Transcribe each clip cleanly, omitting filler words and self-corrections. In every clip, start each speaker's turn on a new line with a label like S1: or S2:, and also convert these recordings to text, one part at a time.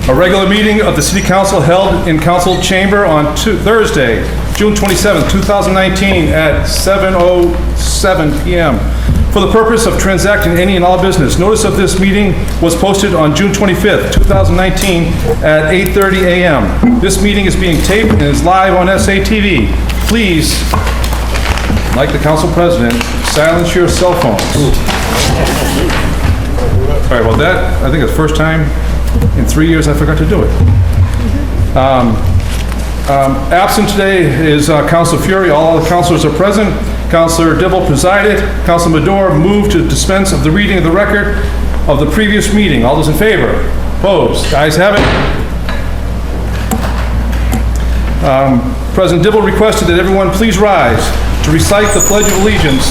S1: A regular meeting of the City Council held in Council Chamber on Thursday, June 27, 2019 at 7:07 p.m. for the purpose of transacting any and all business. Notice of this meeting was posted on June 25th, 2019 at 8:30 a.m. This meeting is being taped and is live on SATV. Please, like the council president, silence your cell phones. All right, well that, I think it's the first time in 3 years I forgot to do it. Absent today is Councilor Fury. All other councilors are present. Councilor Dibble presided. Councilor Madore moved to dispense of the reading of the record of the previous meeting. All those in favor? Opposed? Ayes have it. President Dibble requested that everyone please rise to recite the Pledge of Allegiance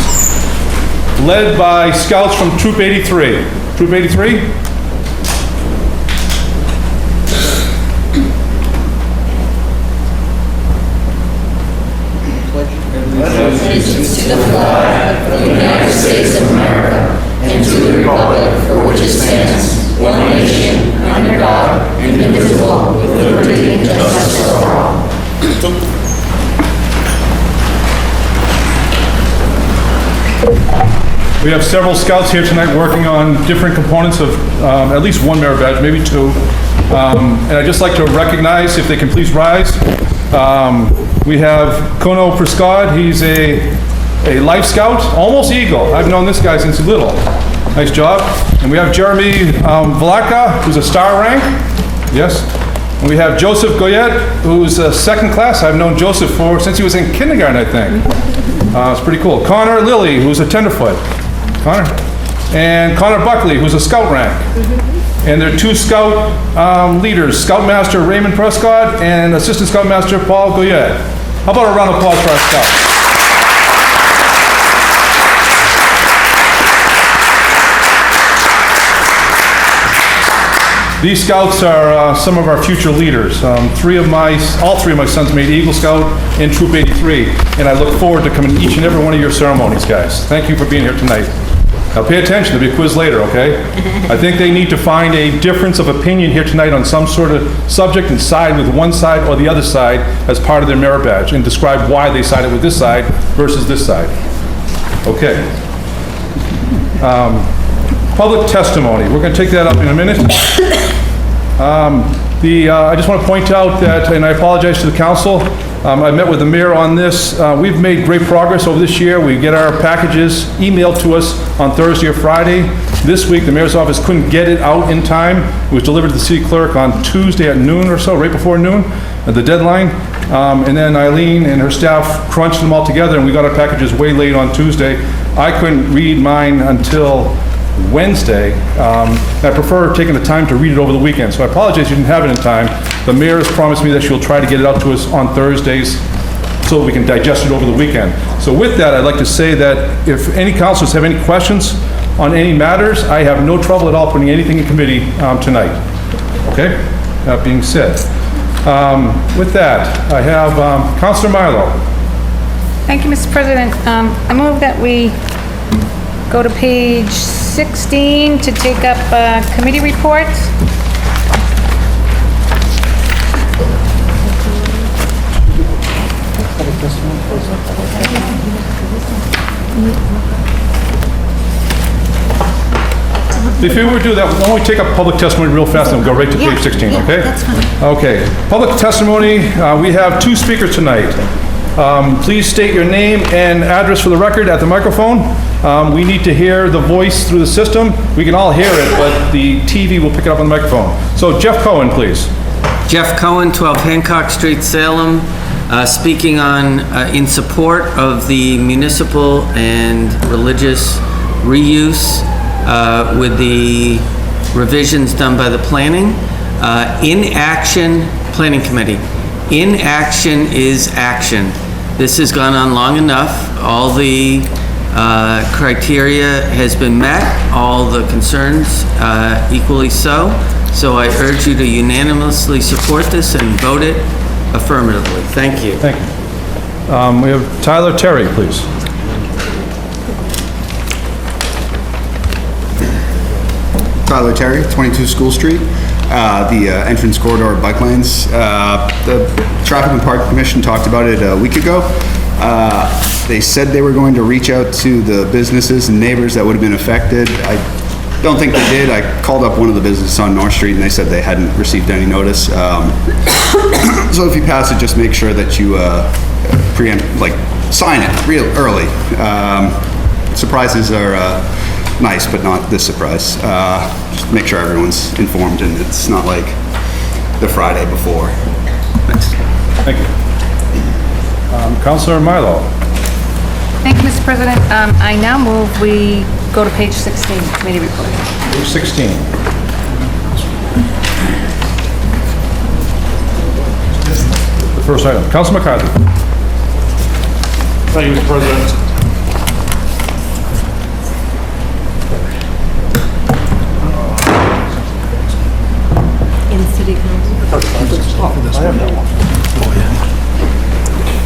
S1: led by Scouts from Troop 83. Troop 83?
S2: Allegiance to the flag of the United States of America and to the republic for which it stands, one nation, under God, indivisible, with liberty and justice for all.
S1: We have several scouts here tonight working on different components of at least one merit badge, maybe two. And I'd just like to recognize, if they can please rise, we have Kono Prescott. He's a Life Scout, almost Eagle. I've known this guy since little. Nice job. And we have Jeremy Valaka, who's a star rank. Yes. And we have Joseph Goyette, who's a second class. I've known Joseph since he was in kindergarten, I think. It's pretty cool. Connor Lilly, who's a tenderfoot. Connor. And Connor Buckley, who's a scout rank. And they're two scout leaders, Scoutmaster Raymond Prescott and Assistant Scoutmaster Paul Goyette. How about a round of applause for our scouts? These scouts are some of our future leaders. All three of my sons made Eagle Scout in Troop 83, and I look forward to coming to each and every one of your ceremonies, guys. Thank you for being here tonight. Now pay attention, there'll be a quiz later, okay? I think they need to find a difference of opinion here tonight on some sort of subject and side with one side or the other side as part of their merit badge and describe why they sided with this side versus this side. Okay. Public testimony. We're going to take that up in a minute. I just want to point out that, and I apologize to the council, I met with the mayor on this. We've made great progress over this year. We get our packages emailed to us on Thursday or Friday. This week, the mayor's office couldn't get it out in time. It was delivered to the city clerk on Tuesday at noon or so, right before noon, at the deadline. And then Eileen and her staff crunched them all together, and we got our packages way late on Tuesday. I couldn't read mine until Wednesday. I prefer taking the time to read it over the weekend, so I apologize you didn't have it in time. The mayor has promised me that she'll try to get it out to us on Thursdays so that we can digest it over the weekend. So with that, I'd like to say that if any councilors have any questions on any matters, I have no trouble at all putting anything in committee tonight. Okay? That being said, with that, I have Councilor Milo.
S3: Thank you, Mr. President. I move that we go to page 16 to take up committee reports.
S1: Before we do that, why don't we take up public testimony real fast and we'll go right to page 16, okay?
S3: That's fine.
S1: Okay, public testimony, we have two speakers tonight. Please state your name and address for the record at the microphone. We need to hear the voice through the system. We can all hear it, but the TV will pick it up on the microphone. So Jeff Cohen, please.
S4: Jeff Cohen, 12 Hancock Street, Salem, speaking on in support of the municipal and religious reuse with the revisions done by the planning. In action, planning committee. In action is action. This has gone on long enough. All the criteria has been met, all the concerns equally so. So I urge you to unanimously support this and vote it affirmatively. Thank you.
S1: Thank you. We have Tyler Terry, please.
S5: Tyler Terry, 22 School Street. the entrance corridor bike lanes. The Traffic and Parking Commission talked about it a week ago. They said they were going to reach out to the businesses and neighbors that would have been affected. I don't think they did. I called up one of the businesses on North Street and they said they hadn't received any notice. So if you pass it, just make sure that you sign it real early. Surprises are nice, but not this surprise. Just make sure everyone's informed and it's not like the Friday before. Thanks.
S1: Thank you. Councilor Milo.
S3: Thank you, Mr. President. I now move we go to page 16, committee report.
S1: Page 16. The first item, Councilor McCarthy.
S6: Thank you, Mr. President.
S2: In city council.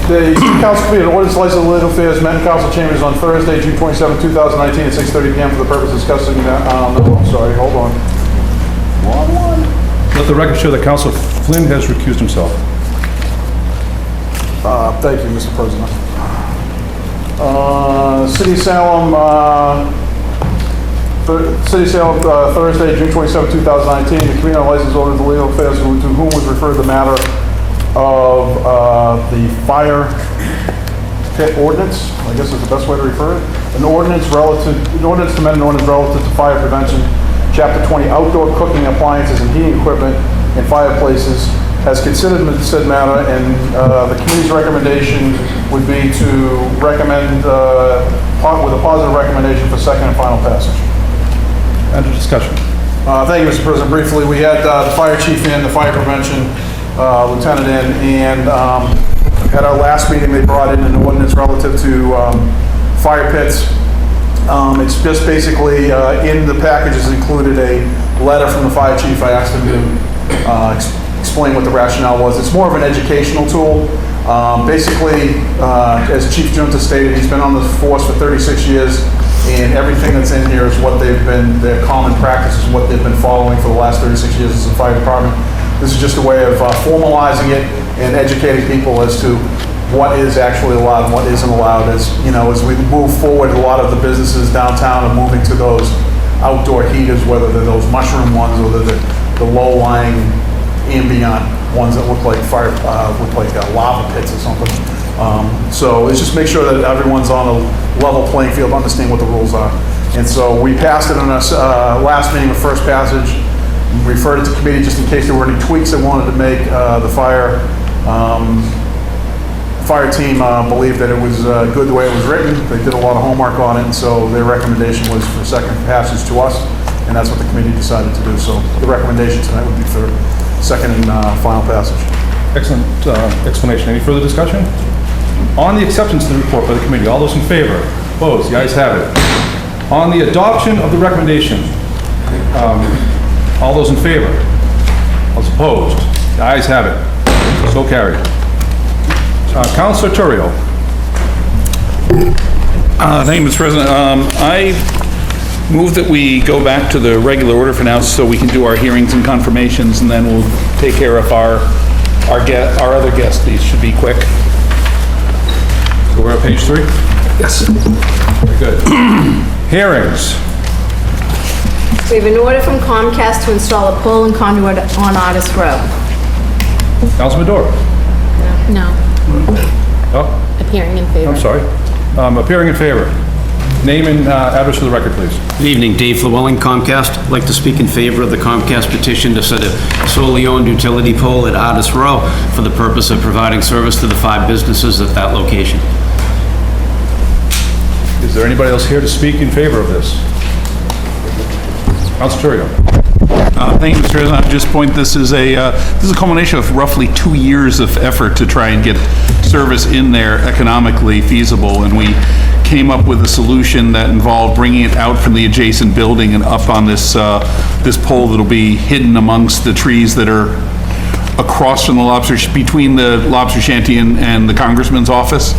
S6: The City Council Committee on Ordinance, License, and Legal Affairs met in council chambers on Thursday, June 27, 2019 at 6:30 p.m. for the purpose of discussing, hold on.
S1: Let the record show that Councilor Flynn has recused himself.
S6: Thank you, Mr. President. City of Salem, Thursday, June 27, 2019, the Committee on License, Ordinance, and Legal Affairs, to whom was referred the matter of the fire pit ordinance, I guess is the best way to refer it. An ordinance to amend an ordinance relative to fire prevention, Chapter 20, outdoor cooking appliances and heating equipment in fireplaces, has considered said matter, and the committee's recommendation would be to recommend, with a positive recommendation for second and final passage.
S1: Under discussion.
S6: Thank you, Mr. President. Briefly, we had the fire chief in, the fire prevention lieutenant in, and at our last meeting, they brought in an ordinance relative to fire pits. It's just basically, in the package is included a letter from the fire chief. I asked him to explain what the rationale was. It's more of an educational tool. Basically, as Chief Junta stated, he's been on the force for 36 years, and everything that's in here is what they've been, their common practices, what they've been following for the last 36 years as a fire department. This is just a way of formalizing it and educating people as to what is actually allowed and what isn't allowed. As you know, as we move forward, a lot of the businesses downtown are moving to those outdoor heaters, whether they're those mushroom ones or the low-lying ambient ones that look like lava pits or something. So it's just make sure that everyone's on a level playing field, understand what the rules are. And so we passed it on our last meeting of first passage, referred it to committee just in case there were any tweaks they wanted to make. The fire team believed that it was good the way it was written. They did a lot of homework on it, and so their recommendation was for second passage to us, and that's what the committee decided to do. So the recommendation tonight would be for second and final passage.
S1: Excellent explanation. Any further discussion? On the acceptance of the report by the committee, all those in favor? Opposed? The ayes have it. On the adoption of the recommendation, all those in favor? All those opposed? The ayes have it. So carried. Councilor Turrio.
S7: Thank you, Mr. President. I move that we go back to the regular order for now so we can do our hearings and confirmations, and then we'll take care of our other guests. These should be quick.
S1: So we're on page 3?
S7: Yes.
S1: Very good. Hearings.
S2: We have an order from Comcast to install a pole and conduit on Artist Road.
S1: Councilman Dora.
S8: No,
S1: Oh,
S8: appearing in favor.
S1: I'm sorry. Appearing in favor. Name and address for the record, please.
S9: Good evening, Dave Llewellyn, Comcast. I'd like to speak in favor of the Comcast petition to set a solely owned utility pole at Artist Row for the purpose of providing service to the 5 businesses at that location.
S1: Is there anybody else here to speak in favor of this? Councilor Turrio.
S7: Thank you, Mr. President. I'll just point, this is a culmination of roughly 2 years of effort to try and get service in there economically feasible, and we came up with a solution that involved bringing it out from the adjacent building and up on this pole that'll be hidden amongst the trees that are across from between the lobster shanty and the congressman's office.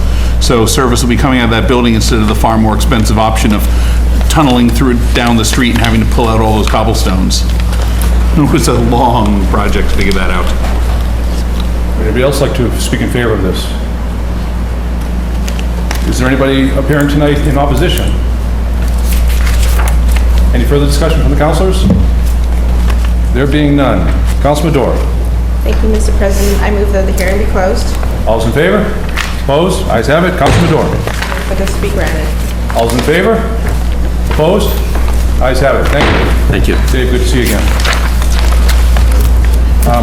S7: So service will be coming out of that building instead of the far more expensive option of tunneling through down the street and having to pull out all those cobblestones. It was a long project to figure that out.
S1: Anybody else like to speak in favor of this? Is there anybody appearing tonight in opposition? Any further discussion from the councilors? There being none. Councilor Madore.
S8: Thank you, Mr. President. I move that the hearing be closed.
S1: All's in favor? Opposed? Ayes have it. Councilor Madore.
S8: For this to be granted.
S1: All's in favor? Opposed? Ayes have it. Thank you.
S9: Thank you.
S1: Dave, good to see you again.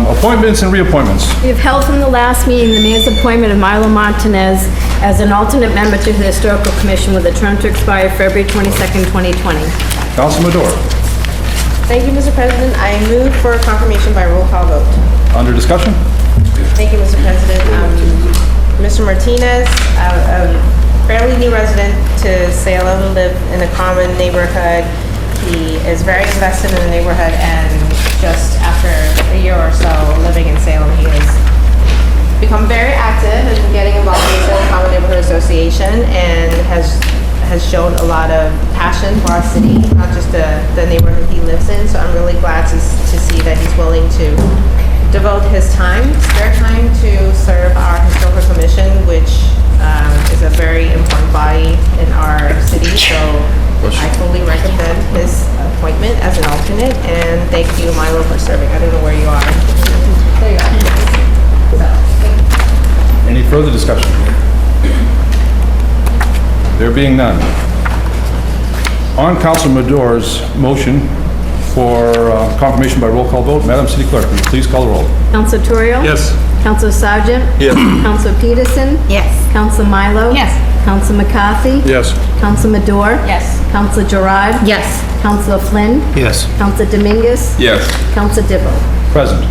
S1: Appointments and reappointments.
S10: We have held from the last meeting the mayor's appointment of Milo Martinez as an alternate member to the Historical Commission with a term to expire February 22nd, 2020.
S1: Councilor Madore.
S8: Thank you, Mr. President. I move for confirmation by roll call vote.
S1: Under discussion?
S8: Thank you, Mr. President. Mr. Martinez, a fairly new resident to Salem, live in a common neighborhood. He is very invested in the neighborhood, and just after a year or so living in Salem, he has become very active in getting involved in the Common Neighborhood Association and has shown a lot of passion for our city, not just the neighborhood he lives in. So I'm really glad to see that he's willing to devote his time, spare time, to serve our Historical Commission, which is a very important body in our city. So I totally recommend his appointment as an alternate, and thank you, Milo, for serving. I don't know where you are. There you are. So, thank you.
S1: Any further discussion? There being none. On Councilor Madore's motion for confirmation by roll call vote, Madam City Clerk, will you please call the roll?
S10: Councilor Turiel?
S7: Yes.
S10: Councilor Sargent?
S7: Yes.
S10: Councilor Peterson?
S8: Yes.
S10: Councilor Milo?
S3: Yes.
S10: Councilor McCarthy?
S6: Yes.
S10: Councilor Madore?
S3: Yes.
S10: Councilor Gerard?
S3: Yes.
S10: Councilor Flynn?
S9: Yes.
S10: Councilor Dominguez?
S7: Yes.
S10: Councilor Dibble?
S1: Present.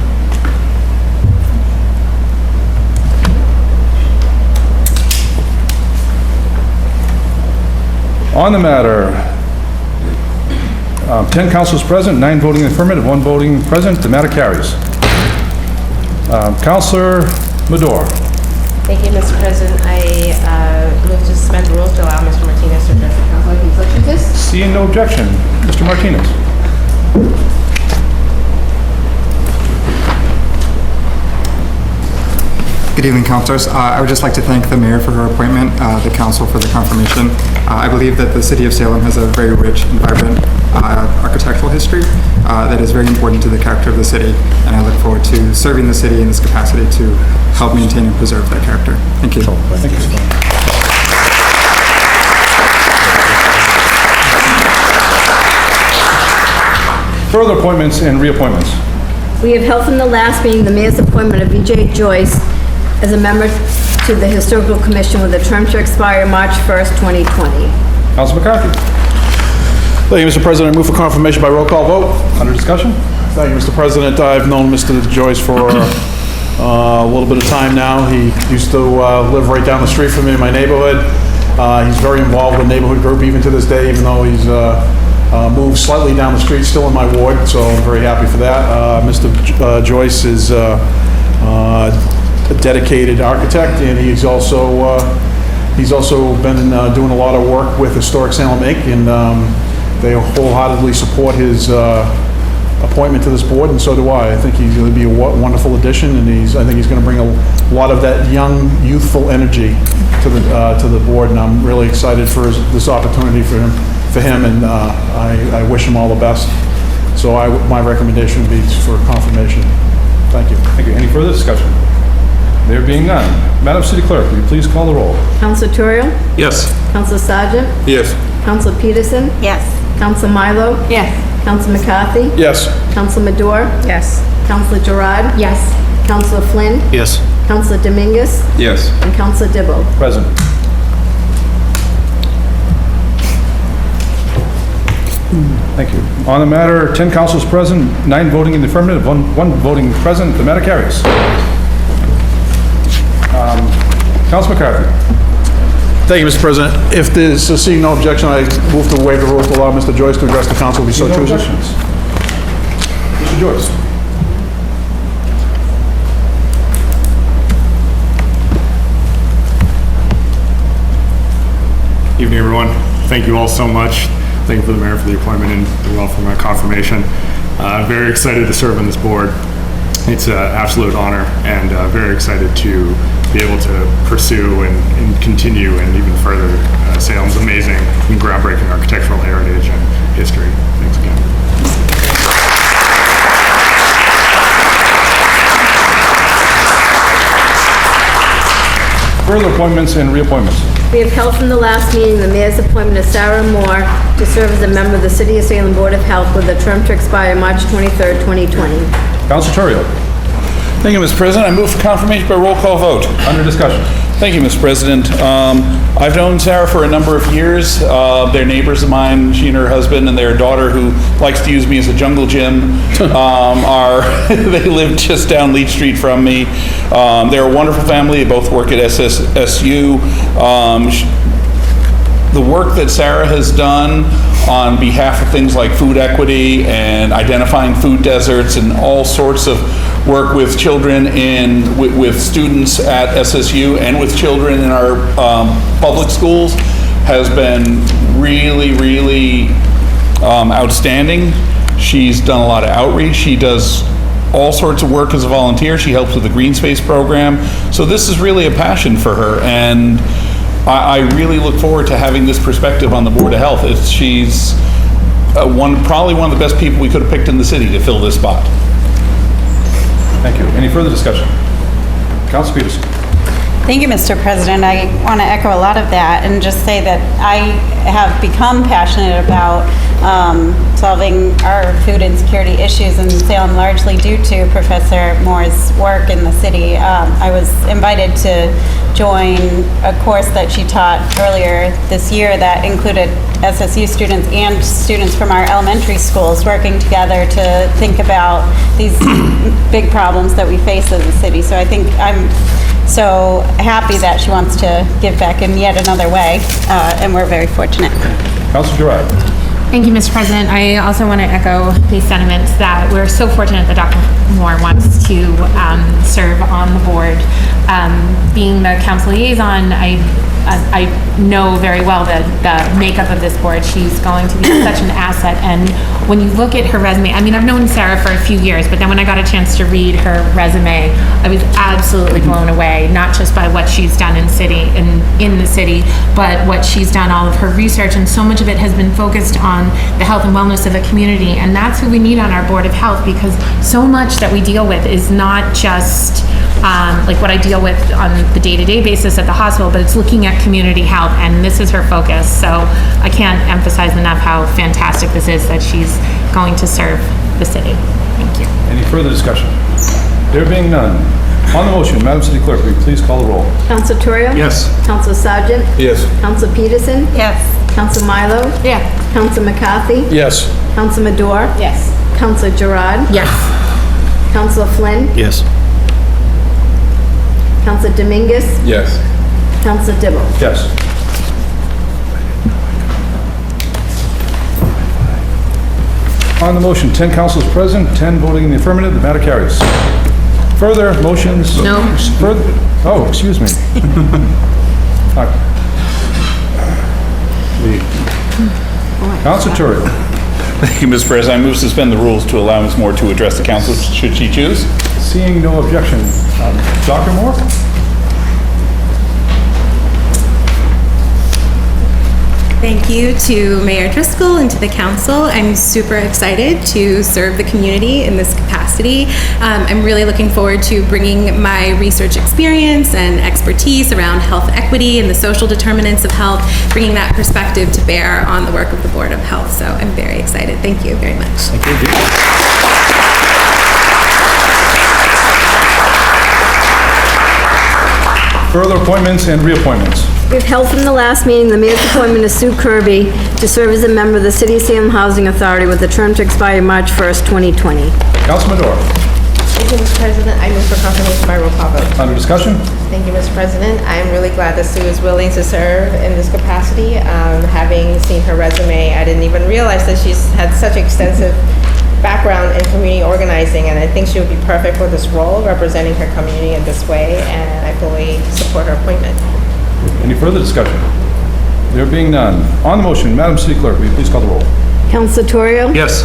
S1: On the matter, 10 councilors present, 9 voting affirmative, 1 voting present. The matter carries. Councilor Madore.
S8: Thank you, Mr. President. I move to suspend the rules to allow Mr. Martinez to address the council. If he's listening to this.
S1: Seeing no objection, Mr. Martinez.
S11: Good evening, councilors. I would just like to thank the mayor for her appointment, the council for the confirmation. I believe that the city of Salem has a very rich and vibrant architectural history that is very important to the character of the city, and I look forward to serving the city in this capacity to help maintain and preserve that character. Thank you.
S1: Thank you. Further appointments and reappointments.
S10: We have held from the last meeting the mayor's appointment of V.J. Joyce as a member to the Historical Commission with a term to expire March 1st, 2020.
S1: Councilor McCarthy.
S6: Thank you, Mr. President. I move for confirmation by roll call vote.
S1: Under discussion?
S6: Thank you, Mr. President. I've known Mr. Joyce for a little bit of time now. He used to live right down the street from me in my neighborhood. He's very involved with the neighborhood group even to this day, even though he's moved slightly down the street, still in my ward, so I'm very happy for that. Mr. Joyce is a dedicated architect, and he's also been doing a lot of work with Historic Salem Inc., and they wholeheartedly support his appointment to this board, and so do I. I think he's going to be a wonderful addition, and I think he's going to bring a lot of that young, youthful energy to the board, and I'm really excited for this opportunity for him, and I wish him all the best. So my recommendation would be for confirmation. Thank you.
S1: Thank you. Any further discussion? There being none. Madam City Clerk, will you please call the roll?
S10: Councilor Turiel?
S7: Yes.
S10: Councilor Sargent?
S7: Yes.
S10: Councilor Peterson?
S8: Yes.
S10: Councilor Milo?
S3: Yes.
S10: Councilor McCarthy?
S6: Yes.
S10: Councilor Madore?
S3: Yes.
S10: Councilor Gerard?
S3: Yes.
S10: Councilor Flynn?
S9: Yes.
S10: Councilor Dominguez?
S7: Yes.
S10: And Councilor Dibble?
S1: Present. Thank you. On the matter, 10 councilors present, 9 voting in the affirmative, 1 voting present. The matter carries. Councilor McCarthy.
S6: Thank you, Mr. President. If there's seeing no objection, I move to waive the rules to allow Mr. Joyce to address the council if he so
S1: No
S6: chooses.
S1: objections. Mr. Joyce.
S12: Evening, everyone. Thank you all so much. Thank you for the mayor for the appointment and as well for my confirmation. Very excited to serve on this board. It's an absolute honor, and very excited to be able to pursue and continue and even further Salem's amazing and groundbreaking architectural heritage and history. Thanks again.
S1: Further appointments and reappointments.
S10: We have held from the last meeting the mayor's appointment of Sarah Moore to serve as a member of the City of Salem Board of Health with a term to expire March 23rd, 2020.
S1: Council Terrio.
S7: Thank you, Mr. President. I move for confirmation by roll call vote.
S1: Under discussion.
S7: Thank you, Mr. President. I've known Sarah for a number of years. They're neighbors of mine, she and her husband, and their daughter, who likes to use me as a jungle gym, they live just down Leach Street from me. They're a wonderful family. They both work at SSU. The work that Sarah has done on behalf of things like food equity and identifying food deserts and all sorts of work with children with students at SSU and with children in our public schools has been really, really outstanding. She's done a lot of outreach. She does all sorts of work as a volunteer. She helps with the Green Space program. So this is really a passion for her, and I really look forward to having this perspective on the Board of Health. She's probably one of the best people we could have picked in the city to fill this spot.
S1: Thank you. Any further discussion? Council Peterson.
S13: Thank you, Mr. President. I want to echo a lot of that and just say that I have become passionate about solving our food insecurity issues in Salem, largely due to Professor Moore's work in the city. I was invited to join a course that she taught earlier this year that included SSU students and students from our elementary schools working together to think about these big problems that we face as a city. So I think I'm so happy that she wants to give back in yet another way, and we're very fortunate.
S1: Councilor Gerard.
S14: Thank you, Mr. President. I also want to echo these sentiments that we're so fortunate that Dr. Moore wants to serve on the board. Being the council liaison, I know very well the makeup of this board. She's going to be such an asset, and when you look at her resume, I mean, I've known Sarah for a few years, but then when I got a chance to read her resume, I was absolutely blown away, not just by what she's done in the city, but what she's done, all of her research, and so much of it has been focused on the health and wellness of a community, and that's who we need on our Board of Health, because so much that we deal with is not just like what I deal with on the day-to-day basis at the hospital, but it's looking at community health, and this is her focus. So I can't emphasize enough how fantastic this is that she's going to serve the city. Thank you.
S1: Any further discussion? There being none. On the motion, Madam City Clerk, will you please call the roll?
S10: Council Torrio?
S7: Yes.
S10: Council Sargent?
S7: Yes.
S10: Council Peterson?
S13: Yes.
S10: Council Milo?
S14: Yeah.
S10: Council McCarthy?
S7: Yes.
S10: Council Madore?
S8: Yes.
S10: Council Gerard?
S14: Yes.
S10: Council Flynn?
S9: Yes.
S10: Council Dominguez?
S7: Yes.
S10: Council Dibble?
S1: Yes. On the motion, 10 councilors present, 10 voting in the affirmative, the matter carries. Further motions?
S14: No.
S1: Further, oh, excuse me. Council Terrio.
S7: Thank you, Mr. President. I move to suspend the rules to allow Ms. Moore to address the council should she choose.
S1: Seeing no objection, Dr. Moore?
S15: Thank you to Mayor Driscoll and to the council. I'm super excited to serve the community in this capacity. I'm really looking forward to bringing my research experience and expertise around health equity and the social determinants of health, bringing that perspective to bear on the work of the Board of Health. So I'm very excited. Thank you very much.
S1: Thank you. Further appointments and reappointments.
S10: We've held from the last meeting the mayor's appointment of Sue Kirby to serve as a member of the City of Salem Housing Authority with a term to expire March 1st, 2020.
S1: Councilman Madore.
S8: Thank you, Mr. President. I move for confirmation by roll call vote.
S1: Under discussion?
S8: Thank you, Mr. President. I am really glad that Sue is willing to serve in this capacity. Having seen her resume, I didn't even realize that she's had such extensive background in community organizing, and I think she would be perfect for this role, representing her community in this way, and I fully support her appointment.
S1: Any further discussion? There being none. On the motion, Madam City Clerk, will you please call the roll?
S10: Council Torrio?
S7: Yes.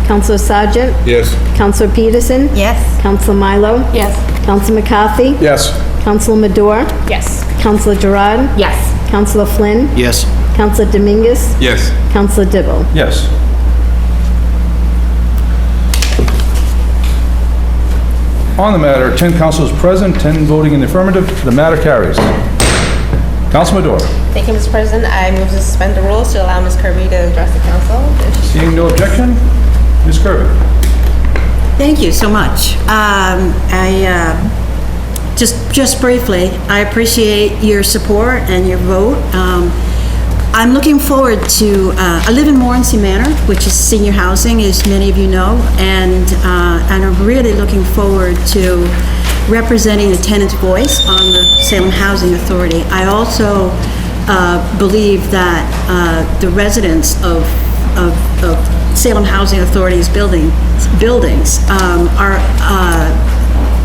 S10: Counselor Sargent?
S6: Yes.
S10: Counselor Peterson?
S13: Yes.
S10: Counselor Milo?
S13: Yes.
S10: Counselor McCarthy?
S6: Yes.
S10: Counselor Madore?
S14: Yes.
S10: Counselor Gerard?
S14: Yes.
S10: Counselor Flynn?
S9: Yes.
S10: Counselor Dominguez?
S6: Yes.
S10: Counselor Dibble?
S1: Yes. On the matter, 10 councilors present, 10 voting in the affirmative. The matter carries. Councilor Madore.
S8: Thank you, Mr. President. I move to suspend the rules to allow Ms. Kirby to address the council.
S1: Seeing no objection, Ms. Kirby.
S16: Thank you so much. Just briefly, I appreciate your support and your vote. I'm looking forward to, I live in Morency Manor, which is senior housing, as many of you know, and I'm really looking forward to representing the tenant's voice on the Salem Housing Authority. I also believe that the residents of Salem Housing Authority's buildings are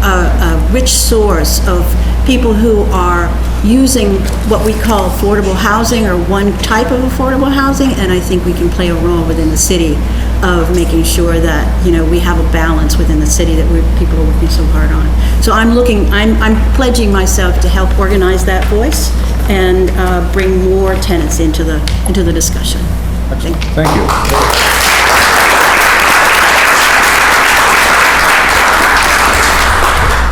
S16: a rich source of people who are using what we call affordable housing, or one type of affordable housing, and I think we can play a role within the city of making sure that, you know, we have a balance within the city that people are working so hard on. So I'm pledging myself to help organize that voice and bring more tenants into the discussion. Thank you.
S1: Thank you.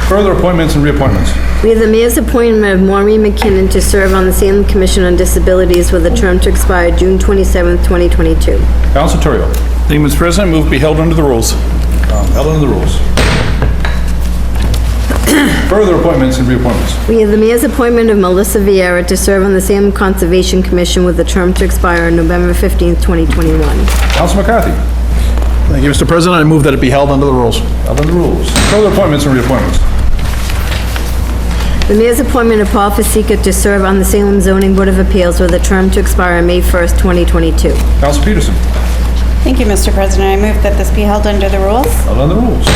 S1: Further appointments and reappointments.
S10: We have the mayor's appointment of Maureen McKinnon to serve on the Salem Commission on Disabilities with a term to expire June 27th, 2022.
S1: Councilor Terrio.
S7: Thank you, Mr. President. Move be held under the rules.
S1: Held under the rules. Further appointments and reappointments.
S10: We have the mayor's appointment of Melissa Vieira to serve on the Salem Conservation Commission with a term to expire on November 15th, 2021.
S1: Councilor McCarthy.
S6: Thank you, Mr. President. I move that it be held under the rules.
S1: Held under the rules. Further appointments and reappointments.
S10: The mayor's appointment of Paul Fasika to serve on the Salem Zoning Board of Appeals with a term to expire on May 1st, 2022.
S1: Councilor Peterson.
S13: Thank you, Mr. President. I move that this be held under the rules.
S1: Held under the rules.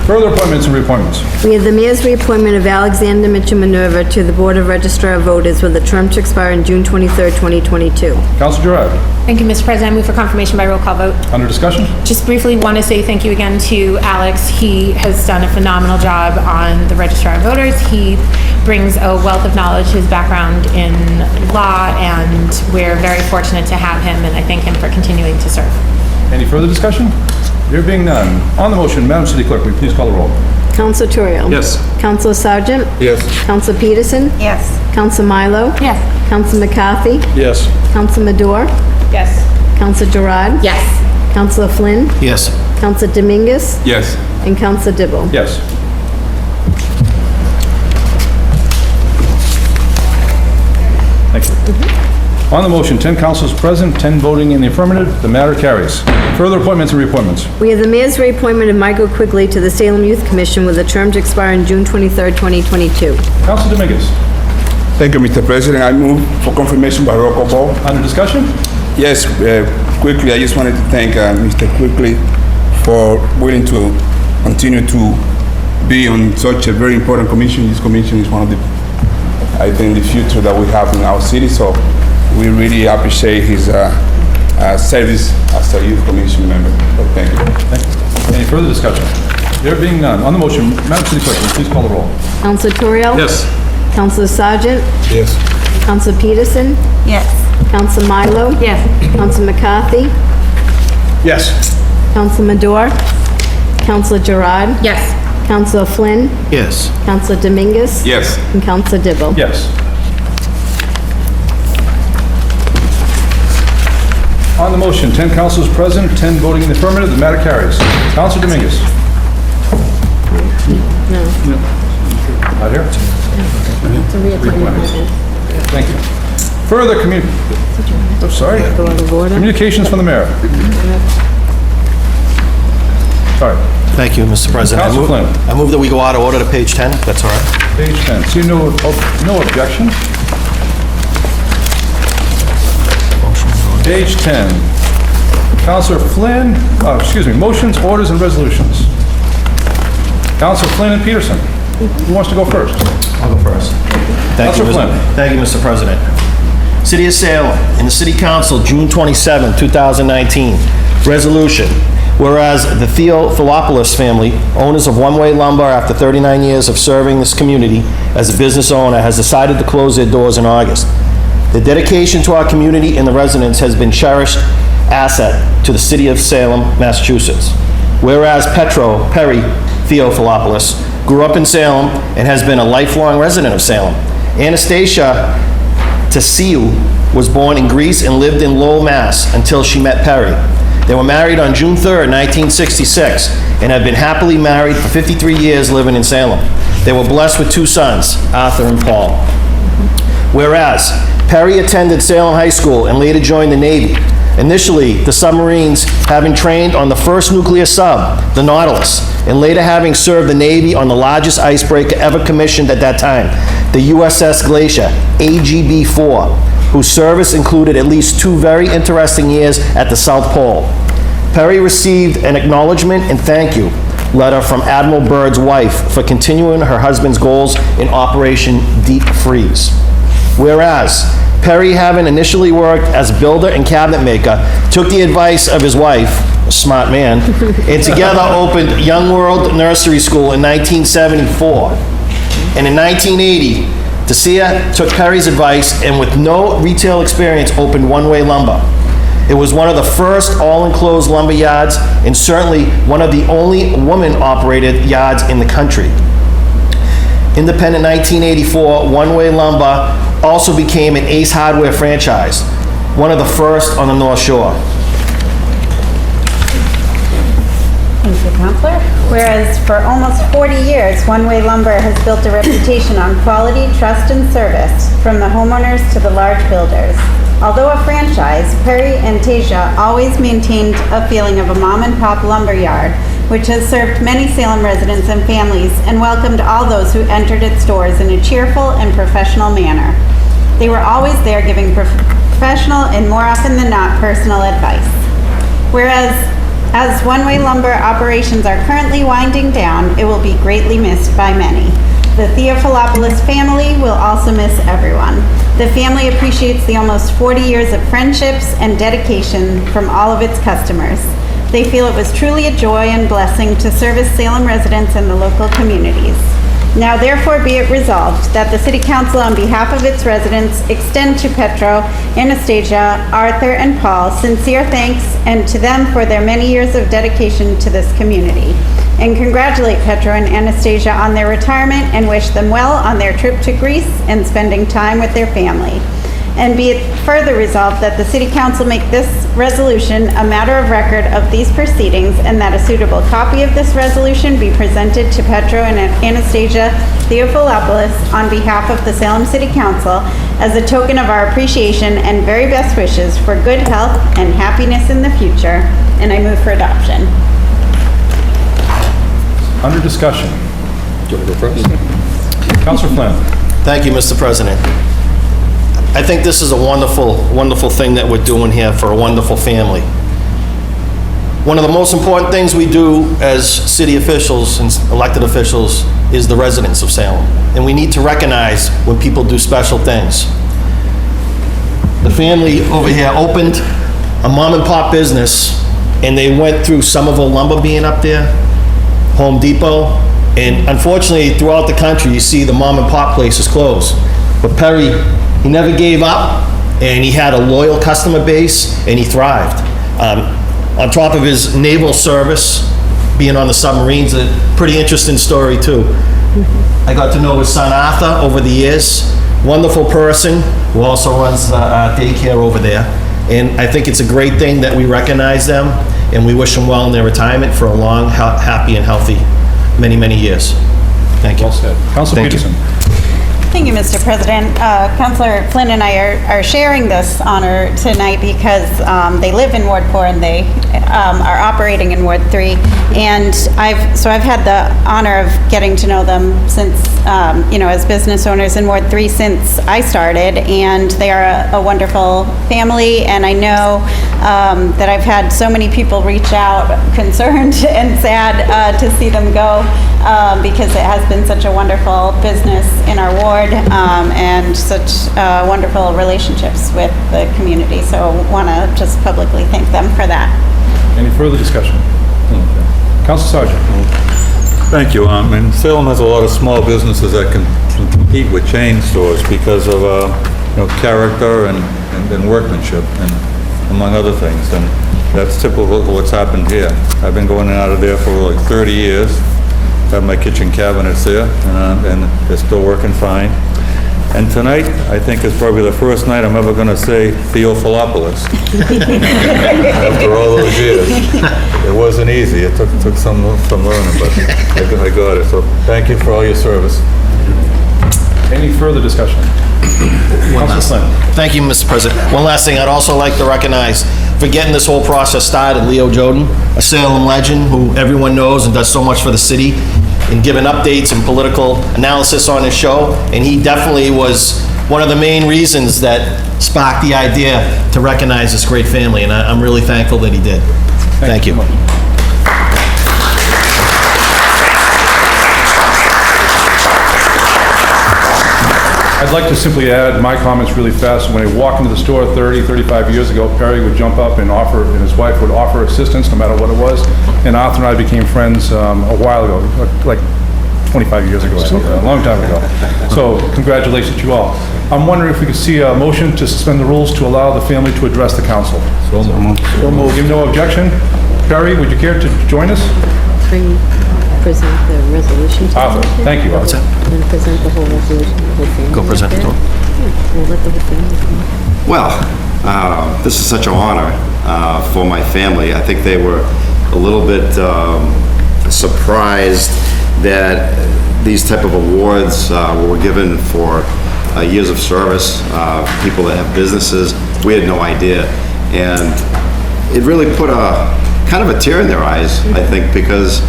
S1: Further appointments and reappointments.
S10: We have the mayor's reappointment of Alexander Mitchell Minerva to the Board of Registrar of Voters with a term to expire on June 23rd, 2022.
S1: Councilor Gerard.
S14: Thank you, Mr. President. I move for confirmation by roll call vote.
S1: Under discussion?
S14: Just briefly want to say thank you again to Alex. He has done a phenomenal job on the Registrar of Voters. He brings a wealth of knowledge, his background in law, and we're very fortunate to have him, and I thank him for continuing to serve.
S1: Any further discussion? There being none. On the motion, Madam City Clerk, will you please call the roll?
S10: Counselor Terrio.
S7: Yes.
S10: Counselor Sargent.
S6: Yes.
S10: Counselor Peterson.
S13: Yes.
S10: Counselor Milo.
S14: Yes.
S10: Counselor McCarthy.
S6: Yes.
S10: Counselor Madore.
S14: Yes.
S10: Counselor Gerard.
S14: Yes.
S10: Counselor Flynn.
S9: Yes.
S10: Counselor Dominguez.
S6: Yes.
S10: And Counselor Dibble.
S1: Yes. Thank you. On the motion, 10 councilors present, 10 voting in the affirmative. The matter carries. Further appointments and reappointments.
S10: We have the mayor's reappointment of Michael Quigley to the Salem Youth Commission with a term to expire on June 23rd, 2022.
S1: Councilor Dominguez.
S17: Thank you, Mr. President. I move for confirmation by roll call vote.
S1: Under discussion?
S17: Yes, quickly, I just wanted to thank Mr. Quigley for willing to continue to be on such a very important commission. This commission is one of the, I think, the future that we have in our city, so we really appreciate his service as a youth commission member. So thank you.
S1: Thank you. Any further discussion? There being none. On the motion, Madam City Clerk, will you please call the roll?
S10: Counselor Terrio.
S7: Yes.
S10: Counselor Sargent.
S6: Yes.
S10: Counselor Peterson.
S13: Yes.
S10: Counselor Milo.
S14: Yes.
S10: Counselor McCarthy.
S6: Yes.
S10: Counselor Madore. Counselor Gerard.
S14: Yes.
S10: Counselor Flynn.
S9: Yes.
S10: Counselor Dominguez.
S17: Yes.
S10: And Counselor Dibble.
S1: Yes. On the motion, 10 councilors present, 10 voting in the affirmative. The matter carries. Councilor Dominguez.
S10: No.
S1: Not here?
S10: It's a reappointment.
S1: Thank you. Further communications from the mayor. Sorry.
S18: Thank you, Mr. President.
S1: Councilor Flynn.
S18: I move that we go out of order to page 10, if that's all right.
S1: Page 10. See no objection. Page 10. Councilor Flynn, motions, orders, and resolutions. Councilor Flynn and Peterson. Who wants to go first?
S18: I'll go first. Thank you, Mr. President. City of Salem, in the City Council, June 27, 2019. Resolution. Whereas the Theophilopoulos family, owners of One Way Lumber, after 39 years of serving this community as a business owner, has decided to close their doors in August. The dedication to our community and the residents has been cherished asset to the city of Salem, Massachusetts. Whereas Perry Theophilopoulos grew up in Salem and has been a lifelong resident of Salem. Anastasia Tessiou was born in Greece and lived in Lowell, Mass. Until she met Perry. They were married on June 3rd, 1966, and have been happily married for 53 years living in Salem. They were blessed with 2 sons, Arthur and Paul. Whereas Perry attended Salem High School and later joined the Navy. Initially, the submarines having trained on the first nuclear sub, the Nautilus, and later having served the Navy on the largest icebreaker ever commissioned at that time, the USS Glacier, AGB-4, whose service included at least 2 very interesting years at the South Pole. Perry received an acknowledgement and thank you letter from Admiral Byrd's wife for continuing her husband's goals in Operation Deep Freeze. Whereas Perry, having initially worked as a builder and cabinet maker, took the advice of his wife, a smart man, and together opened Young World Nursery School in 1974. And in 1980, Decia took Perry's advice and with no retail experience opened One Way Lumber. It was one of the first all-enclosed lumber yards and certainly one of the only woman-operated yards in the country. Independent 1984, One Way Lumber also became an Ace Hardware franchise, one of the first on the North Shore.
S13: Thank you, Counselor. Whereas for almost 40 years, One Way Lumber has built a reputation on quality, trust, and service from the homeowners to the large builders. Although a franchise, Perry and Tasia always maintained a feeling of a mom-and-pop lumber yard, which has served many Salem residents and families and welcomed all those who entered its doors in a cheerful and professional manner. They were always there giving professional and more often than not personal advice. Whereas as One Way Lumber operations are currently winding down, it will be greatly missed by many. The Theophilopoulos family will also miss everyone. The family appreciates the almost 40 years of friendships and dedication from all of its customers. They feel it was truly a joy and blessing to service Salem residents and the local communities. Now therefore be it resolved that the City Council on behalf of its residents extend to Petro, Anastasia, Arthur, and Paul sincere thanks and to them for their many years of dedication to this community. And congratulate Petro and Anastasia on their retirement and wish them well on their trip to Greece and spending time with their family. And be it further resolved that the City Council make this resolution a matter of record of these proceedings and that a suitable copy of this resolution be presented to Petro and Anastasia Theophilopoulos on behalf of the Salem City Council as a token of our appreciation and very best wishes for good health and happiness in the future. And I move for adoption.
S1: Under discussion.
S18: Do you want to go first?
S1: Councilor Flynn.
S18: Thank you, Mr. President. I think this is a wonderful, wonderful thing that we're doing here for a wonderful family. One of the most important things we do as city officials and elected officials is the residents of Salem. And we need to recognize when people do special things. The family over here opened a mom and pop business and they went through Somerville Lumber being up there, Home Depot, and unfortunately throughout the country you see the mom and pop places close. But Perry, he never gave up, and he had a loyal customer base, and he thrived. On top of his naval service, being on the submarines, a pretty interesting story too. I got to know his son Arthur over the years, wonderful person who also runs daycare over there. And I think it's a great thing that we recognize them, and we wish them well in their retirement for a long, happy, and healthy many, many years. Thank you.
S1: Well said. Councilor Peterson.
S13: Thank you, Mr. President. Councilor Flynn and I are sharing this honor tonight because they live in Ward 4 and they are operating in Ward 3. And I've had the honor of getting to know them since, as business owners in Ward 3 since I started. And they are a wonderful family. And I know that I've had so many people reach out concerned and sad to see them go because it has been such a wonderful business in our ward. And such wonderful relationships with the community. So want to just publicly thank them for that.
S1: Any further discussion? Council Sergeant.
S19: Thank you. And Salem has a lot of small businesses that can compete with chain stores because of, character and workmanship, and among other things. And that's typical of what's happened here. I've been going in and out of there for like 30 years. Have my kitchen cabinets there, and they're still working fine. And tonight, I think is probably the first night I'm ever going to say Theophilopoulos. After all those years. It wasn't easy. It took some learning, but I got it. So thank you for all your service.
S1: Any further discussion?
S18: Thank you, Mr. President. One last thing, I'd also like to recognize for getting this whole process started, Leo Joden, a Salem legend who everyone knows and does so much for the city, and giving updates and political analysis on his show. And he definitely was one of the main reasons that sparked the idea to recognize this great family, and I'm really thankful that he did. Thank you.
S1: I'd like to simply add my comments really fast. When I walked into the store 35 years ago, Perry would jump up and offer, and his wife would offer assistance no matter what it was. And Arthur and I became friends a while ago, like 25 years ago or something, a long time ago. So congratulations to you all. I'm wondering if we could see a motion to suspend the rules to allow the family to address the council.
S19: So moved.
S1: So moved. Give no objection. Perry, would you care to join us?
S2: Present the resolution to
S1: Arthur, thank you.
S18: What's that?
S2: And present the whole resolution to the whole family.
S18: Go present it to him.
S2: We'll let the whole family come.
S20: Well, this is such an honor for my family. I think they were a little bit surprised that these type of awards were given for years of service, people that have businesses. We had no idea. And it really put a kind of a tear in their eyes, I think, because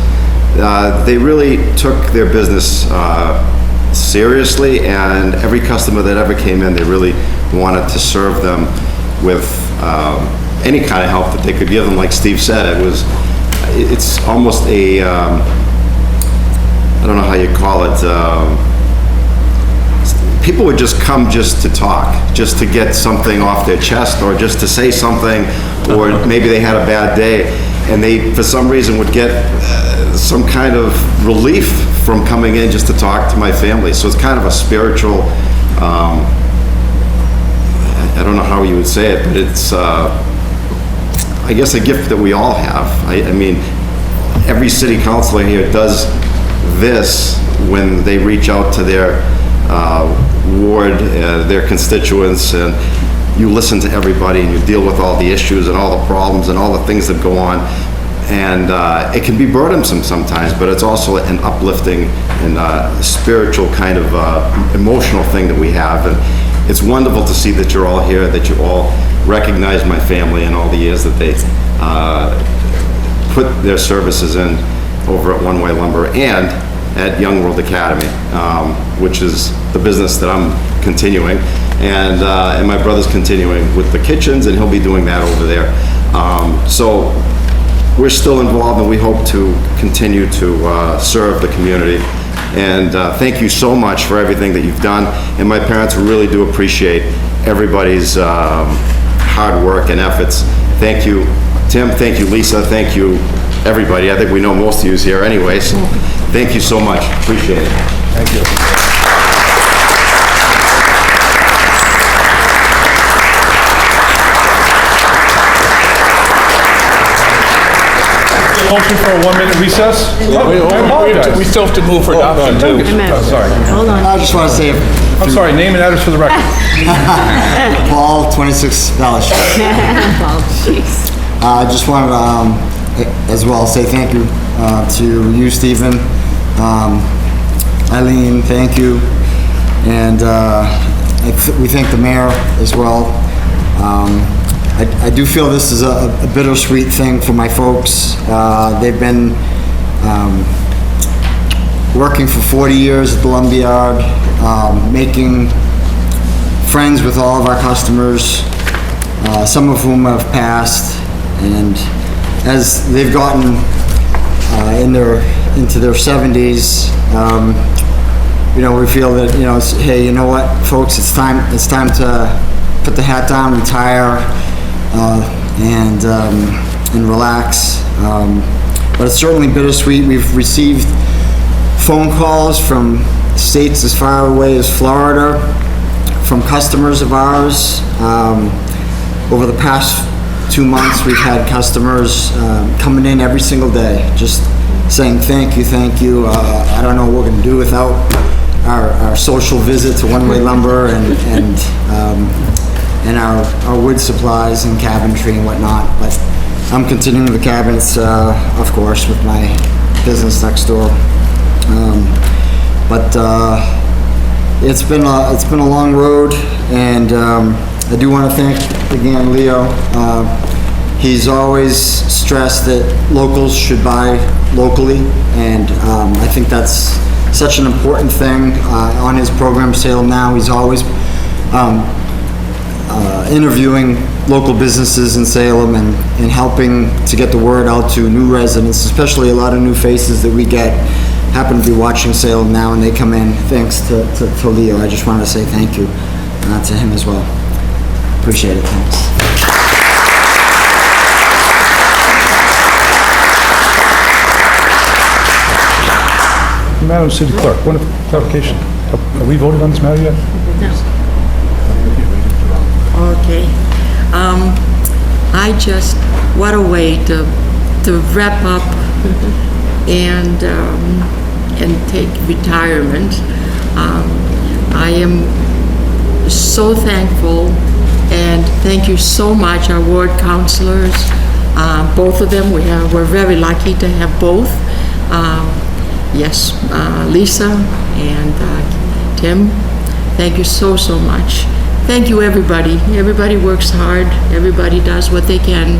S20: they really took their business seriously, and every customer that ever came in, they really wanted to serve them with any kind of help that they could give them. Like Steve said, it's almost a, I don't know how you call it, people would just come just to talk, just to get something off their chest, or just to say something, or maybe they had a bad day, and they, for some reason, would get some kind of relief from coming in just to talk to my family. So it's kind of a spiritual, I don't know how you would say it, but it's, I guess, a gift that we all have. I mean, every city councilor here does this when they reach out to their ward, their constituents, and you listen to everybody and you deal with all the issues and all the problems and all the things that go on. And it can be burdensome sometimes, but it's also an uplifting and spiritual kind of emotional thing that we have. And it's wonderful to see that you're all here, that you all recognize my family and all the years that they put their services in over at One Way Lumber and at Young World Academy, which is the business that I'm continuing. And my brother's continuing with the kitchens, and he'll be doing that over there. So we're still involved, and we hope to continue to serve the community. And thank you so much for everything that you've done. And my parents really do appreciate everybody's hard work and efforts. Thank you, Tim. Thank you, Lisa. Thank you, everybody. I think we know most of you here anyway, so thank you so much. Appreciate it.
S1: Thank you. Motion for a 1-minute recess? I apologize.
S7: We still have to move for adoption, too.
S1: Sorry.
S2: Hold on.
S21: I just want to say,
S1: I'm sorry, name and address for the record.
S21: Paul, 26 Valley Street.
S2: Oh, jeez.
S21: I just wanted to, as well, say thank you to you, Stephen, Eileen, thank you, and we thank the mayor as well. I do feel this is a bittersweet thing for my folks. They've been working for 40 years at the Lumberyard, making friends with all of our customers, some of whom have passed, and as they've gotten into their 70s, you know, we feel that, you know, hey, you know what, folks, it's time to put the hat down, retire, and relax. but it's certainly bittersweet. We've received phone calls from states as far away as Florida, from customers of ours. Over the past 2 months, we've had customers coming in every single day, just saying thank you. I don't know what we're going to do without our social visit to One Way Lumber and our wood supplies and cabinetry and whatnot. But I'm continuing the cabinets, of course, with my business next door. But it's been a long road, and I do want to thank again Leo. He's always stressed that locals should buy locally, and I think that's such an important thing. On his program Salem Now, he's always interviewing local businesses in Salem and helping to get the word out to new residents, especially a lot of new faces that we get happen to be watching Salem Now, and they come in thanks to Leo. I just want to say thank you to him as well. Appreciate it. Thanks.
S1: Madam City Clerk, one clarification. Have we voted on this matter yet?
S4: Okay. What a way to wrap up and take retirement. I am so thankful, and thank you so much, our ward councilors. Both of them, we're very lucky to have both. Yes, Lisa and Tim, thank you so much. Thank you, everybody. Everybody works hard. Everybody does what they can.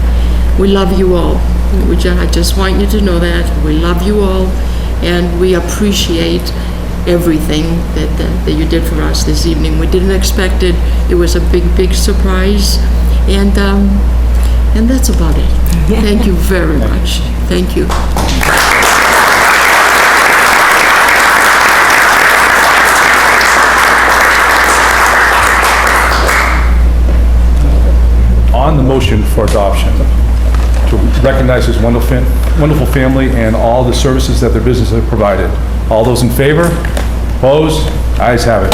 S4: We love you all. I just want you to know that. We love you all, and we appreciate everything that you did for us this evening. We didn't expect it. It was a big surprise, and that's about it. Thank you very much. Thank you.
S1: On the motion for adoption, to recognize his wonderful family and all the services that their business has provided. All those in favor? Opposed? Ayes have it.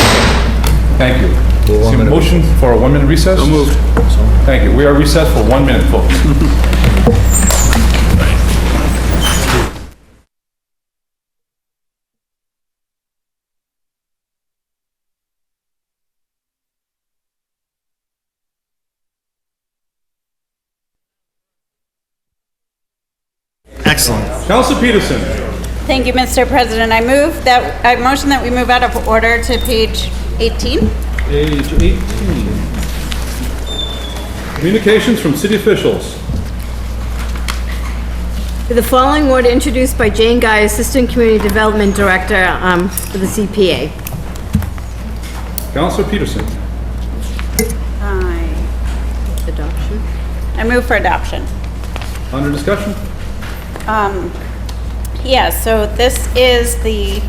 S1: Thank you. See a motion for a 1-minute recess? So moved. Thank you. We are recessed for 1 minute, folks.
S18: Excellent.
S1: Councilor Peterson.
S13: Thank you, Mr. President. I motion that we move out of order to page 18.
S1: Page 18. Communications from city officials.
S10: The following order introduced by Jane Guy, Assistant Community Development Director for the CPA.
S1: Councilor Peterson.
S10: Adoption.
S13: I move for adoption.
S1: Under discussion?
S13: Yeah, so this is the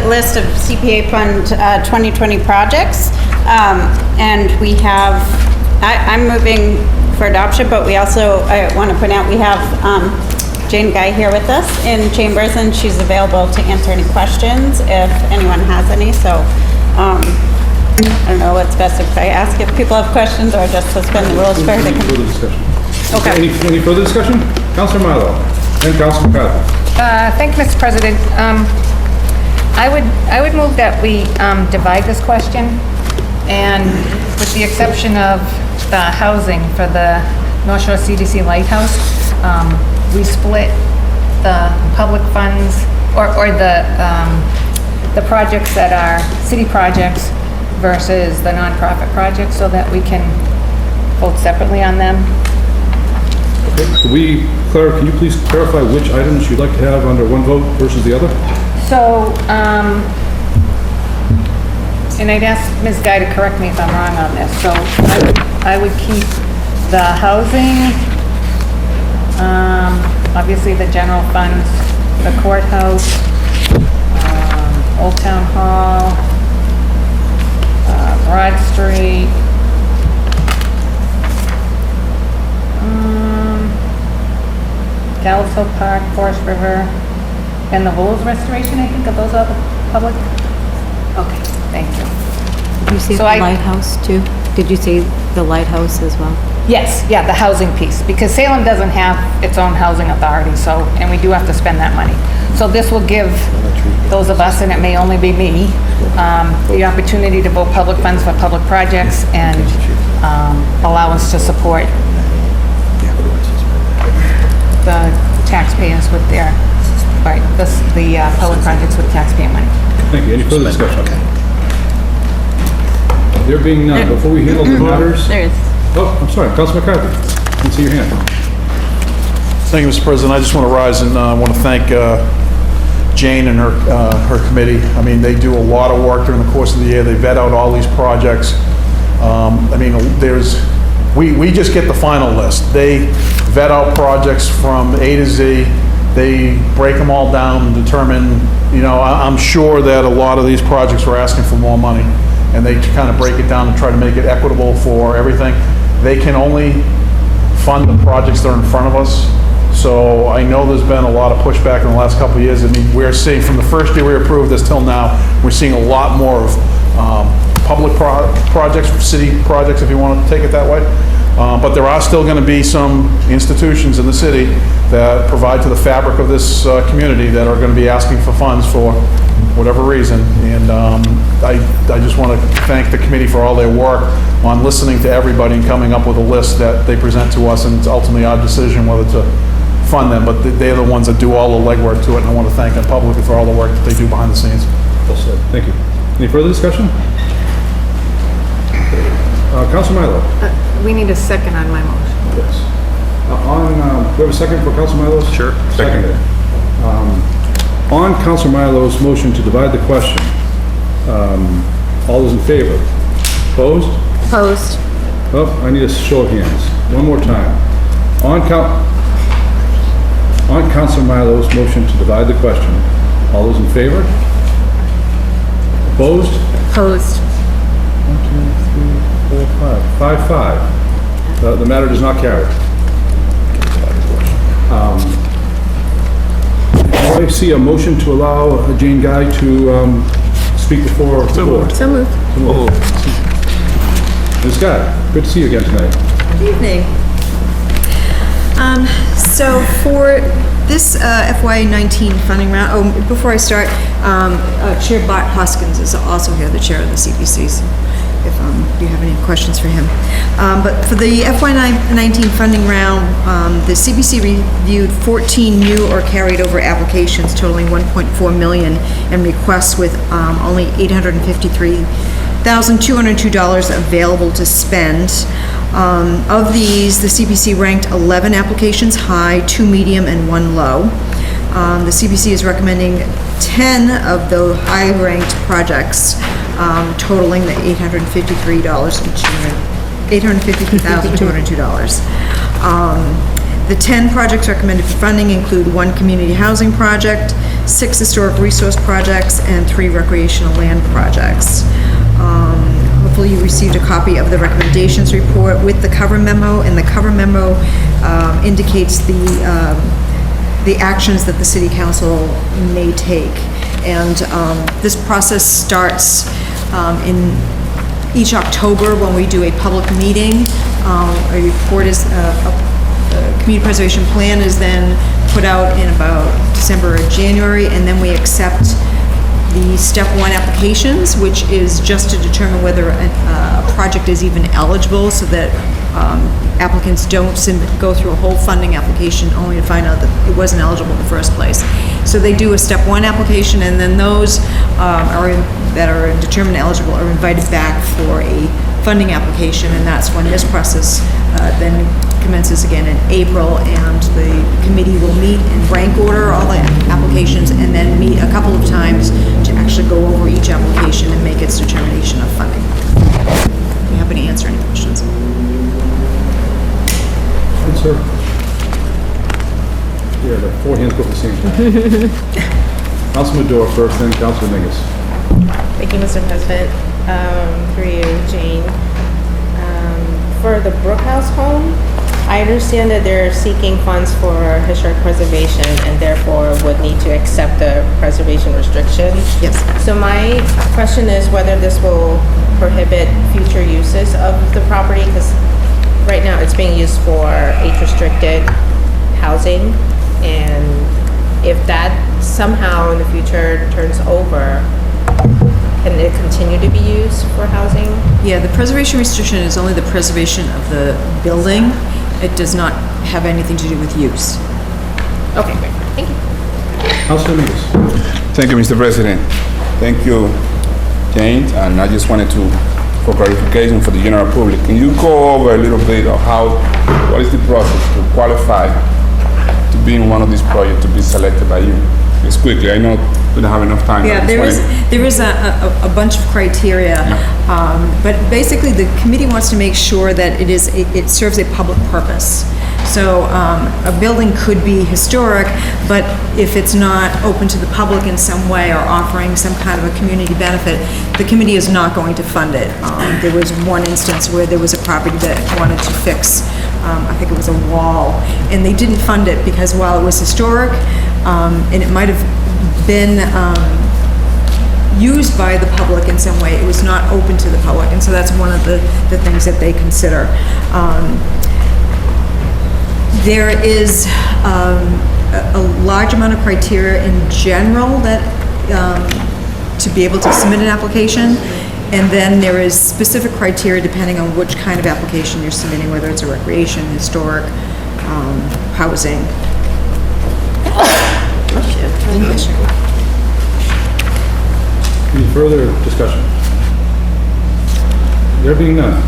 S13: list of CPA Fund 2020 projects. And we have, I'm moving for adoption, but we also, I want to point out, we have Jane Guy here with us in chambers, and she's available to answer any questions if anyone has any. So I don't know what's best, if I ask if people have questions or just suspend the rules for her to
S1: Further discussion.
S13: Okay.
S1: Any further discussion? Councilor Milo and Councilor McCarthy.
S3: Thank you, Mr. President. I would move that we divide this question, and with the exception of the housing for the North Shore CDC Lighthouse, we split the public funds or the projects that are city projects versus the nonprofit projects, so that we can vote separately on them.
S1: Okay. Clara, can you please clarify which items you'd like to have under one vote versus the other?
S3: So, and I'd ask Ms. Guy to correct me if I'm wrong on this. So I would keep the housing, obviously the general funds, the courthouse, Old Town Hall, Broad Street, Gallows Park, Forest River, and the Holes Restoration, I think, are those all public? Okay, thank you.
S10: Did you say
S3: So
S10: the
S3: I-
S10: lighthouse too? Did you say the lighthouse as well?
S3: Yes, yeah, the housing piece, because Salem doesn't have its own housing authority, so, and we do have to spend that money. So this will give those of us, and it may only be me, the opportunity to vote public funds for public projects and allow us to support the taxpayers with their, right, the public projects with taxpayer money.
S1: Thank you. Any further discussion? There being none, before we handle the matters...
S10: There is.
S1: Oh, I'm sorry, Councilor McCarthy. I can see your hand.
S6: Thank you, Mr. President. I just want to rise and want to thank Jane and her committee. I mean, they do a lot of work during the course of the year. They vet out all these projects. I mean, we just get the final list. They vet out projects from A to Z. They break them all down and determine, I'm sure that a lot of these projects were asking for more money, and they kind of break it down and try to make it equitable for everything. They can only fund the projects that are in front of us. So I know there's been a lot of pushback in the last couple of years. I mean, we're seeing from the first year we approved this till now, we're seeing a lot more of public projects, city projects, if you want to take it that way. But there are still going to be some institutions in the city that provide to the fabric of this community that are going to be asking for funds for whatever reason. And I just want to thank the committee for all their work on listening to everybody and coming up with a list that they present to us, and it's ultimately our decision whether to fund them, but they're the ones that do all the legwork to it, and I want to thank them publicly for all the work that they do behind the scenes.
S1: Well said. Thank you. Any further discussion? Councilor Milo?
S3: We need a second on my motion.
S1: Yes. Do we have a second for Councilor Milo's?
S7: Sure.
S1: Seconded. On Councilor Milo's motion to divide the question, all those in favor? Opposed?
S10: Opposed.
S1: Oh, I need a show of hands. One more time. On Councilor Milo's motion to divide the question, all those in favor? Opposed?
S10: Opposed.
S1: 1, 2, 3, 4, 5. 5-5. The matter does not carry. Do I see a motion to allow Jane Guy to speak before the board?
S10: So moved.
S1: Ms. Guy, good to see you again tonight.
S5: Good evening. So for this FY19 funding round, before I start, Chair Bart Hoskins is also here, the chair of the CPCs, if you have any questions for him. But for the FY19 funding round, the CPC reviewed 14 new or carried over applications totaling $1.4 million and requests with only $853,202 available to spend. Of these, the CPC ranked 11 applications high, 2 medium, and 1 low. The CPC is recommending 10 of the high-ranked projects, totaling the $853,202. The 10 projects recommended for funding include 1 community housing project, 6 historic resource projects, and 3 recreational land projects. Hopefully you received a copy of the recommendations report with the cover memo, and the cover memo indicates the actions that the city council may take. And this process starts in each October when we do a public meeting. A report is, a community preservation plan is then put out in about December or January, and then we accept the step 1 applications, which is just to determine whether a project is even eligible, so that applicants don't go through a whole funding application only to find out that it wasn't eligible in the first place. So they do a step 1 application, and then those that are determined eligible are invited back for a funding application, and that's when this process then commences again in April, and the committee will meet and rank order all the applications, and then meet a couple of times to actually go over each application and make its determination of funding. I'm happy to answer any questions.
S1: Good, sir. Yeah, the 4 hands go at the same time. Councilman Dorr first, then Councilman Mingus.
S8: Thank you, Mr. President. Through you, Jane. For the Brookhouse home, I understand that they're seeking funds for historic preservation and therefore would need to accept the preservation restriction.
S5: Yes.
S8: So my question is whether this will prohibit future uses of the property, because right now it's being used for age-restricted housing, and if that somehow in the future turns over, can it continue to be used for housing?
S5: Yeah, the preservation restriction is only the preservation of the building. It does not have anything to do with use.
S8: Okay, great. Thank you.
S1: Councilor Dominguez.
S17: Thank you, Mr. President. Thank you, Jane. And I just wanted to, for clarification for the general public, can you go over a little bit of what is the process to qualify to be in one of these projects, to be selected by you? Just quickly, I know we don't have enough time.
S5: Yeah, there is a bunch of criteria, but basically the committee wants to make sure that it serves a public purpose. So a building could be historic, but if it's not open to the public in some way or offering some kind of a community benefit, the committee is not going to fund it. There was one instance where there was a property that wanted to fix, I think it was a wall, and they didn't fund it because while it was historic, and it might have been used by the public in some way, it was not open to the public, and so that's one of the things that they consider. There is a large amount of criteria in general that to be able to submit an application, and then there is specific criteria depending on which kind of application you're submitting, whether it's a recreation, historic, housing.
S1: Any further discussion? There being none.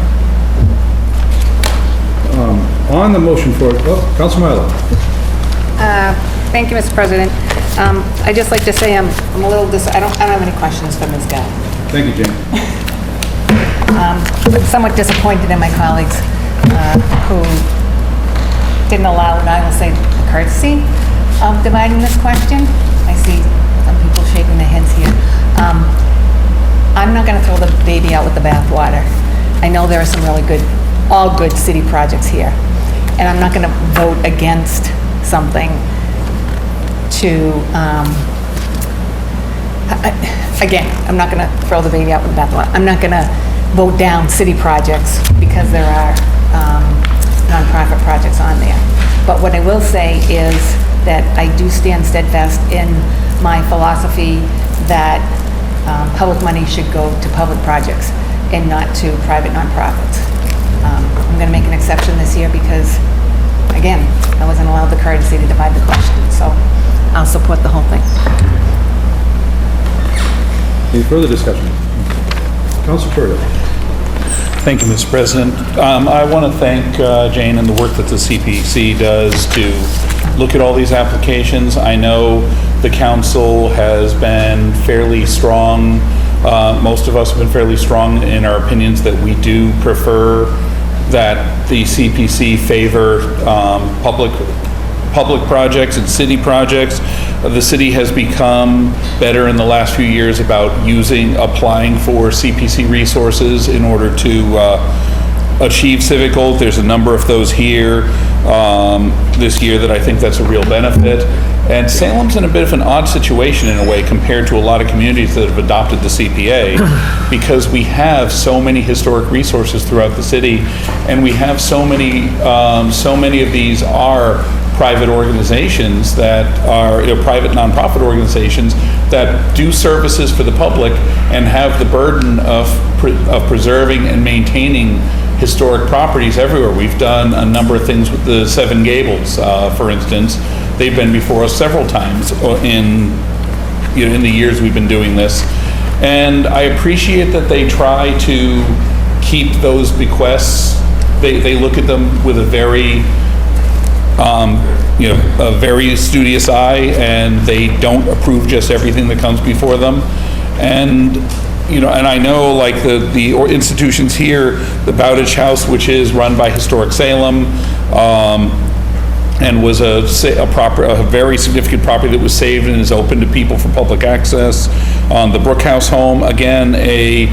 S1: On the motion for, Councilor Milo.
S3: Thank you, Mr. President. I'd just like to say I'm a little I don't have any questions for Ms. Guy.
S1: Thank you, Jane.
S3: Somewhat disappointed in my colleagues who didn't allow, and I will say, the courtesy of dividing this question. I see some people shaking their heads here. I'm not going to throw the baby out with the bathwater. I know there are some really good, all good city projects here, and I'm not going to vote against something to, again, I'm not going to throw the baby out with the bathwater. I'm not going to vote down city projects because there are nonprofit projects on there. But what I will say is that I do stand steadfast in my philosophy that public money should go to public projects and not to private nonprofits. I'm going to make an exception this year because, again, I wasn't allowed the courtesy to divide the question, so I'll support the whole thing.
S1: Any further discussion? Councilor Purdy.
S7: Thank you, Mr. President. I want to thank Jane and the work that the CPC does to look at all these applications. I know the council has been fairly strong. Most of us have been fairly strong in our opinions that we do prefer that the CPC favor public projects and city projects. The city has become better in the last few years about applying for CPC resources in order to achieve civic goals. There's a number of those here this year that I think that's a real benefit. And Salem's in a bit of an odd situation in a way compared to a lot of communities that have adopted the CPA because we have so many historic resources throughout the city, and we have so many of these are private organizations that are, private nonprofit organizations that do services for the public and have the burden of preserving and maintaining historic properties everywhere. We've done a number of things with the Seven Gables, for instance. They've been before us several times in the years we've been doing this. And I appreciate that they try to keep those bequests. They look at them with a very a very studious eye, and they don't approve just everything that comes before them. And and I know like the institutions here, the Bowditch House, which is run by Historic Salem, and was a very significant property that was saved and is open to people for public access. The Brookhouse Home, again, a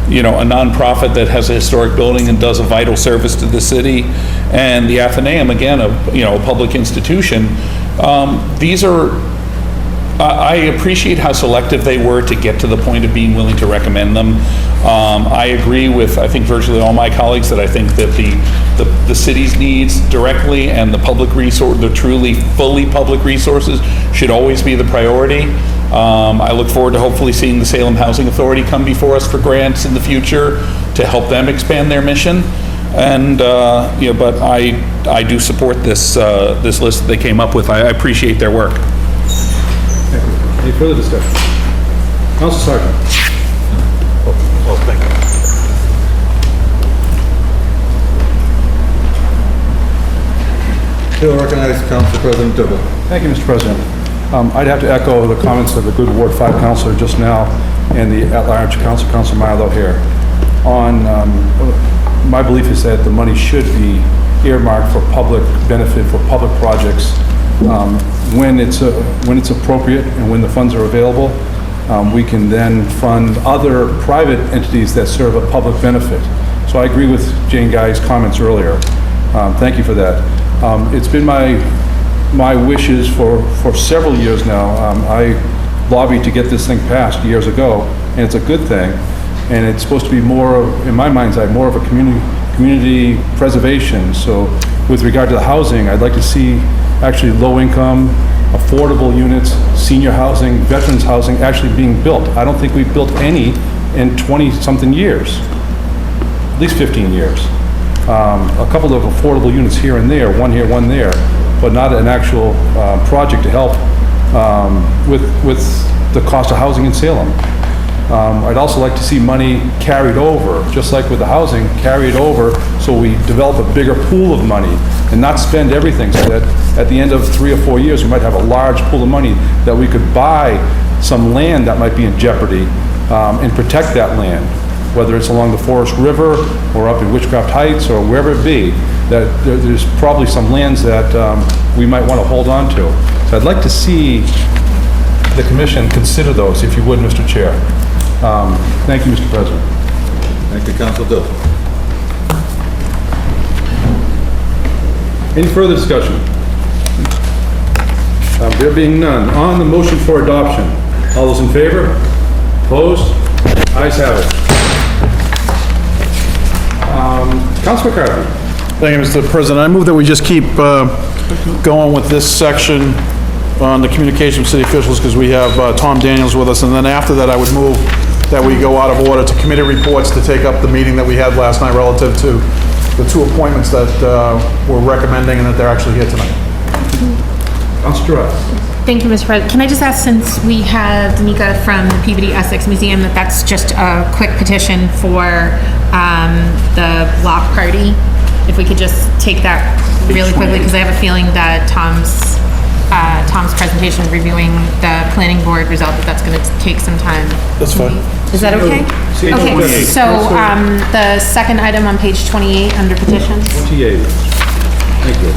S7: nonprofit that has a historic building and does a vital service to the city. And the Athenaeum, again, a public institution. These are, I appreciate how selective they were to get to the point of being willing to recommend them. I agree with, I think, virtually all my colleagues that I think that the city's needs directly and the public resource, the truly fully public resources should always be the priority. I look forward to hopefully seeing the Salem Housing Authority come before us for grants in the future to help them expand their mission. And, but I do support this list that they came up with. I appreciate their work.
S1: Any further discussion? Council Sergeant.
S19: Thank you. Still recognize Council President Dibble.
S1: Thank you, Mr. President. I'd have to echo the comments of the good Ward 5 councilor just now and the at-large Councilor Milo here. My belief is that the money should be earmarked for public benefit, for public projects, when it's appropriate and when the funds are available. We can then fund other private entities that serve a public benefit. So I agree with Jane Guy's comments earlier. Thank you for that. It's been my wishes for several years now. I lobbied to get this thing passed years ago, and it's a good thing. And it's supposed to be more, in my mind's eye, more of a community preservation. So with regard to the housing, I'd like to see actually low-income, affordable units, senior housing, veterans housing actually being built. I don't think we've built any in 20-something years, at least 15 years. A couple of affordable units here and there, one here, one there, but not an actual project to help with the cost of housing in Salem. I'd also like to see money carried over, just like with the housing, carried over so we develop a bigger pool of money and not spend everything, so that at the end of 3 or 4 years, we might have a large pool of money that we could buy some land that might be in jeopardy and protect that land, whether it's along the Forest River or up in Witchcraft Heights or wherever it be, that there's probably some lands that we might want to hold on to. So I'd like to see the commission consider those, if you would, Mr. Chair. Thank you, Mr. President.
S19: Thank you, Council Dill.
S1: Any further discussion? There being none, on the motion for adoption, all those in favor? Opposed? Ayes have it. Councilor McCarthy.
S6: Thank you, Mr. President. I move that we just keep going with this section on the communication with city officials, because we have Tom Daniels with us, and then after that, I would move that we go out of order to committee reports to take up the meeting that we had last night relative to the 2 appointments that we're recommending and that they're actually here tonight.
S1: Councilor Giroux.
S14: Thank you, Mr. President. Can I just ask, since we have Danica from the Peabody Essex Museum, that's just a quick petition for the block party, if we could just take that really quickly, because I have a feeling that Tom's presentation reviewing the planning board result, that's going to take some time.
S6: That's fine.
S14: Is that okay? Okay, so the second item on page 28 under petitions.
S1: 28. Thank you.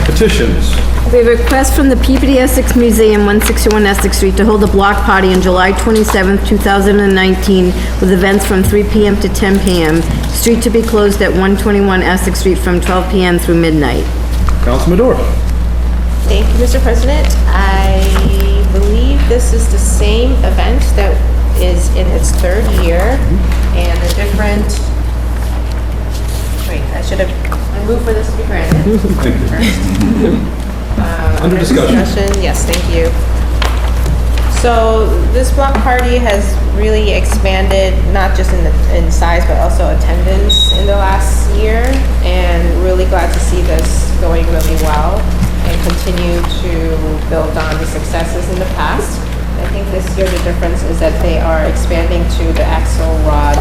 S1: Petitions.
S10: We have a request from the Peabody Essex Museum, 161 Essex Street, to hold a block party on July 27th, 2019, with events from 3 p.m. to 10 p.m. Street to be closed at 121 Essex Street from 12 p.m. through midnight.
S1: Councilor Madore.
S8: Thank you, Mr. President. I believe this is the same event that is in its 3rd year, and a different, wait, I should have moved for this to be granted.
S1: Thank you. Under discussion.
S8: Yes, thank you. So this block party has really expanded, not just in size, but also attendance in the last year, and really glad to see this going really well and continue to build on the successes in the past. I think this year the difference is that they are expanding to the Axelrod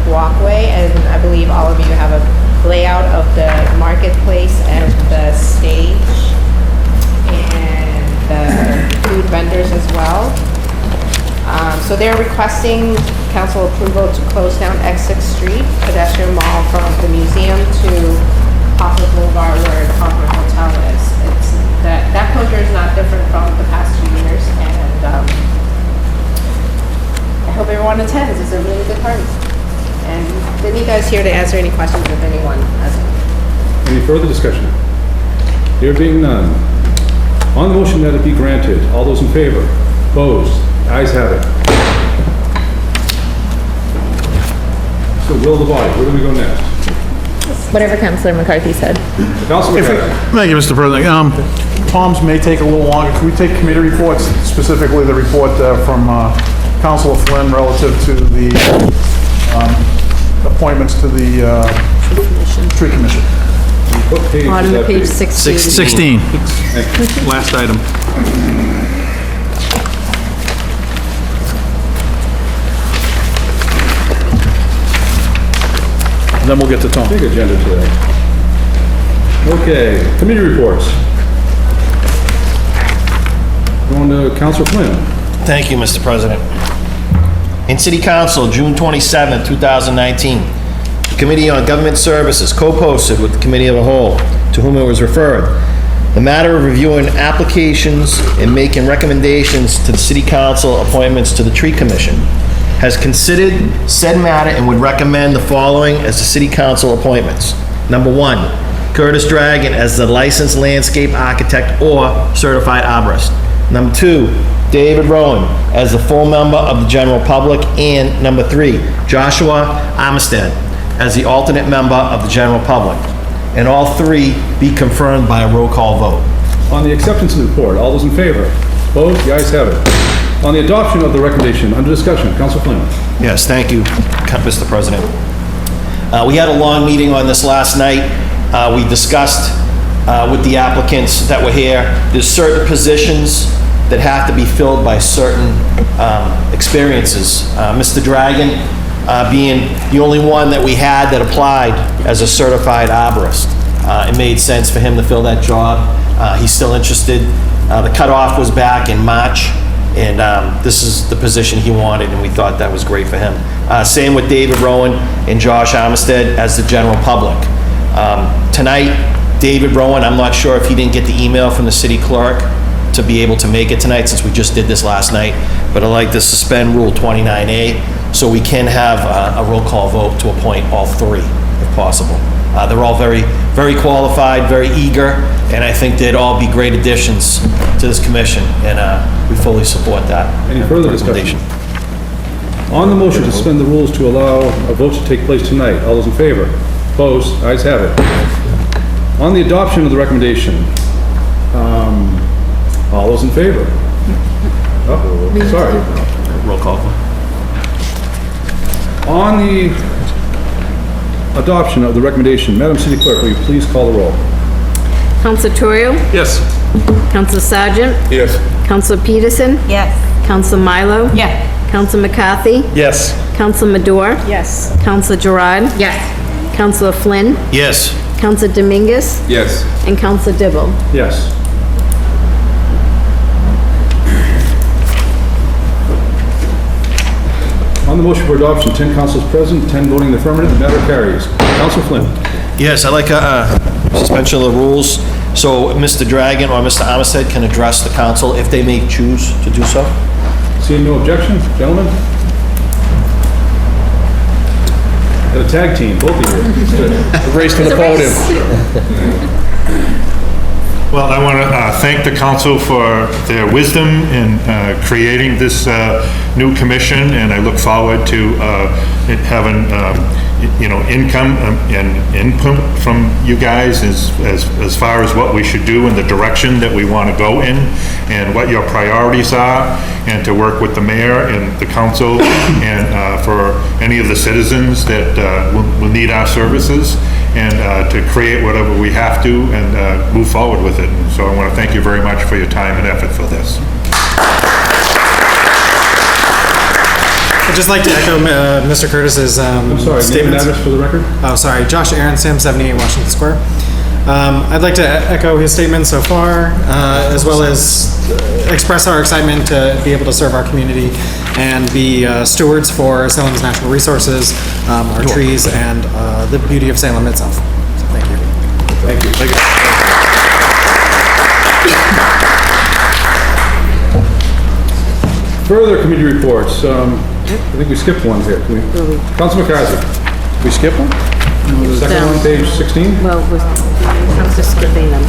S8: walkway, and I believe all of you have a layout of the marketplace and the stage and the food vendors as well. So they're requesting council approval to close down Essex Street pedestrian mall from the museum to Possum Boulevard where the Concord Hotel is. It's, that closure is not different from the past 2 years, and I hope everyone attends. It's a really good party. And then you guys here to answer any questions if anyone has any.
S1: Any further discussion? There being none. On the motion that it be granted, all those in favor? Opposed? Ayes have it. So will of the body, where do we go next?
S14: Whatever Councilor McCarthy said.
S1: Councilor McCarthy.
S6: Thank you, Mr. President. Tom's may take a little longer. Can we take committee reports, specifically the report from Councilor Flynn relative to the appointments to the Tree Commission?
S1: What page
S10: Bottom
S1: is
S10: of
S1: that
S10: page 16.
S7: 16. Last item.
S6: And then we'll get to Tom.
S1: Big agenda today. Okay, committee reports. Going to Councilor Flynn.
S18: Thank you, Mr. President. In City Council, June 27, 2019, the Committee on Government Services co-posted with the Committee of the Whole, to whom it was referred, the matter of reviewing applications and making recommendations to the City Council appointments to the Tree Commission, has considered said matter and would recommend the following as the City Council appointments. Number 1, Curtis Dragon as the licensed landscape architect or certified arborist. Number 2, David Rowan as the full member of the general public. And number 3, Joshua Armistead as the alternate member of the general public. And all 3 be confirmed by a roll call vote.
S1: On the acceptance of the report, all those in favor? Opposed? The ayes have it. On the adoption of the recommendation, under discussion, Councilor Flynn.
S18: Yes, thank you, Mr. President. We had a long meeting on this last night. We discussed with the applicants that were here, there's certain positions that have to be filled by certain experiences. Mr. Dragon being the only one that we had that applied as a certified arborist. It made sense for him to fill that job. He's still interested. The cutoff was back in March, and this is the position he wanted, and we thought that was great for him. Same with David Rowan and Josh Armistead as the general public. Tonight, David Rowan, I'm not sure if he didn't get the email from the city clerk to be able to make it tonight, since we just did this last night, but I'd like to suspend Rule 29A so we can have a roll call vote to appoint all 3, if possible. They're all very, very qualified, very eager, and I think they'd all be great additions to this commission, and we fully support that.
S1: Any further discussion? On the motion to suspend the rules to allow a vote to take place tonight, all those in favor? Opposed? Ayes have it. On the adoption of the recommendation, all those in favor? Oh, sorry.
S18: Roll call.
S1: On the adoption of the recommendation, Madam City Clerk, will you please call the roll?
S10: Counselor Torrio?
S7: Yes.
S10: Counselor Sargent?
S6: Yes.
S10: Counselor Peterson?
S13: Yes.
S10: Counselor Milo?
S13: Yes.
S10: Counselor McCarthy?
S6: Yes.
S10: Counselor Madore?
S8: Yes.
S10: Counselor Gerard?
S13: Yes.
S10: Counselor Flynn?
S18: Yes.
S10: Counselor Dominguez?
S19: Yes.
S10: And Counselor Dibble.
S1: Yes. On the motion for adoption, 10 councilors present, 10 voting in the affirmative, the matter carries. Councilor Flynn.
S18: Yes, I'd like a suspension of the rules, so Mr. Dragon or Mr. Armistead can address the council if they may choose to do so.
S1: Seeing no objection, gentlemen? Got a tag team, both of you.
S6: Race to the podium.
S11: Well, I want to thank the council for their wisdom in creating this new commission, and I look forward to having, income and input from you guys as far as what we should do and the direction that we want to go in, and what your priorities are, and to work with the mayor and the council, and for any of the citizens that will need our services, and to create whatever we have to and move forward with it. And so I want to thank you very much for your time and effort for this.
S22: I'd just like to echo Mr. Curtis's
S1: I'm sorry, name and address for the record?
S22: Oh, sorry, Josh Aaron, Sam 78 Washington Square. I'd like to echo his statements so far, as well as express our excitement to be able to serve our community and be stewards for Salem's natural resources, our trees, and the beauty of Salem itself. So thank you.
S1: Thank you. Further committee reports. I think we skipped one here. Council McCarthy. We skip one? Second one, page 16?
S10: Well, I'm just skipping them.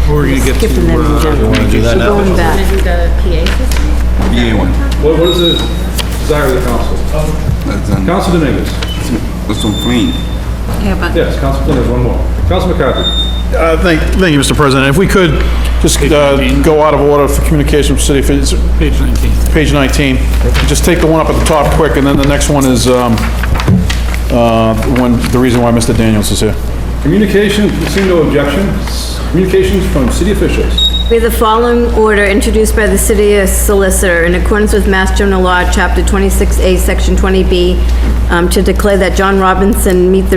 S7: We're going to get to...
S10: Skipping them in general.
S7: want to do that now?
S10: Going back.
S14: Do the PA system?
S17: Yeah, one.
S1: What is the desire of the council? Council Dominguez.
S17: That's on clean.
S10: Yeah, but
S1: Yes, Council Flynn has one more. Council McCarthy.
S6: Thank you, Mr. President. If we could just go out of order for communication from city officials.
S7: Page 19.
S6: Page 19. Just take the one up at the top quick, and then the next one is the reason why Mr. Daniels is here.
S1: Communication, seeing no objections. Communications from city officials.
S10: we have the following order introduced by the city solicitor in accordance with Mass General Law, Chapter 26A, Section 20B, to declare that John Robinson met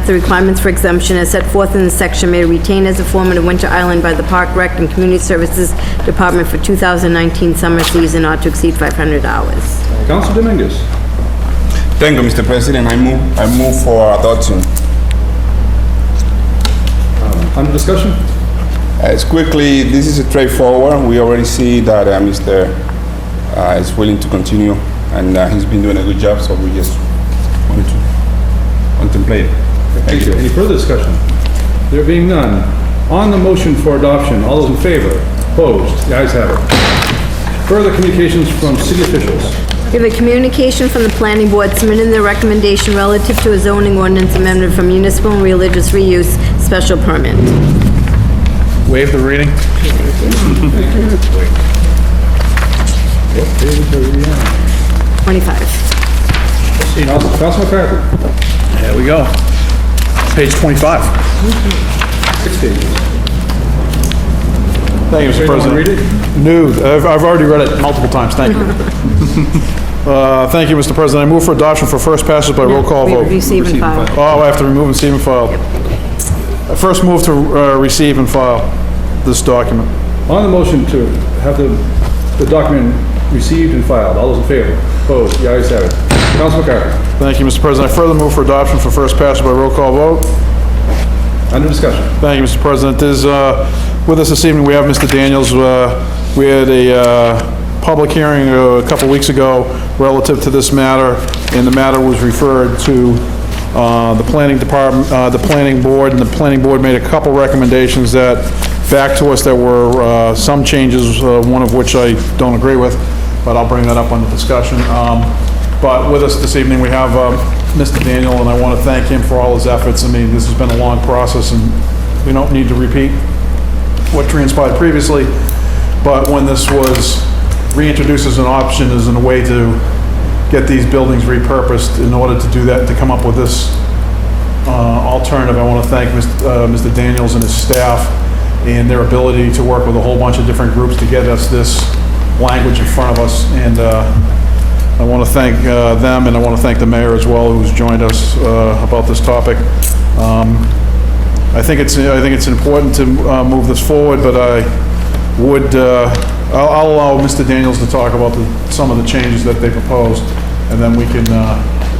S10: the requirements for exemption as set forth in the section, may retain as a foreman of Winter Island by the Park Rec and Community Services Department for 2019 summer season, not to exceed 500 hours.
S1: Council Dominguez.
S17: Thank you, Mr. President. I move for adoption.
S1: Under discussion?
S17: As quickly, this is straightforward. We already see that Mr. Is willing to continue, and he's been doing a good job, so we just wanted to contemplate it.
S1: Thank you. Any further discussion? There being none, on the motion for adoption, all those in favor? Opposed? The ayes have it. Further communications from city officials.
S10: We have a communication from the planning board submitting their recommendation relative to a zoning ordinance amendment for municipal and religious reuse special permit.
S6: Waive the reading.
S1: What page are we on?
S10: 25.
S1: Council McCarthy.
S6: There we go. Page 25.
S1: 6 pages.
S6: Thank you, Mr.
S1: Anybody
S6: President.
S1: wanna read it?
S6: No, I've already read it multiple times, thank you. Thank you, Mr. President. I move for adoption for first passage by roll call vote.
S10: Receive and file.
S6: Oh, I have to remove and receive and file. I first move to receive and file this document.
S1: On the motion to have the document received and filed, all those in favor? Opposed? The ayes have it. Council McCarthy.
S6: Thank you, Mr. President. I further move for adoption for first passage by roll call vote.
S1: Under discussion.
S6: Thank you, Mr. President. There's, with us this evening, we have Mr. Daniels. We had a public hearing a couple weeks ago relative to this matter, and the matter was referred to the planning department, the planning board, and the planning board made a couple recommendations that back to us that were some changes, one of which I don't agree with, but I'll bring that up under discussion. But with us this evening, we have Mr. Daniel, and I want to thank him for all his efforts. I mean, this has been a long process, and we don't need to repeat what transpired previously, but when this was reintroduced as an option, as in a way to get these buildings repurposed, in order to do that, to come up with this alternative, I want to thank Mr. Daniels and his staff and their ability to work with a whole bunch of different groups to get us this language in front of us, and I want to thank them, and I want to thank the mayor as well, who's joined us about this topic. I think it's important to move this forward, but I'll allow Mr. Daniels to talk about some of the changes that they proposed, and then we can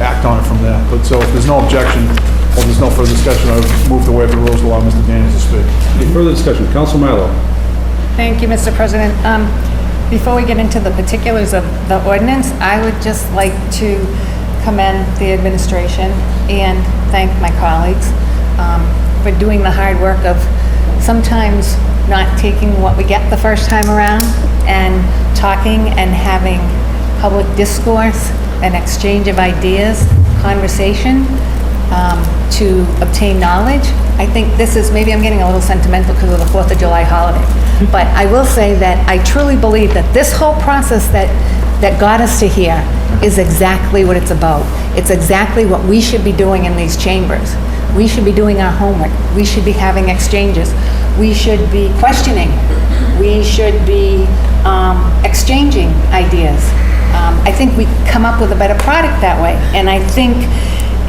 S6: act on it from there. But so if there's no objection, or there's no further discussion, I would move to waive the rules to allow Mr. Daniels to speak.
S1: Any further discussion? Council Milo.
S3: Thank you, Mr. President. Before we get into the particulars of the ordinance, I would just like to commend the administration and thank my colleagues for doing the hard work of sometimes not taking what we get the first time around and talking and having public discourse and exchange of ideas, conversation, to obtain knowledge. I think this is, maybe I'm getting a little sentimental because of the 4th of July holiday, but I will say that I truly believe that this whole process that got us to here is exactly what it's about. It's exactly what we should be doing in these chambers. We should be doing our homework. We should be having exchanges. We should be questioning. We should be exchanging ideas. I think we come up with a better product that way. And I think,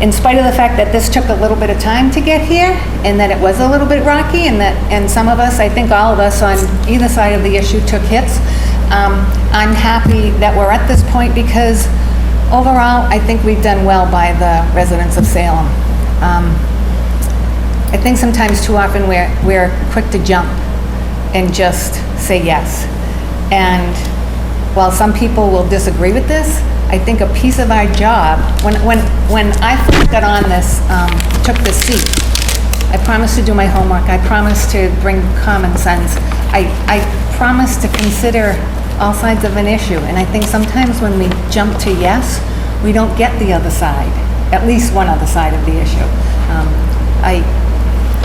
S3: in spite of the fact that this took a little bit of time to get here, and that it was a little bit rocky, and some of us, I think all of us on either side of the issue took hits, I'm happy that we're at this point because overall, I think we've done well by the residents of Salem. I think sometimes too often we're quick to jump and just say yes. And while some people will disagree with this, I think a piece of our job, when I first got on this, took this seat, I promised to do my homework, I promised to bring common sense, I promised to consider all sides of an issue, and I think sometimes when we jump to yes, we don't get the other side, at least one other side of the issue.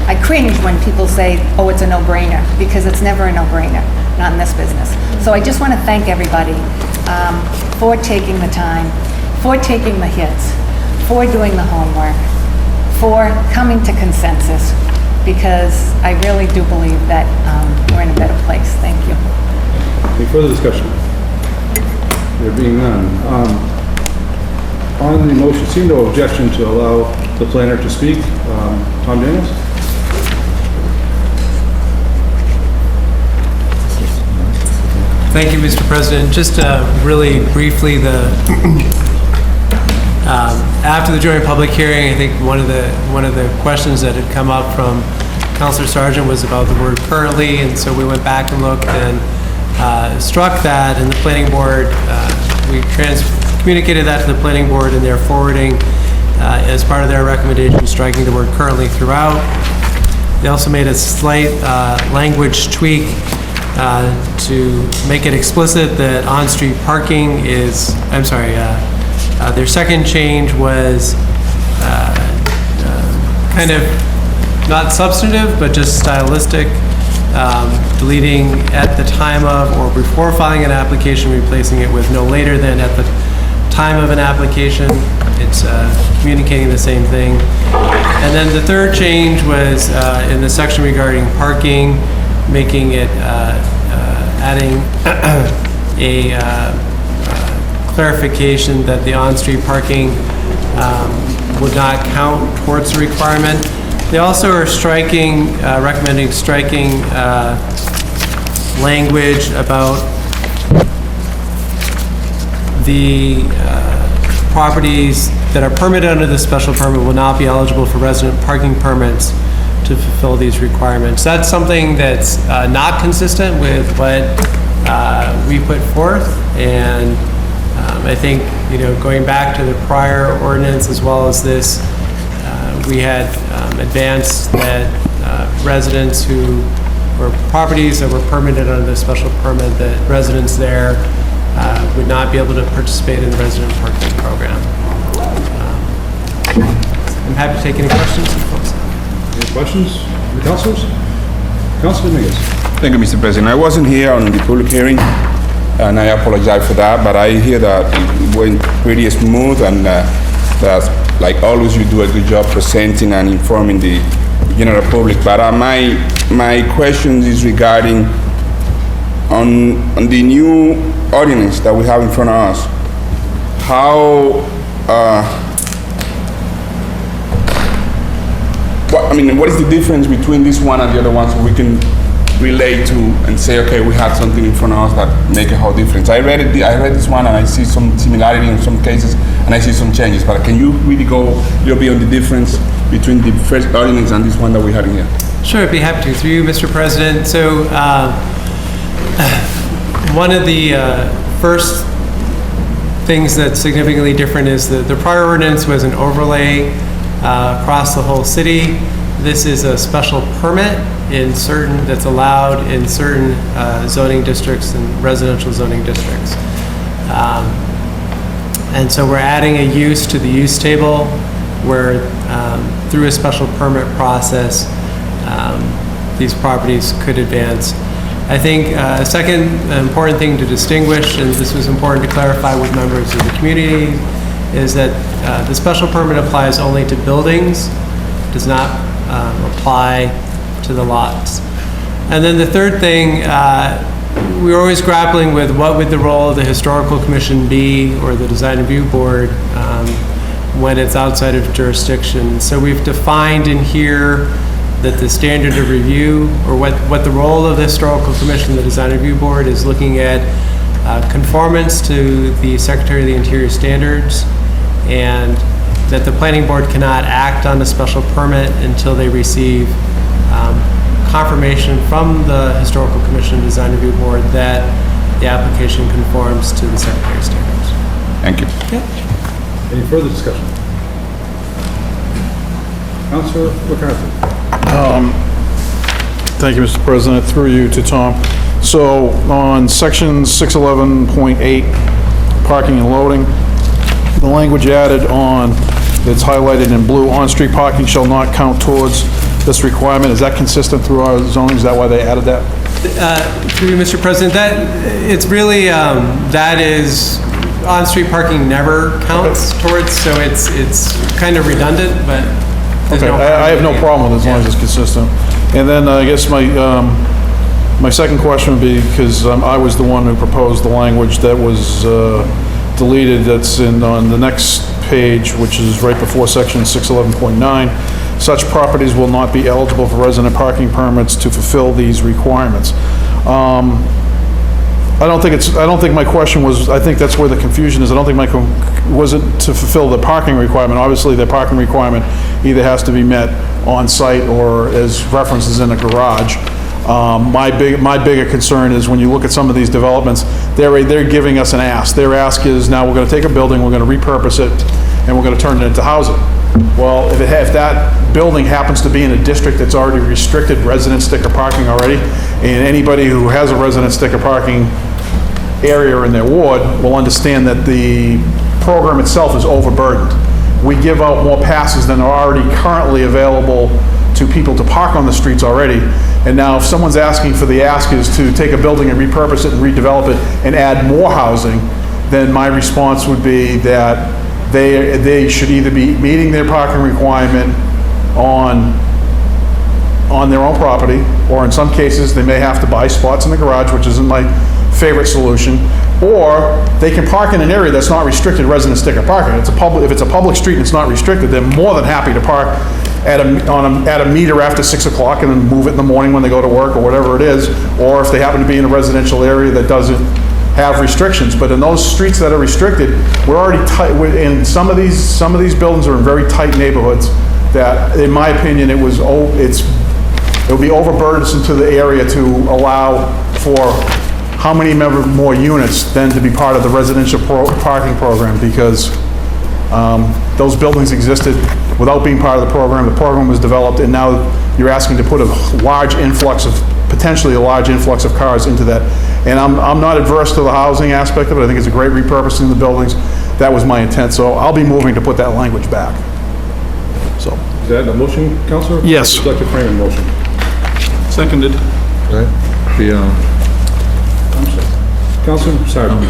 S3: I cringe when people say, oh, it's a no-brainer, because it's never a no-brainer, not in this business. So I just want to thank everybody for taking the time, for taking the hits, for doing the homework, for coming to consensus, because I really do believe that we're in a better place. Thank you.
S1: Any further discussion? There being none. On the motion, seeing no objection to allow the planner to speak. Tom Daniels?
S12: Thank you, Mr. President. Just really briefly, after the joint public hearing, I think one of the questions that had come up from Councilor Sargent was about the word currently, and so we went back and looked and struck that, and the planning board, we communicated that to the planning board, and they're forwarding as part of their recommendation, striking the word currently throughout. They also made a slight language tweak to make it explicit that on-street parking is, their second change was kind of not substantive, but just stylistic, deleting at the time of or before filing an application, replacing it with no later than at the time of an application. It's communicating the same thing. And then the third change was in the section regarding parking, making it, adding a clarification that the on-street parking would not count towards the requirement. They also are striking, recommending striking language about the properties that are permitted under the special permit will not be eligible for resident parking permits to fulfill these requirements. That's something that's not consistent with what we put forth, and I think, going back to the prior ordinance as well as this, we had advanced that residents who were properties that were permitted under the special permit, that residents there would not be able to participate in the resident parking program. I'm happy to take any questions from folks.
S1: Any questions from the councilors? Councilor Dominguez.
S17: Thank you, Mr. President. I wasn't here on the public hearing, and I apologize for that, but I hear that it went pretty smooth, and that, like always, you do a good job presenting and informing the general public. But my question is regarding on the new ordinance that we have in front of us. How, what is the difference between this one and the other one, so we can relate to and say, okay, we have something in front of us that make a whole difference. I read this one and I see some similarity in some cases, and I see some changes. But can you really go a little bit on the difference between the first ordinance and this one that we have in here?
S12: Sure, I'd be happy to. Through you, Mr. President. So, one of the first things that's significantly different is that the prior ordinance was an overlay across the whole city. This is a special permit that's allowed in certain zoning districts and residential zoning districts. And so we're adding a use to the use table where through a special permit process, these properties could advance. I think a second important thing to distinguish, and this was important to clarify with members of the community, is that the special permit applies only to buildings, does not apply to the lots. And then the third thing, we're always grappling with what would the role of the Historical Commission be, or the Design Review Board, when it's outside of jurisdiction. So we've defined in here that the standard of review, or what the role of the Historical Commission, the Design Review Board, is looking at conformance to the Secretary of the Interior standards, and that the planning board cannot act on a special permit until they receive confirmation from the Historical Commission and Design Review Board that the application conforms to the Secretary's standards.
S17: Thank you.
S1: Any further discussion? Councilor McCarthy.
S6: Thank you, Mr. President. Through you to Tom. So on section 611.8, parking and loading, the language added on, that's highlighted in blue, on-street parking shall not count towards this requirement. Is that consistent through our zoning? Is that why they added that?
S12: Through you, Mr. President, it's really, that is, on-street parking never counts towards, so it's kind of redundant, but there's
S6: Okay,
S12: no
S6: I have no
S12: harm in
S6: problem with it as long as it's consistent. And then I guess my second question would be, because I was the one who proposed the language that was deleted, that's on the next page, which is right before section 611.9. Such properties will not be eligible for resident parking permits to fulfill these requirements. I don't think my question was, I think that's where the confusion is. I don't think was it to fulfill the parking requirement. Obviously, the parking requirement either has to be met on site or as references in a garage. My bigger concern is when you look at some of these developments, they're giving us an ask. Their ask is, now we're going to take a building, we're going to repurpose it, and we're going to turn it into housing. Well, if that building happens to be in a district that's already restricted resident sticker parking already, and anybody who has a resident sticker parking area in their ward will understand that the program itself is overburdened. We give out more passes than are already currently available to people to park on the streets already. And now if someone's asking for the ask is to take a building and repurpose it and redevelop it and add more housing, then my response would be that they should either be meeting their parking requirement on their own property, or in some cases, they may have to buy spots in the garage, which isn't my favorite solution, or they can park in an area that's not restricted resident sticker parking. If it's a public street and it's not restricted, they're more than happy to park at a meter after 6 o'clock and then move it in the morning when they go to work or whatever it is, or if they happen to be in a residential area that doesn't have restrictions. But in those streets that are restricted, we're already tight, in some of these buildings are in very tight neighborhoods that, in my opinion, it will be overburdensome to the area to allow for how many more units than to be part of the residential parking program, because those buildings existed without being part of the program. The program was developed, and now you're asking to put potentially a large influx of cars into that. And I'm not adverse to the housing aspect of it. I think it's a great repurposing of the buildings. That was my intent, so I'll be moving to put that language back. So.
S1: Is that a motion, Councilor?
S6: Yes.
S1: Would you like to frame a motion?
S7: Seconded.
S1: Councilor Sargent.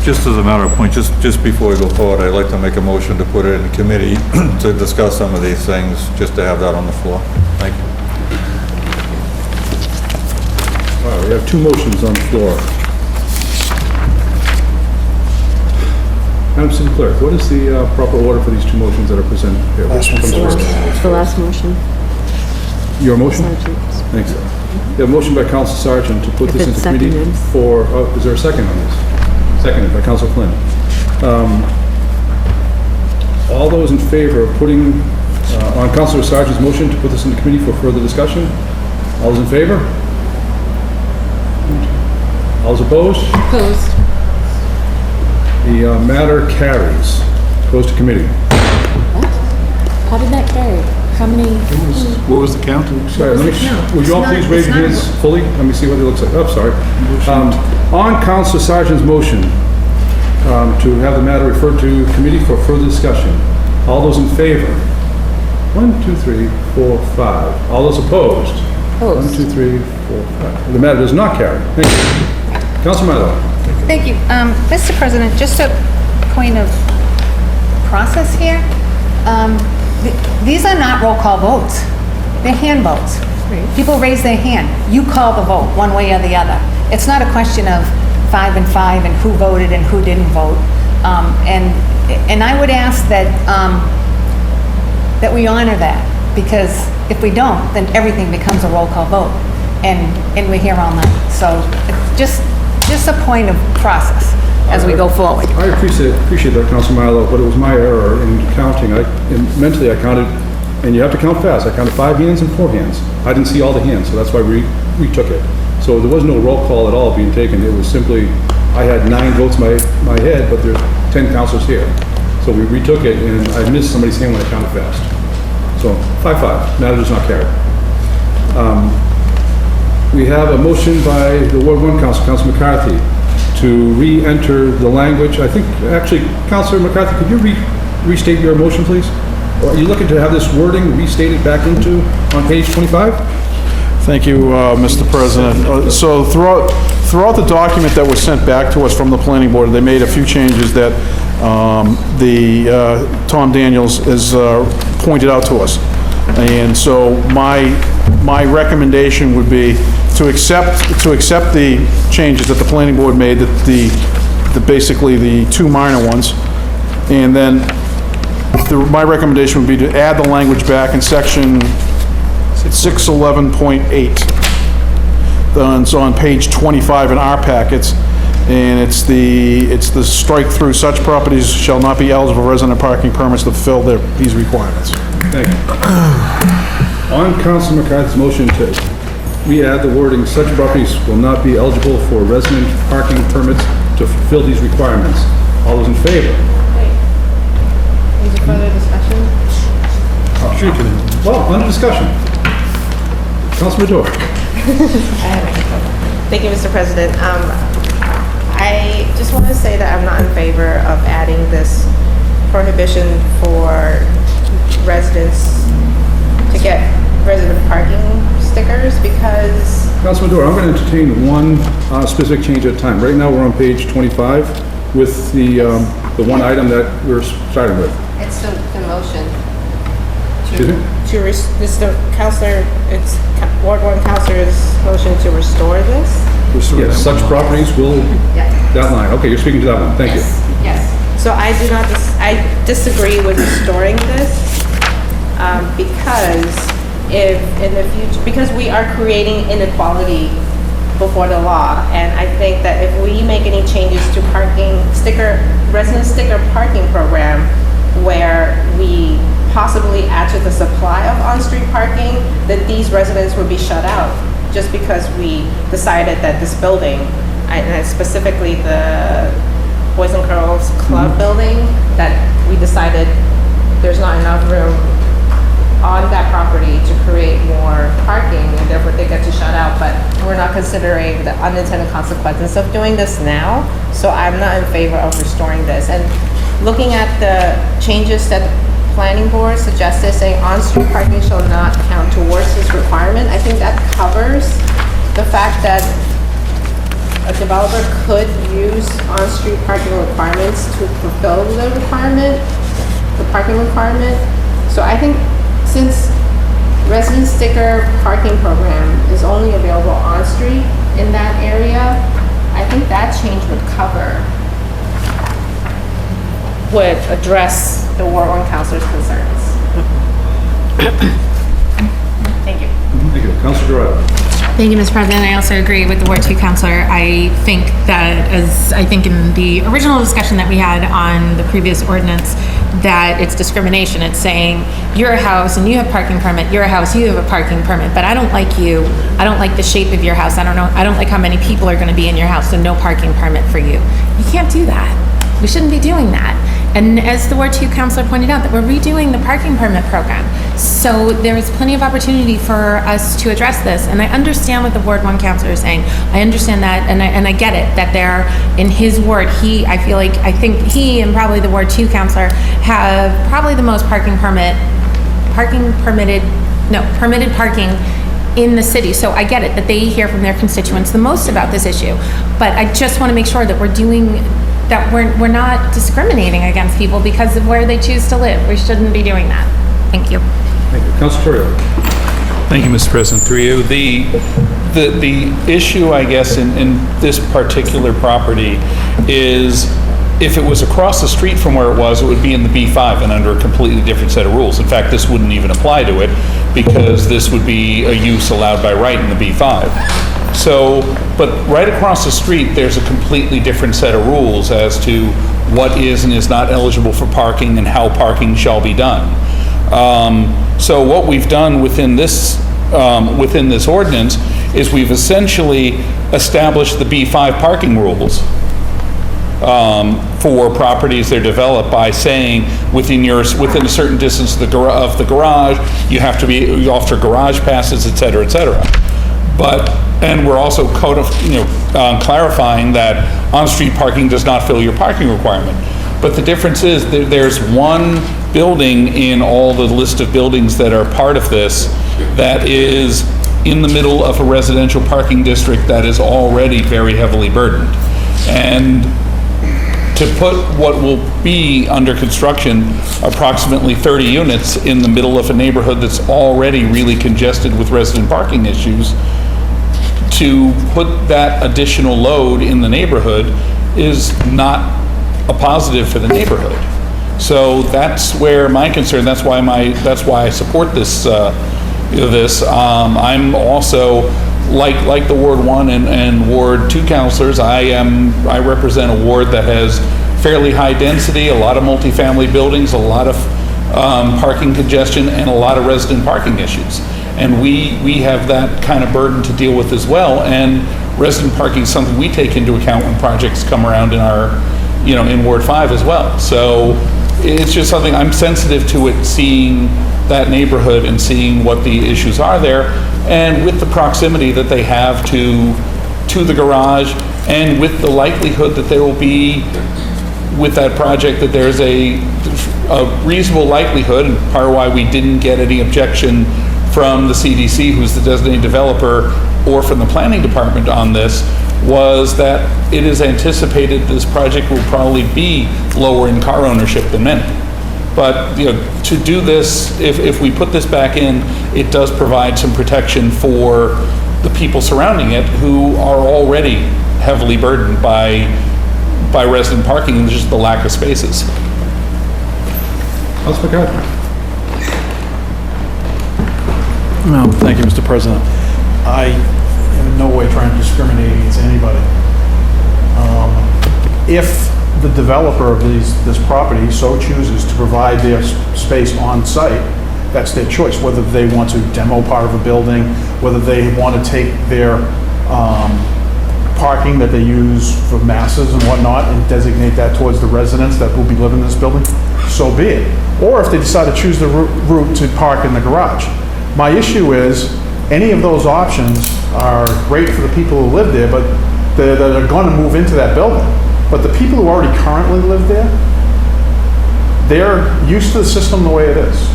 S19: Just as a matter of point, just before we go forward, I'd like to make a motion to put it in committee to discuss some of these things, just to have that on the floor. Thank you.
S1: All right, we have two motions on the floor. Madam City Clerk, what is the proper order for these two motions that are presented here? Which comes first?
S10: The last motion.
S1: Your motion? Thanks. We have a motion by Council Sargent to put
S10: If
S1: this
S10: it's
S1: into committee
S10: seconded.
S1: for, is there a second on this? Seconded by Council Flynn. All those in favor of putting, on Councilor Sargent's motion to put this into committee for further discussion? All those in favor? All those opposed?
S10: Opposed.
S1: The matter carries. Goes to committee.
S10: How did that carry? How many?
S7: What was the count?
S1: Sorry, would you all please raise your hands fully? Let me see what it looks like. Oh, sorry. On Councilor Sargent's motion to have the matter referred to committee for further discussion, all those in favor? 1, 2, 3, 4, 5. All those opposed?
S10: Opposed.
S1: 1, 2, 3, 4, 5. The matter does not carry. Thank you. Councilor Milo.
S3: Thank you. Mr. President, just a point of process here. These are not roll call votes. They're hand votes. People raise their hand. You call the vote one way or the other. It's not a question of 5 and 5 and who voted and who didn't vote. And I would ask that we honor that, because if we don't, then everything becomes a roll call vote, and we're here all night. So just a point of process. as we go forward.
S1: I appreciate that, Councilor Milo, but it was my error in counting. Mentally, I counted, and you have to count fast. I counted 5 hands and 4 hands. I didn't see all the hands, so that's why we retook it. So there was no roll call at all being taken. It was simply, I had 9 votes in my head, but there's 10 councilors here. So we retook it, and I missed somebody's hand when I counted fast. So 5-5, matter does not carry. We have a motion by the Ward 1 Council, Councilor McCarthy, to re-enter the language. I think, actually, Councilor McCarthy, could you restate your motion, please? Or are you looking to have this wording restated back into on page 25?
S6: Thank you, Mr. President. So throughout the document that was sent back to us from the planning board, they made a few changes that Tom Daniels has pointed out to us. And so my recommendation would be to accept the changes that the planning board made, basically the 2 minor ones, and then my recommendation would be to add the language back in section 611.8. It's on page 25 in our packets, and it's the strike through, such properties shall not be eligible for resident parking permits to fulfill these requirements.
S1: Thank you. On Councilor McCarthy's motion to re-add the wording, such properties will not be eligible for resident parking permits to fulfill these requirements. All those in favor?
S8: Is there further discussion?
S1: Sure you can. Well, under discussion. Councilor Madore.
S8: Thank you, Mr. President. I just want to say that I'm not in favor of adding this prohibition for residents to get resident parking stickers because...
S1: Councilor Madore, I'm going to entertain one specific change at a time. Right now, we're on page 25 with the one item that we're starting with.
S8: It's the motion.
S1: Excuse me?
S8: It's the counselor, it's Ward 1 counselor's motion to restore this.
S1: Yes, such properties will, that line. Okay, you're speaking to that one. Thank you.
S8: Yes. So I disagree with restoring this because if in the future, because we are creating inequality before the law, and I think that if we make any changes to resident sticker parking program where we possibly add to the supply of on-street parking, that these residents would be shut out just because we decided that this building, and specifically the Boys and Girls Club building, that we decided there's not enough room on that property to create more parking, and therefore they get to shut out, but we're not considering the unintended consequences of doing this now. So I'm not in favor of restoring this. And looking at the changes that the planning board suggested, saying on-street parking shall not count towards this requirement, I think that covers the fact that a developer could use on-street parking requirements to fulfill the parking requirement. So I think since resident sticker parking program is only available on-street in that area, I think that change would address the Ward 1 councilor's concerns. Thank you.
S1: Thank you. Councilor Dorado.
S14: Thank you, Mr. President. I also agree with the Ward 2 counselor. I think that, as I think in the original discussion that we had on the previous ordinance, that it's discrimination. It's saying you're a house and you have parking permit, you're a house, you have a parking permit, but I don't like you. I don't like the shape of your house. I don't like how many people are going to be in your house, so no parking permit for you. You can't do that. We shouldn't be doing that. And as the Ward 2 counselor pointed out, that we're redoing the parking permit program. So there is plenty of opportunity for us to address this. And I understand what the Ward 1 counselor is saying. I understand that, and I get it, that they're, in his ward, I think he and probably the Ward 2 counselor have probably the most permitted parking in the city. So I get it, that they hear from their constituents the most about this issue. But I just want to make sure that we're not discriminating against people because of where they choose to live. We shouldn't be doing that. Thank you.
S1: Thank you. Councilor Torrio.
S7: Thank you, Mr. President. Through you. The issue, I guess, in this particular property is if it was across the street from where it would be in the B5 and under a completely different set of rules. In fact, this wouldn't even apply to it because this would be a use allowed by right in the B5. So, but right across the street, there's a completely different set of rules as to what is and is not eligible for parking and how parking shall be done. So what we've done within this ordinance is we've essentially established the B5 parking rules for properties that are developed by saying within a certain distance of the garage, you offer garage passes, et cetera, et cetera. And we're also clarifying that on-street parking does not fill your parking requirement. But the difference is there's one building in all the list of buildings that are part of this that is in the middle of a residential parking district that is already very heavily burdened. And to put what will be under construction, approximately 30 units in the middle of a neighborhood that's already really congested with resident parking issues, to put that additional load in the neighborhood is not a positive for the neighborhood. So that's where my concern, that's why I support this, I'm also, like the Ward 1 and Ward 2 councilors, I represent a ward that has fairly high density, a lot of multifamily buildings, a lot of parking congestion, and a lot of resident parking issues. And we have that kind of burden to deal with as well. And resident parking is something we take into account when projects come around in our, in Ward 5 as well. So it's just something I'm sensitive to, it seeing that neighborhood and seeing what the issues are there, and with the proximity that they have to the garage, and with the likelihood that there will be, with that project, that there's a reasonable likelihood, and part of why we didn't get any objection from the CDC, who's the designated developer, or from the planning department on this, was that it is anticipated this project will probably be lower in car ownership than many. But to do this, if we put this back in, it does provide some protection for the people surrounding it who are already heavily burdened by resident parking and just the lack of spaces.
S6: Councilor McCarthy. No, thank you, Mr. President. I am in no way trying to discriminate against anybody. If the developer of this property so chooses to provide their space on site, that's their choice, whether they want to demo part of a building, whether they want to take their parking that they use for masses and whatnot and designate that towards the residents that will be living in this building, so be it. Or if they decide to choose the route to park in the garage. My issue is, any of those options are great for the people who live there, but that are going to move into that building. But the people who already currently live there, they're used to the system the way it is.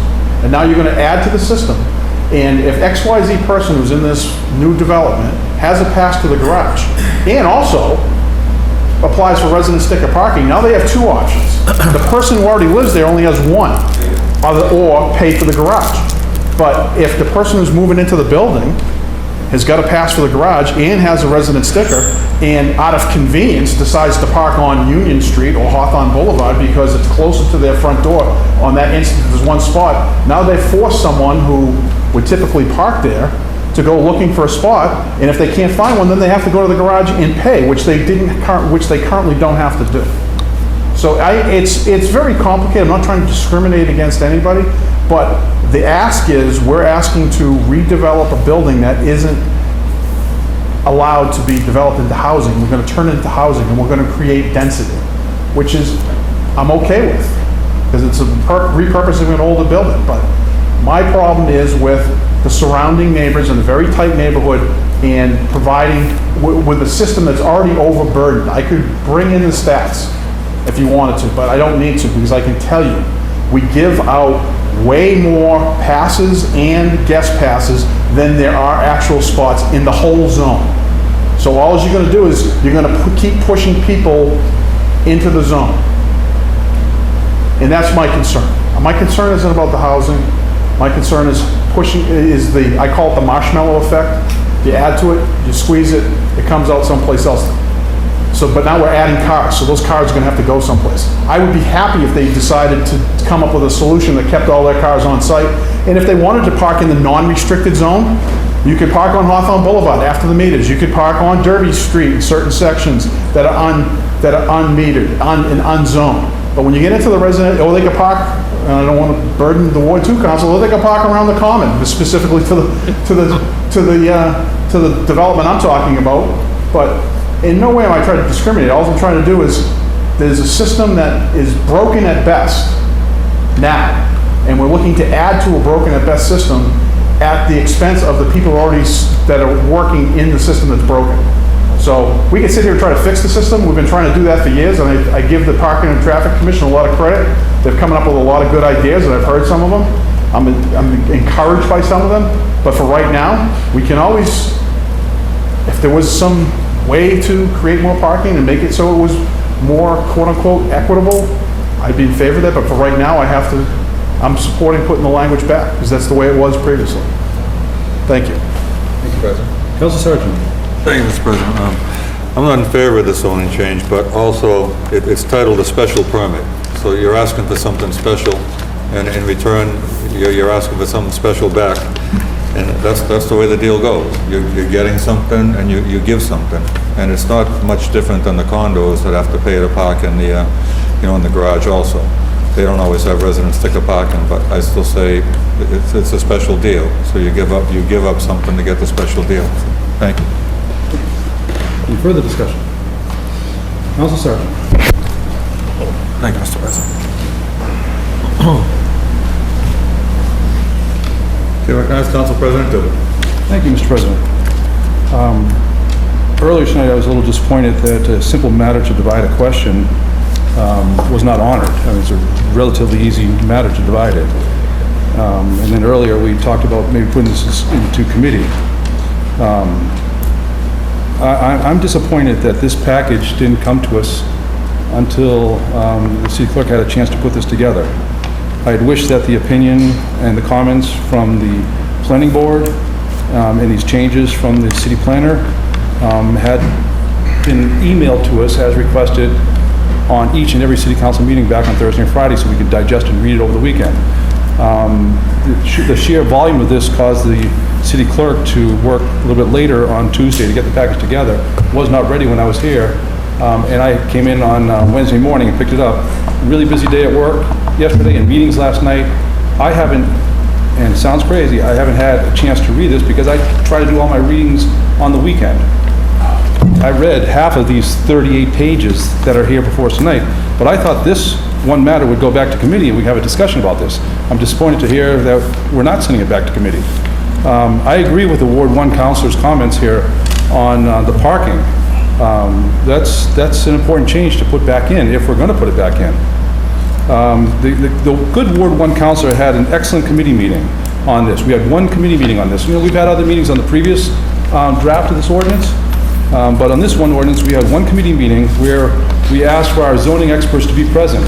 S6: And now you're going to add to the system. And if XYZ person who's in this new development has a pass to the garage and also applies for resident sticker parking, now they have two options. The person who already lives there only has one, or pay for the garage. But if the person who's moving into the building has got a pass for the garage and has a resident sticker, and out of convenience decides to park on Union Street or Hawthorne Boulevard because it's closer to their front door, on that instant there's one spot, now they force someone who would typically park there to go looking for a spot, and if they can't find one, then they have to go to the garage and pay, which they currently don't have to do. So it's very complicated. I'm not trying to discriminate against anybody, but the ask is, we're asking to redevelop a building that isn't allowed to be developed into housing. We're going to turn it into housing, and we're going to create density, which is, I'm okay with, because it's a repurposing an older building. But my problem is with the surrounding neighbors in a very tight neighborhood and providing with a system that's already overburdened. I could bring in the stats if you wanted to, but I don't need to, because I can tell you, we give out way more passes and guest passes than there are actual spots in the whole zone. So all you're going to do is you're going to keep pushing people into the zone. And that's my concern. My concern isn't about the housing. My concern is I call it the marshmallow effect. You add to it, you squeeze it, it comes out someplace else. So, but now we're adding cars, so those cars are going to have to go someplace. I would be happy if they decided to come up with a solution that kept all their cars on site. And if they wanted to park in the non-restricted zone, You could park on Hawthorne Boulevard after the meters. You could park on Derby Street in certain sections that are unmetered, and unzoned. But when you get into the resident, or they could park, and I don't want to burden the Ward 2 council, or they could park around the common, specifically to the development I'm talking about. But in no way am I trying to discriminate. All I'm trying to do is, there's a system that is broken at best now, and we're looking to add to a broken at best system at the expense of the people that are working in the system that's broken. So we can sit here and try to fix the system. We've been trying to do that for years, and I give the Parking and Traffic Commission a lot of credit. They've come up with a lot of good ideas, and I've heard some of them. I'm encouraged by some of them, but for right now, we can always, if there was some way to create more parking and make it so it was more quote-unquote equitable, I'd be in favor of that, but for right now, I'm supporting putting the language back, because that's the way it was previously. Thank you.
S19: Thank you, President.
S1: Councilor Sargent.
S19: Thank you, Mr. President. I'm not in favor of the zoning change, but also it's titled a special permit. So you're asking for something special, and in return, you're asking for something special back. And that's the way the deal goes. You're getting something, and you give something. And it's not much different than the condos that have to pay to park in the, in the garage also. They don't always have resident sticker parking, but I still say it's a special deal. So you give up something to get the special deal. Thank you.
S1: Any further discussion? Councilor Sargent.
S19: Thank you, Mr. President. Okay, recognize Council President Dibble.
S1: Thank you, Mr. President. Earlier tonight, I was a little disappointed that a simple matter to divide a question was not honored. I mean, it's a relatively easy matter to divide it. And then earlier, we talked about maybe putting this into committee. I'm disappointed that this package didn't come to us until the city clerk had a chance to put this together. I had wished that the opinion and the comments from the planning board and these changes from the city planner had been emailed to us as requested on each and every city council meeting back on Thursday and Friday, so we could digest and read it over the weekend. The sheer volume of this caused the city clerk to work a little bit later on Tuesday to get the package together. Was not ready when I was here, and I came in on Wednesday morning and picked it up. Really busy day at work yesterday and meetings last night. I haven't, and it sounds crazy, I haven't had a chance to read this because I try to do all my readings on the weekend. I read half of these 38 pages that are here before us tonight, but I thought this one matter would go back to committee and we have a discussion about this. I'm disappointed to hear that we're not sending it back to committee. I agree with the Ward 1 councilor's comments here on the parking. That's an important change to put back in, if we're going to put it back in. The good Ward 1 councilor had an excellent committee meeting on this. We had one committee meeting on this. We've had other meetings on the previous draft of this ordinance, but on this one ordinance, we had one committee meeting where we asked for our zoning experts to be present,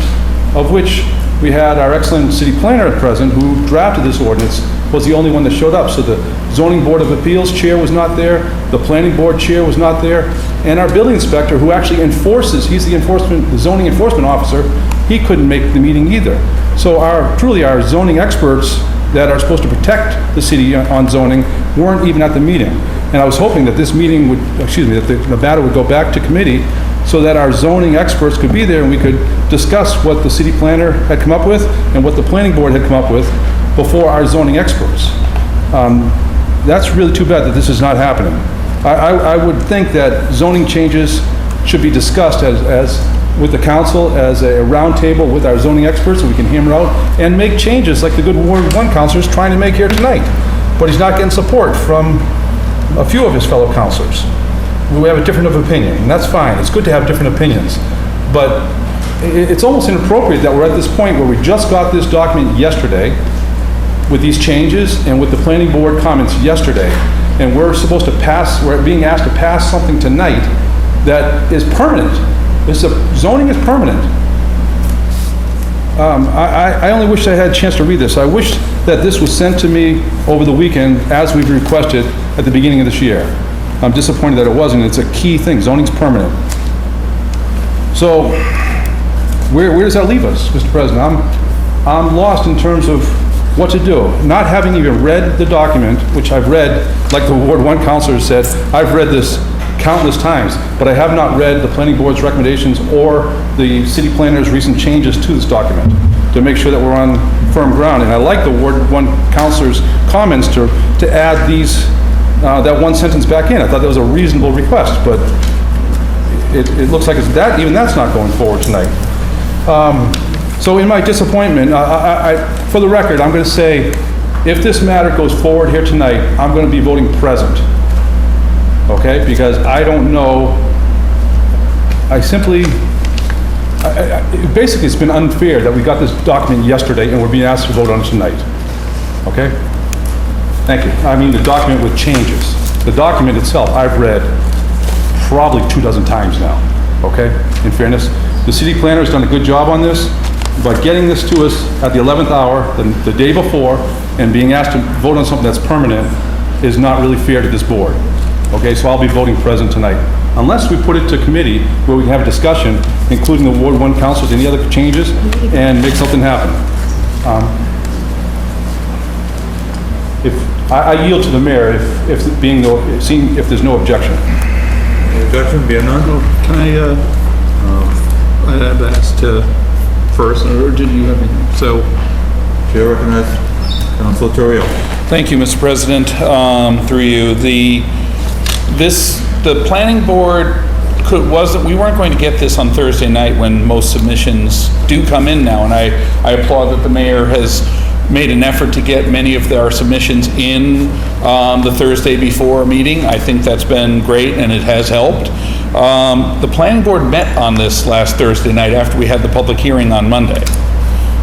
S1: of which we had our excellent city planner present who drafted this ordinance, was the only one that showed up. So the zoning board of appeals chair was not there, the planning board chair was not there, and our building inspector, who actually enforces, he's the zoning enforcement officer, he couldn't make the meeting either. So truly our zoning experts that are supposed to protect the city on zoning weren't even at the meeting. And I was hoping that this meeting would, that the matter would go back to committee so that our zoning experts could be there and we could discuss what the city planner had come up with and what the planning board had come up with before our zoning experts. That's really too bad that this is not happening. I would think that zoning changes should be discussed as with the council as a round table with our zoning experts so we can hammer out and make changes like the good Ward 1 councilor is trying to make here tonight. But he's not getting support from a few of his fellow councilors. We have a different of opinion, and that's fine. It's good to have different opinions. But it's almost inappropriate that we're at this point where we just got this document yesterday with these changes and with the planning board comments yesterday, and we're being asked to pass something tonight that is permanent. Zoning is permanent. I only wish I had a chance to read this. I wish that this was sent to me over the weekend as we've requested at the beginning of this year. I'm disappointed that it wasn't. It's a key thing. Zoning's permanent. So where does that leave us, Mr. President? I'm lost in terms of what to do. Not having even read the document, which I've read, like the Ward 1 counselor said, I've read this countless times, but I have not read the planning board's recommendations or the city planner's recent changes to this document to make sure that we're on firm ground. And I like the Ward 1 counselor's comments to add these, that one sentence back in. I thought that was a reasonable request, but it looks like even that's not going forward tonight. So in my disappointment, for the record, I'm going to say, if this matter goes forward here tonight, I'm going to be voting present. Okay? Because I don't know, basically it's been unfair that we got this document yesterday and we're being asked to vote on it tonight. Okay? Thank you. I mean the document with changes. The document itself I've read probably 24 times now. Okay? In fairness, the city planner has done a good job on this, but getting this to us at the 11th hour, the day before, and being asked to vote on something that's permanent is not really fair to this board. Okay, so I'll be voting present tonight. Unless we put it to committee where we can have a discussion, including the Ward 1 councilors, any other changes, and make something happen. I yield to the mayor if there's no objection.
S19: Objection, being none?
S7: Can I'd ask to first, or did you have anything? So,
S19: Chair recognizes Councilor Torrio.
S7: thank you, Mr. President. Through you, the planning board we weren't going to get this on Thursday night when most submissions do come in now, and I applaud that the mayor has made an effort to get many of our submissions in the Thursday before a meeting. I think that's been great and it has helped. The planning board met on this last Thursday night after we had the public hearing on Monday.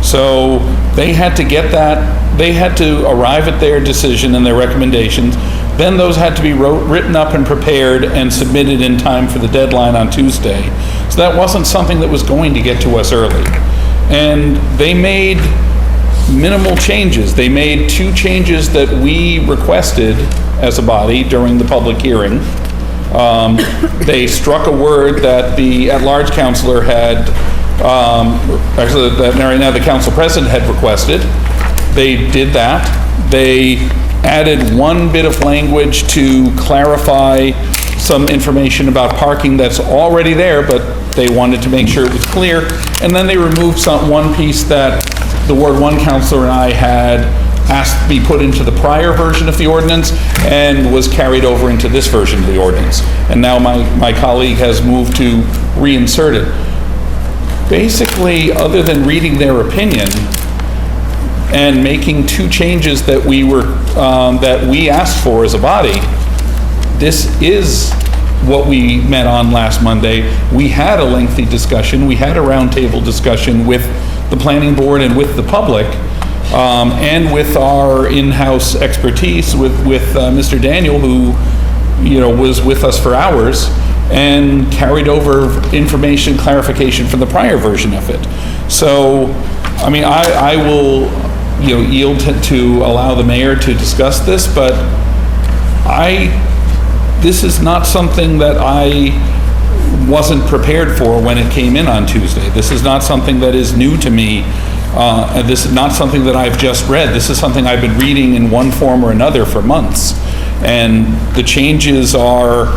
S7: So they had to get that, they had to arrive at their decision and their recommendations. Then those had to be written up and prepared and submitted in time for the deadline on Tuesday. So that wasn't something that was going to get to us early. And they made minimal changes. They made 2 changes that we requested as a body during the public hearing. They struck a word that the at-large counselor had, actually that right now the council president had requested. They did that. They added one bit of language to clarify some information about parking that's already there, but they wanted to make sure it was clear. And then they removed one piece that the Ward 1 counselor and I had asked to be put into the prior version of the ordinance and was carried over into this version of the ordinance. And now my colleague has moved to reinsert it. Basically, other than reading their opinion and making 2 changes that we asked for as a body, this is what we met on last Monday. We had a lengthy discussion. We had a roundtable discussion with the planning board and with the public, and with our in-house expertise with Mr. Daniel, who, was with us for hours and carried over information, clarification from the prior version of it. So, I mean, I will, yield to allow the mayor to discuss this, but this is not something that I wasn't prepared for when it came in on Tuesday. This is not something that is new to me. And this is not something that I've just read. This is something I've been reading in one form or another for months. And the changes are,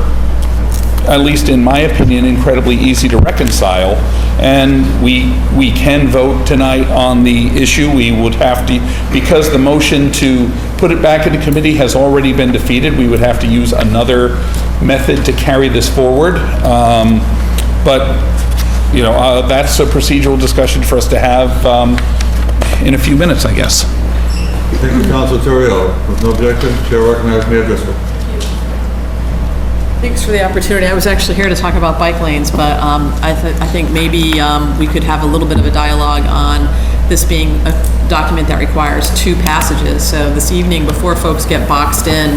S7: at least in my opinion, incredibly easy to reconcile. And we can vote tonight on the issue. We would have to, because the motion to put it back into committee has already been defeated, we would have to use another method to carry this forward. But that's a procedural discussion for us to have in a few minutes, I guess.
S19: Thank you, Councilor Torrio. With no objection, Chair recognizes Mayor Driscoll.
S15: Thanks for the opportunity. I was actually here to talk about bike lanes, but I think maybe we could have a little bit of a dialogue on this being a document that requires 2 passages. So this evening, before folks get boxed in,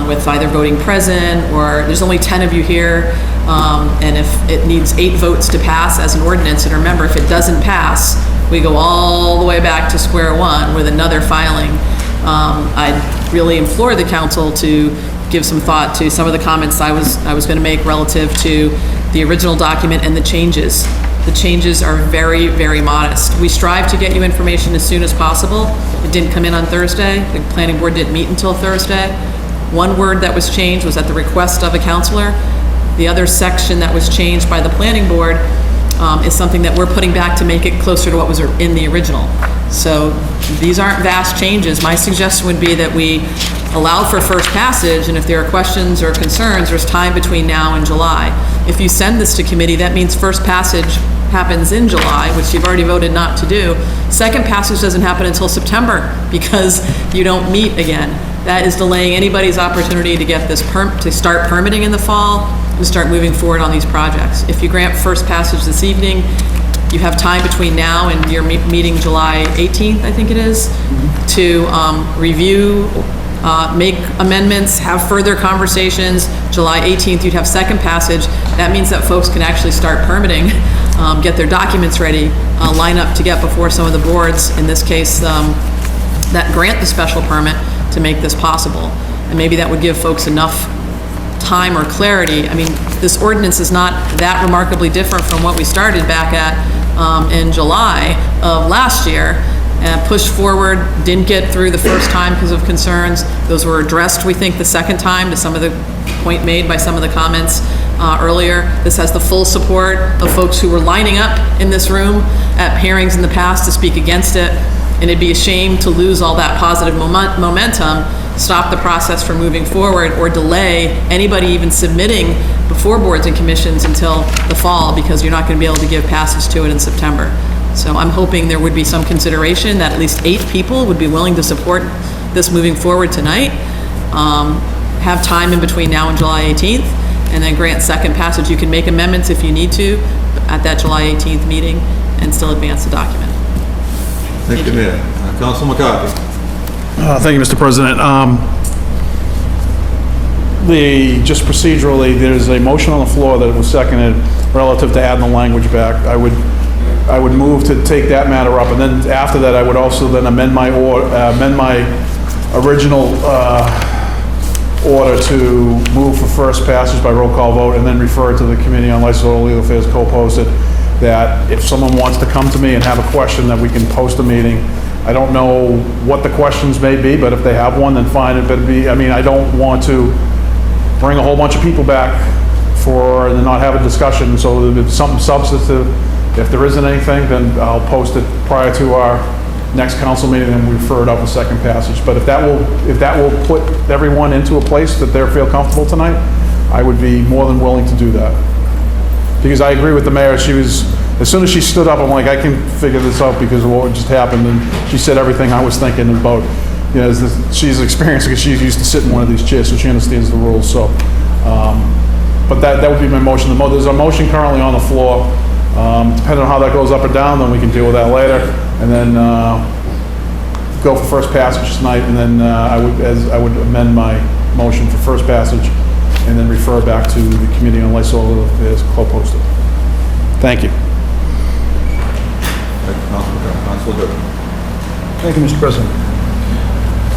S15: with either voting present or there's only 10 of you here, and if it needs 8 votes to pass as an ordinance, and remember, if it doesn't pass, we go all the way back to square one with another filing. I'd really implore the council to give some thought to some of the comments I was going to make relative to the original document and the changes. The changes are very, very modest. We strive to get you information as soon as possible. It didn't come in on Thursday. The planning board didn't meet until Thursday. One word that was changed was at the request of a counselor. The other section that was changed by the planning board is something that we're putting back to make it closer to what was in the original. So these aren't vast changes. My suggestion would be that we allow for first passage, and if there are questions or concerns, there's time between now and July. If you send this to committee, that means first passage happens in July, which you've already voted not to do. Second passage doesn't happen until September because you don't meet again. That is delaying anybody's opportunity to get this to start permitting in the fall, to start moving forward on these projects. If you grant first passage this evening, you have time between now and your meeting July 18th, I think it is, to review, make amendments, have further conversations. July 18th, you'd have second passage. That means that folks can actually start permitting, get their documents ready, line up to get before some of the boards, in this case, that grant the special permit to make this possible. And maybe that would give folks enough time or clarity. I mean, this ordinance is not that remarkably different from what we started back at in July of last year. Pushed forward, didn't get through the first time because of concerns. Those were addressed, we think, the second time to some of the point made by some of the comments earlier. This has the full support of folks who were lining up in this room at hearings in the past to speak against it. And it'd be a shame to lose all that positive momentum, stop the process from moving forward, or delay anybody even submitting before boards and commissions until the fall, because you're not going to be able to give passage to it in September. So I'm hoping there would be some consideration that at least 8 people would be willing to support this moving forward tonight, have time in between now and July 18th, and then grant second passage. You can make amendments if you need to at that July 18th meeting and still advance the document.
S19: Thank you, Mayor. Council McCarthy.
S6: Thank you, Mr. President. Just procedurally, there's a motion on the floor that was seconded relative to adding the language back. I would move to take that matter up, and then after that, I would also then amend my original order to move for first passage by roll call vote, and then refer to the Committee on Legislative Legal Affairs co-posted, that if someone wants to come to me and have a question, that we can post a meeting. I don't know what the questions may be, but if they have one, then fine. It better be, I mean, I don't want to bring a whole bunch of people back and then not have a discussion. So if it's something substantive, if there isn't anything, then I'll post it prior to our next council meeting and we refer it up a second passage. But if that will put everyone into a place that they feel comfortable tonight, I would be more than willing to do that. Because I agree with the mayor. As soon as she stood up, I'm like, I can figure this out because of what just happened. And she said everything I was thinking about. She's experienced because she's used to sit in one of these chairs, so she understands the rules. So, but that would be my motion. There's a motion currently on the floor. Depending on how that goes up or down, then we can deal with that later. And then go for first passage tonight. And then I would amend my motion for first passage and then refer back to the Committee on Legislative Affairs co-posted. Thank you.
S1: Thank you, Mr. President.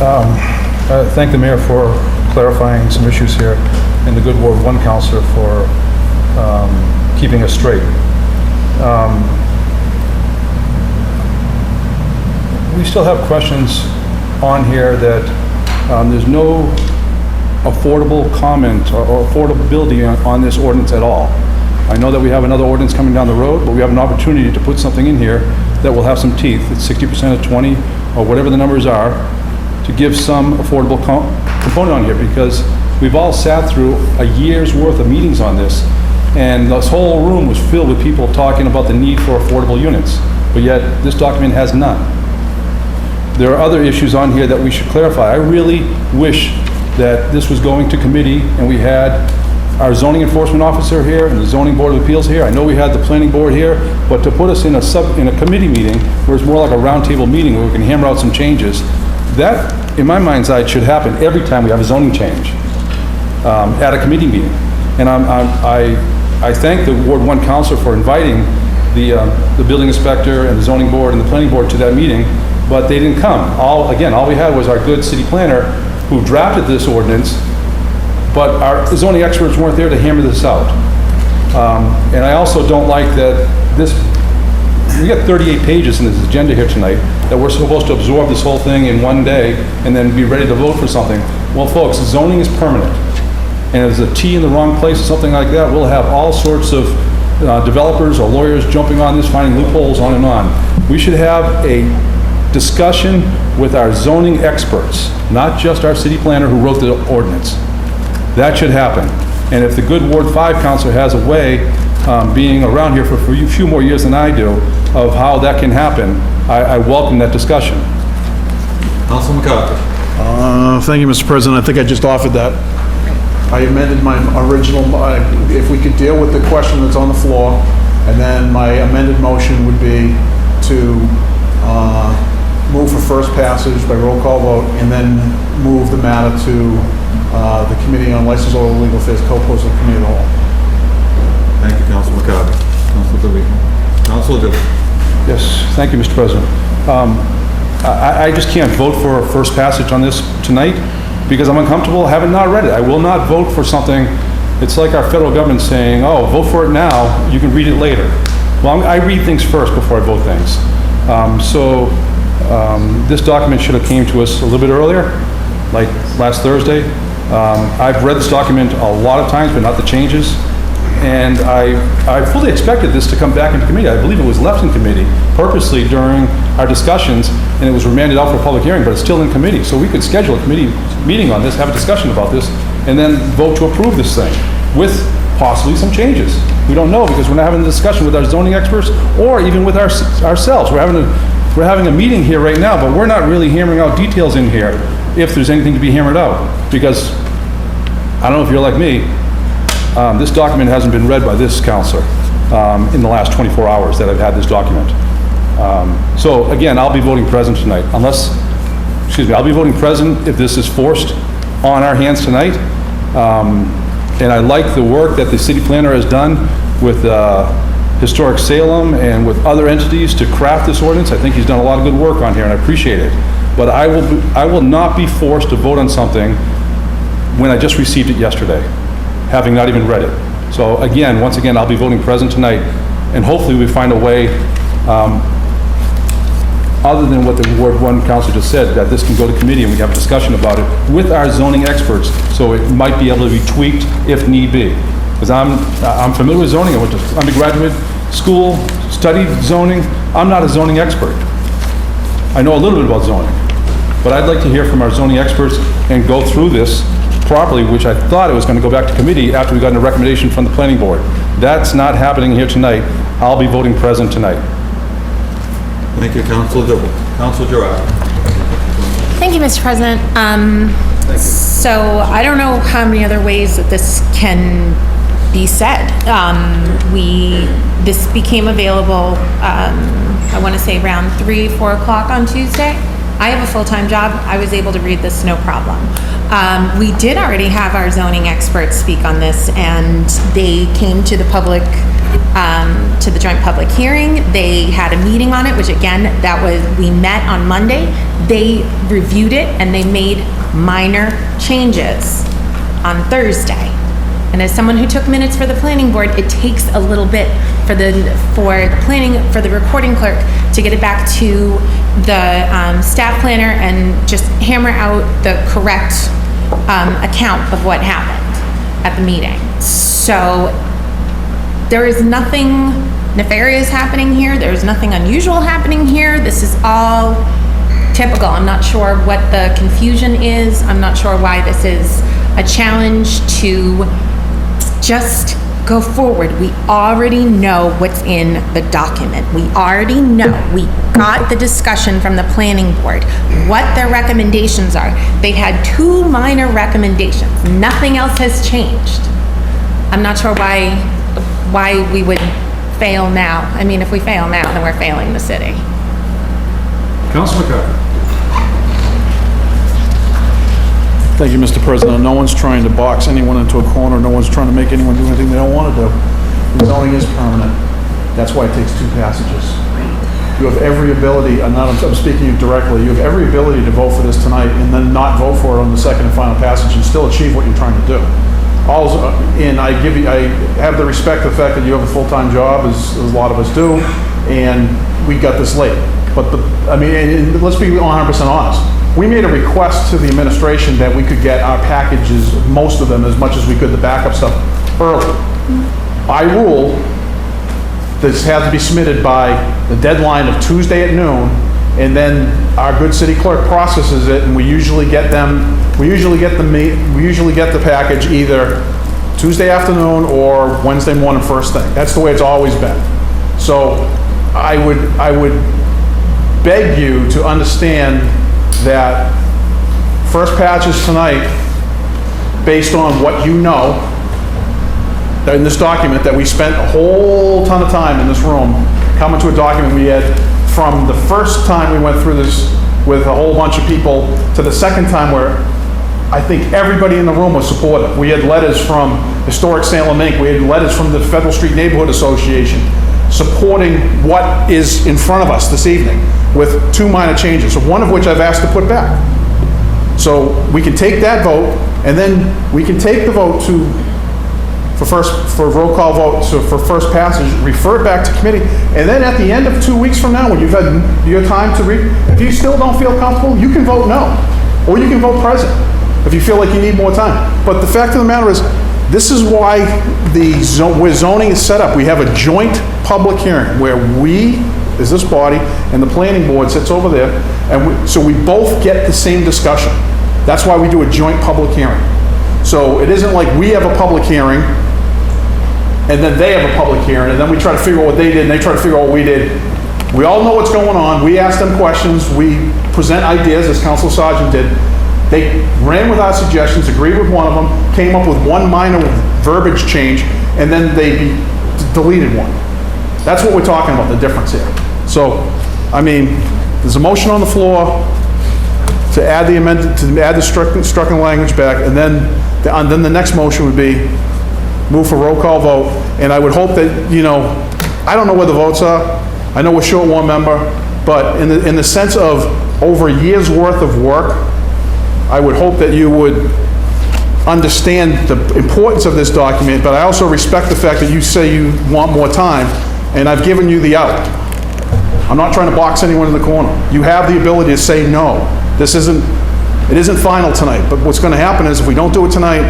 S1: I thank the mayor for clarifying some issues here, and the good Ward 1 councilor for keeping us straight. We still have questions on here that there's no affordable comment or affordability on this ordinance at all. I know that we have another ordinance coming down the road, but we have an opportunity to put something in here that will have some teeth. It's 60% of 20, or whatever the numbers are, to give some affordable component on here, because we've all sat through a year's worth of meetings on this, and this whole room was filled with people talking about the need for affordable units, but yet this document has none. There are other issues on here that we should clarify. I really wish that this was going to committee and we had our zoning enforcement officer here and the zoning board of appeals here. I know we had the planning board here, but to put us in a committee meeting where it's more like a roundtable meeting where we can hammer out some changes, that, in my mind's eye, should happen every time we have a zoning change at a committee meeting. And I thank the Ward 1 councilor for inviting the building inspector and the zoning board and the planning board to that meeting, but they didn't come. All we had was our good city planner who drafted this ordinance, but our zoning experts weren't there to hammer this out. And I also don't like that we got 38 pages in this agenda here tonight that we're supposed to absorb this whole thing in one day and then be ready to vote for something. Well, folks, zoning is permanent. And if there's a T in the wrong place or something like that, we'll have all sorts of developers or lawyers jumping on this, finding loopholes, on and on. We should have a discussion with our zoning experts, not just our city planner who wrote the ordinance. That should happen. And if the good Ward 5 councilor has a way, being around here for a few more years than I do, of how that can happen, I welcome that discussion.
S19: Councilman McCarthy.
S6: Thank you, Mr. President. I think I just offered that. I amended my original, if we could deal with the question that's on the floor, and then my amended motion would be to move for first passage by roll call vote, and then move the matter to the Committee on Licensed Oral Legal Affairs, co-posted Committee of the Whole.
S19: Thank you, Councilman McCarthy. Councilor DeVito. Councilor Dill.
S1: Yes, thank you, Mr. President. I just can't vote for a first passage on this tonight because I'm uncomfortable having not read it. I will not vote for something. It's like our federal government saying, oh, vote for it now, you can read it later. Well, I read things first before I vote things. This document should have came to us a little bit earlier, like last Thursday. I've read this document a lot of times, but not the changes. And I fully expected this to come back into committee. I believe it was left in committee purposely during our discussions, and it was remanded out for a public hearing, but it's still in committee. So we could schedule a committee meeting on this, have a discussion about this, and then vote to approve this thing with possibly some changes. We don't know because we're not having a discussion with our zoning experts or even with ourselves. We're having a meeting here right now, but we're not really hammering out details in here if there's anything to be hammered out. Because I don't know if you're like me, this document hasn't been read by this counselor in the last 24 hours that I've had this document. So again, I'll be voting present tonight, I'll be voting present if this is forced on our hands tonight. And I like the work that the city planner has done with Historic Salem and with other entities to craft this ordinance. I think he's done a lot of good work on here and I appreciate it. But I will not be forced to vote on something when I just received it yesterday, having not even read it. So again, once again, I'll be voting present tonight, and hopefully we find a way, other than what the Ward 1 council just said, that this can go to committee and we have a discussion about it with our zoning experts, so it might be able to be tweaked if need be. Because I'm familiar with zoning. I went to undergraduate school, studied zoning. I'm not a zoning expert. I know a little bit about zoning, but I'd like to hear from our zoning experts and go through this properly, which I thought it was going to go back to committee after we got a recommendation from the planning board. That's not happening here tonight. I'll be voting present tonight.
S19: Thank you, Councilor Dill. Councilor Gerard.
S14: Thank you, Mr. President. So I don't know how many other ways that this can be said. This became available, I want to say around 3, 4 o'clock on Tuesday. I have a full-time job. I was able to read this, no problem. We did already have our zoning experts speak on this, and they came to the public, to the joint public hearing. They had a meeting on it, which again, we met on Monday. They reviewed it and they made minor changes on Thursday. And as someone who took minutes for the planning board, it takes a little bit for the recording clerk to get it back to the staff planner and just hammer out the correct account of what happened at the meeting. So there is nothing nefarious happening here. There's nothing unusual happening here. This is all typical. I'm not sure what the confusion is. I'm not sure why this is a challenge to just go forward. We already know what's in the document. We already know. We got the discussion from the planning board, what their recommendations are. They've had 2 minor recommendations. Nothing else has changed. I'm not sure why we would fail now. I mean, if we fail now, then we're failing the city.
S1: Councilor McCarthy.
S6: Thank you, Mr. President. No one's trying to box anyone into a corner. No one's trying to make anyone do anything they don't want to do. The zoning is permanent. That's why it takes 2 passages. You have every ability, I'm speaking directly, you have every ability to vote for this tonight and then not vote for it on the second and final passage and still achieve what you're trying to do. And I have the respect for the fact that you have a full-time job, as a lot of us do, and we got this late. But and let's be 100% honest. We made a request to the administration that we could get our packages, most of them, as much as we could, the backup stuff, early. By rule, this has to be submitted by the deadline of Tuesday at noon, and then our good city clerk processes it, and we usually get the package either Tuesday afternoon or Wednesday morning first thing. That's the way it's always been. So I would beg you to understand that first patches tonight, based on what you know, in this document, that we spent a whole ton of time in this room coming to a document we had from the first time we went through this with a whole bunch of people to the second time where I think everybody in the room was supportive. We had letters from Historic Salem Inc., we had letters from the Federal Street Neighborhood Association supporting what is in front of us this evening with 2 minor changes, one of which I've asked to put back. So we can take that vote, and then we can take the vote for roll call vote, so for first passage, refer it back to committee, and then at the end of 2 weeks from now, when you've had your time to read, if you still don't feel comfortable, you can vote no, or you can vote present, if you feel like you need more time. But the fact of the matter is, this is why where zoning is set up. We have a joint public hearing where we, as this body, and the planning board sits over there, and so we both get the same discussion. That's why we do a joint public hearing. So it isn't like we have a public hearing, and then they have a public hearing, and then we try to figure out what they did, and they try to figure out what we did. We all know what's going on. We ask them questions. We present ideas, as Council Sergeant did. They ran with our suggestions, agreed with one of them, came up with one minor verbiage change, and then they deleted one. That's what we're talking about, the difference here. So, there's a motion on the floor to add the amended, to add the stricken language back, and then the next motion would be move for roll call vote. And I would hope that, I don't know where the votes are. I know we're short one member, but in the sense of over a year's worth of work, I would hope that you would understand the importance of this document, but I also respect the fact that you say you want more time, and I've given you the out. I'm not trying to box anyone in the corner. You have the ability to say no. It isn't final tonight, but what's going to happen is if we don't do it tonight,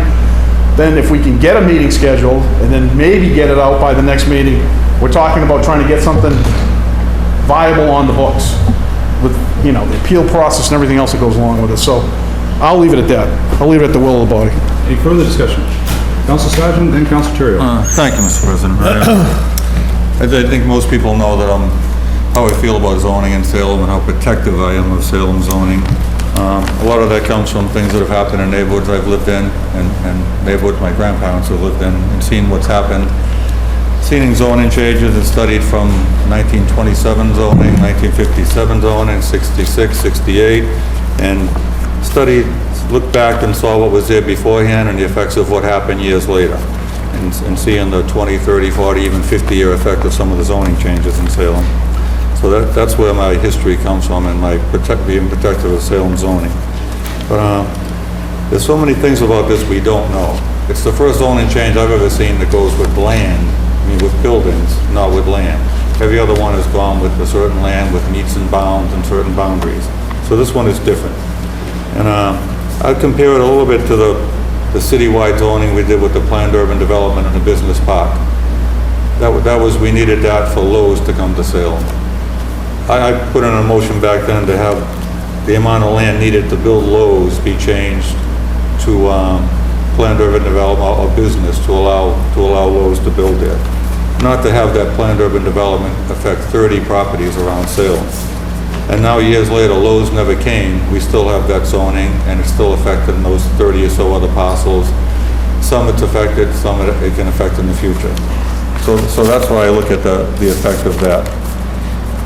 S6: then if we can get a meeting scheduled and then maybe get it out by the next meeting, we're talking about trying to get something viable on the books with, the appeal process and everything else that goes along with it. So I'll leave it at that. I'll leave it at the will of the body.
S1: Any further discussion? Council Sergeant, then Council Terrio.
S19: Thank you, Mr. President. I think most people know that how I feel about zoning in Salem and how protective I am of Salem zoning. A lot of that comes from things that have happened in neighborhoods I've lived in and neighborhoods my grandparents have lived in, and seen what's happened. Seen zoning changes and studied from 1927 zoning, 1957 zoning, 66, 68, and looked back and saw what was there beforehand and the effects of what happened years later, and seeing the 20, 30, 40, even 50-year effect of some of the zoning changes in Salem. So that's where my history comes from, and my being protective of Salem zoning. But there's so many things about this we don't know. It's the first zoning change I've ever seen that goes with land, with buildings, not with land. Every other one has gone with a certain land with meets and bounds and certain boundaries. So this one is different. And I'd compare it a little bit to the citywide zoning we did with the planned urban development and the business park. We needed that for Lowe's to come to Salem. I put in a motion back then to have the amount of land needed to build Lowe's be changed to planned urban development or business to allow Lowe's to build there. Not to have that planned urban development affect 30 properties around Salem. And now years later, Lowe's never came. We still have that zoning, and it's still affected in those 30 or so other parcels. Some it's affected, some it can affect in the future. So that's why I look at the effect of that.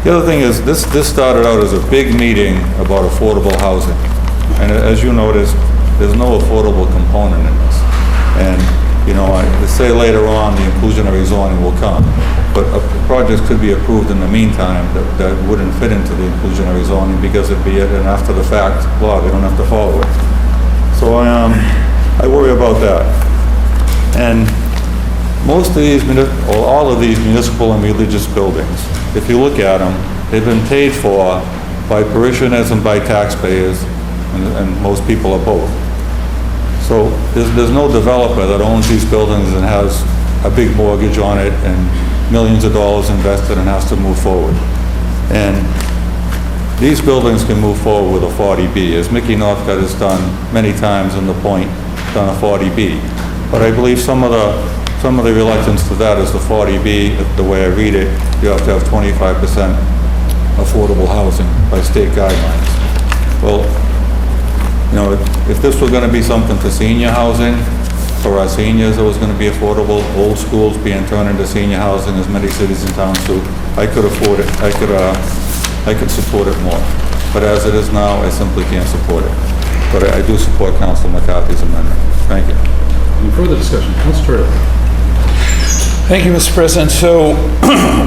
S19: The other thing is, this started out as a big meeting about affordable housing. And as you noticed, there's no affordable component in this. And, I say later on the inclusionary zoning will come, but projects could be approved in the meantime that wouldn't fit into the inclusionary zoning because it'd be an after the fact law, they don't have to follow it. So I worry about that. And most of these, or all of these municipal and religious buildings, if you look at them, they've been paid for by parishioners and by taxpayers, and most people are both. So there's no developer that owns these buildings and has a big mortgage on it and millions of dollars invested and has to move forward. And these buildings can move forward with a 40B, as Mickey Northcutt has done many times in the Point, done a 40B. But I believe some of the reluctance to that is the 40B, the way I read it, you have to have 25% affordable housing by state guidelines. Well, you know, if this were going to be something for senior housing, for our seniors, it was going to be affordable, old schools being turned into senior housing, as many cities and towns do, I could afford it, I could support it more. But as it is now, I simply can't support it. But I do support Council McCarthy's amendment. Thank you.
S1: Any further discussion? Council Turley.
S7: Thank you, Mr. President. So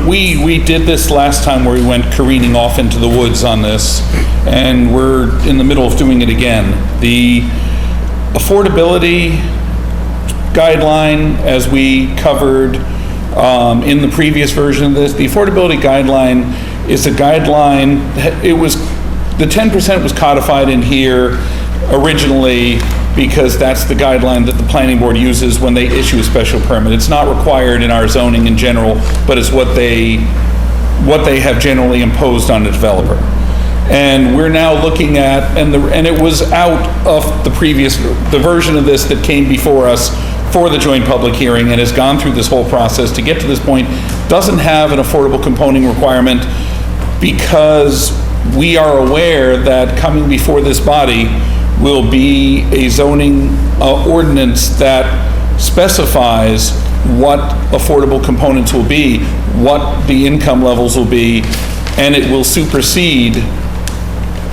S7: we did this last time where we went careening off into the woods on this, and we're in the middle of doing it again. The affordability guideline, as we covered in the previous version of this, the affordability guideline is a guideline. The 10% was codified in here originally because that's the guideline that the planning board uses when they issue a special permit. It's not required in our zoning in general, but it's what they have generally imposed on the developer. And we're now looking at, and it was out of the version of this that came before us for the joint public hearing and has gone through this whole process to get to this point, doesn't have an affordable component requirement because we are aware that coming before this body will be a zoning ordinance that specifies what affordable components will be, what the income levels will be, and it will supersede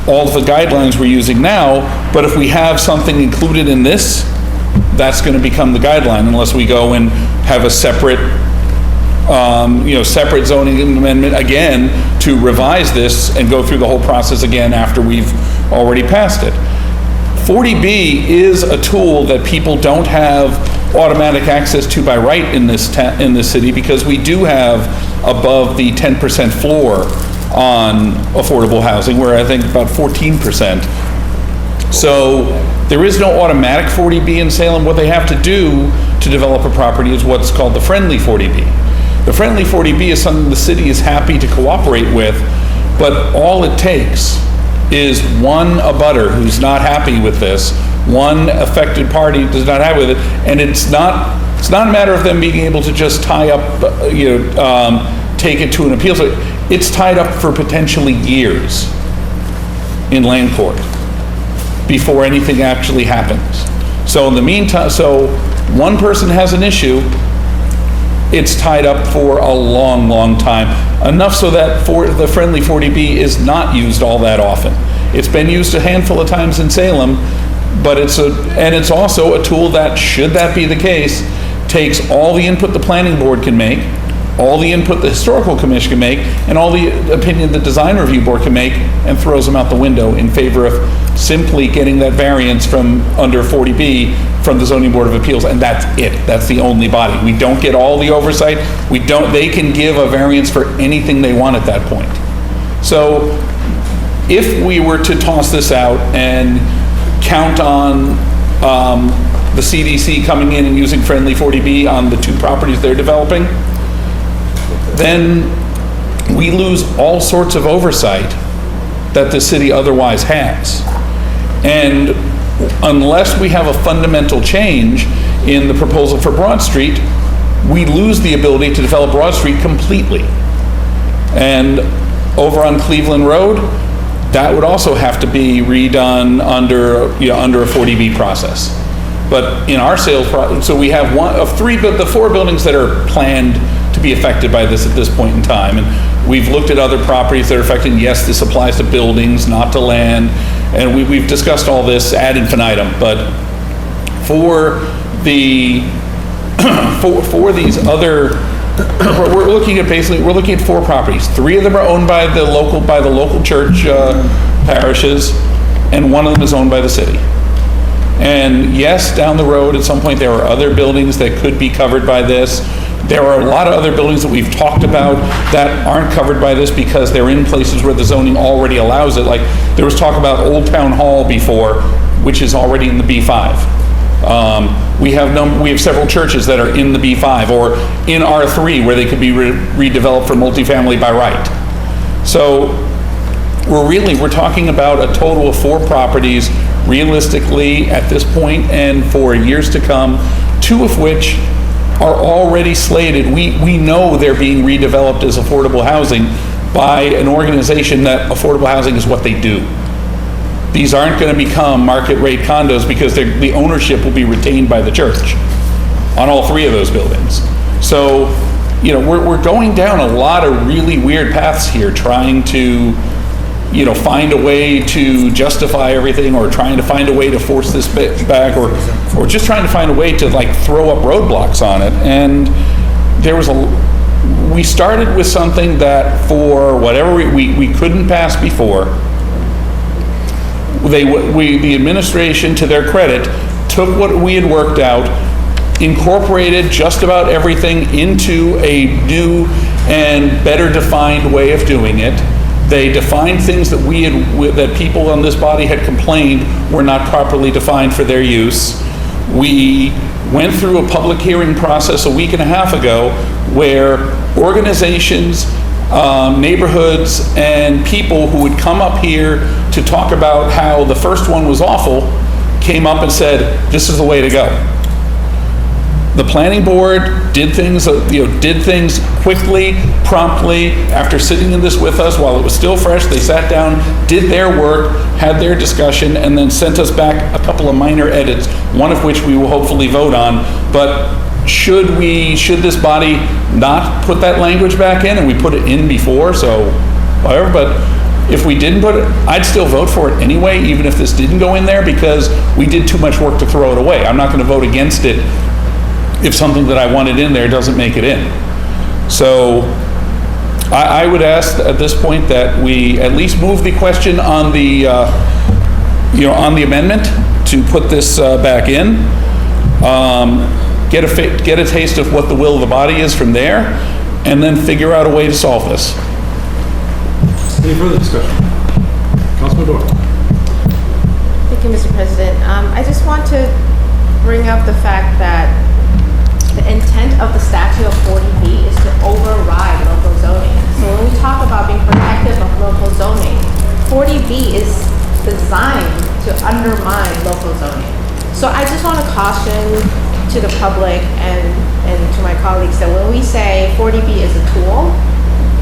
S7: all of the guidelines we're using now. But if we have something included in this, that's going to become the guideline unless we go and have a separate separate zoning amendment again to revise this and go through the whole process again after we've already passed it. 40B is a tool that people don't have automatic access to by right in this city because we do have above the 10% floor on affordable housing, where I think about 14%. So there is no automatic 40B in Salem. What they have to do to develop a property is what's called the friendly 40B. The friendly 40B is something the city is happy to cooperate with, but all it takes is one abutter who's not happy with this, one affected party does not happy with it, and it's not a matter of them being able to just tie up, take it to an appeal. So it's tied up for potentially years in land court before anything actually happens. So in the meantime, so one person has an issue, it's tied up for a long, long time. Enough so that the friendly 40B is not used all that often. It's been used a handful of times in Salem, but it's also a tool that, should that be the case, takes all the input the planning board can make, all the input the historical commission can make, and all the opinion the design review board can make, and throws them out the window in favor of simply getting that variance from under 40B from the zoning board of appeals, and that's it. That's the only body. We don't get all the oversight. They can give a variance for anything they want at that point. So if we were to toss this out and count on the CDC coming in and using friendly 40B on the two properties they're developing, then we lose all sorts of oversight that the city otherwise has. And unless we have a fundamental change in the proposal for Broad Street, we lose the ability to develop Broad Street completely. And over on Cleveland Road, that would also have to be redone under a 40B process. But in our sales process, so we have one of three, but the four buildings that are planned to be affected by this at this point in time. And we've looked at other properties that are affected. Yes, this applies to buildings, not to land. And we've discussed all this ad infinitum. But for the for these other, we're looking at four properties. Three of them are owned by the local church parishes, and one of them is owned by the city. And yes, down the road, at some point, there are other buildings that could be covered by this. There are a lot of other buildings that we've talked about that aren't covered by this because they're in places where the zoning already allows it. Like, there was talk about Old Town Hall before, which is already in the B5. We have several churches that are in the B5 or in R3 where they could be redeveloped for multifamily by right. So we're talking about a total of 4 properties realistically at this point and for years to come, 2 of which are already slated. We know they're being redeveloped as affordable housing by an organization that affordable housing is what they do. These aren't going to become market rate condos because the ownership will be retained by the church on all 3 of those buildings. So, you know, we're going down a lot of really weird paths here, trying to, you know, find a way to justify everything, or trying to find a way to force this back, or just trying to find a way to like throw up roadblocks on it. And we started with something that for whatever we couldn't pass before. The administration, to their credit, took what we had worked out, incorporated just about everything into a new and better defined way of doing it. They defined things that that people on this body had complained were not properly defined for their use. We went through a public hearing process a week and a half ago where organizations, neighborhoods, and people who would come up here to talk about how the first one was awful came up and said, this is the way to go. The planning board did things quickly, promptly. After sitting in this with us while it was still fresh, they sat down, did their work, had their discussion, and then sent us back a couple of minor edits, one of which we will hopefully vote on. But should this body not put that language back in, and we put it in before, so whatever, but if we didn't put it, I'd still vote for it anyway, even if this didn't go in there, because we did too much work to throw it away. I'm not going to vote against it if something that I wanted in there doesn't make it in. So I would ask at this point that we at least move the question on the, on the amendment to put this back in. Get a taste of what the will of the body is from there, and then figure out a way to solve this.
S6: Any further discussion? Councilman Dorr.
S8: Thank you, Mr. President. I just want to bring up the fact that the intent of the statute of 40B is to override local zoning. So when we talk about being protective of local zoning, 40B is designed to undermine local zoning. So I just want to caution to the public and to my colleagues that when we say 40B is a tool,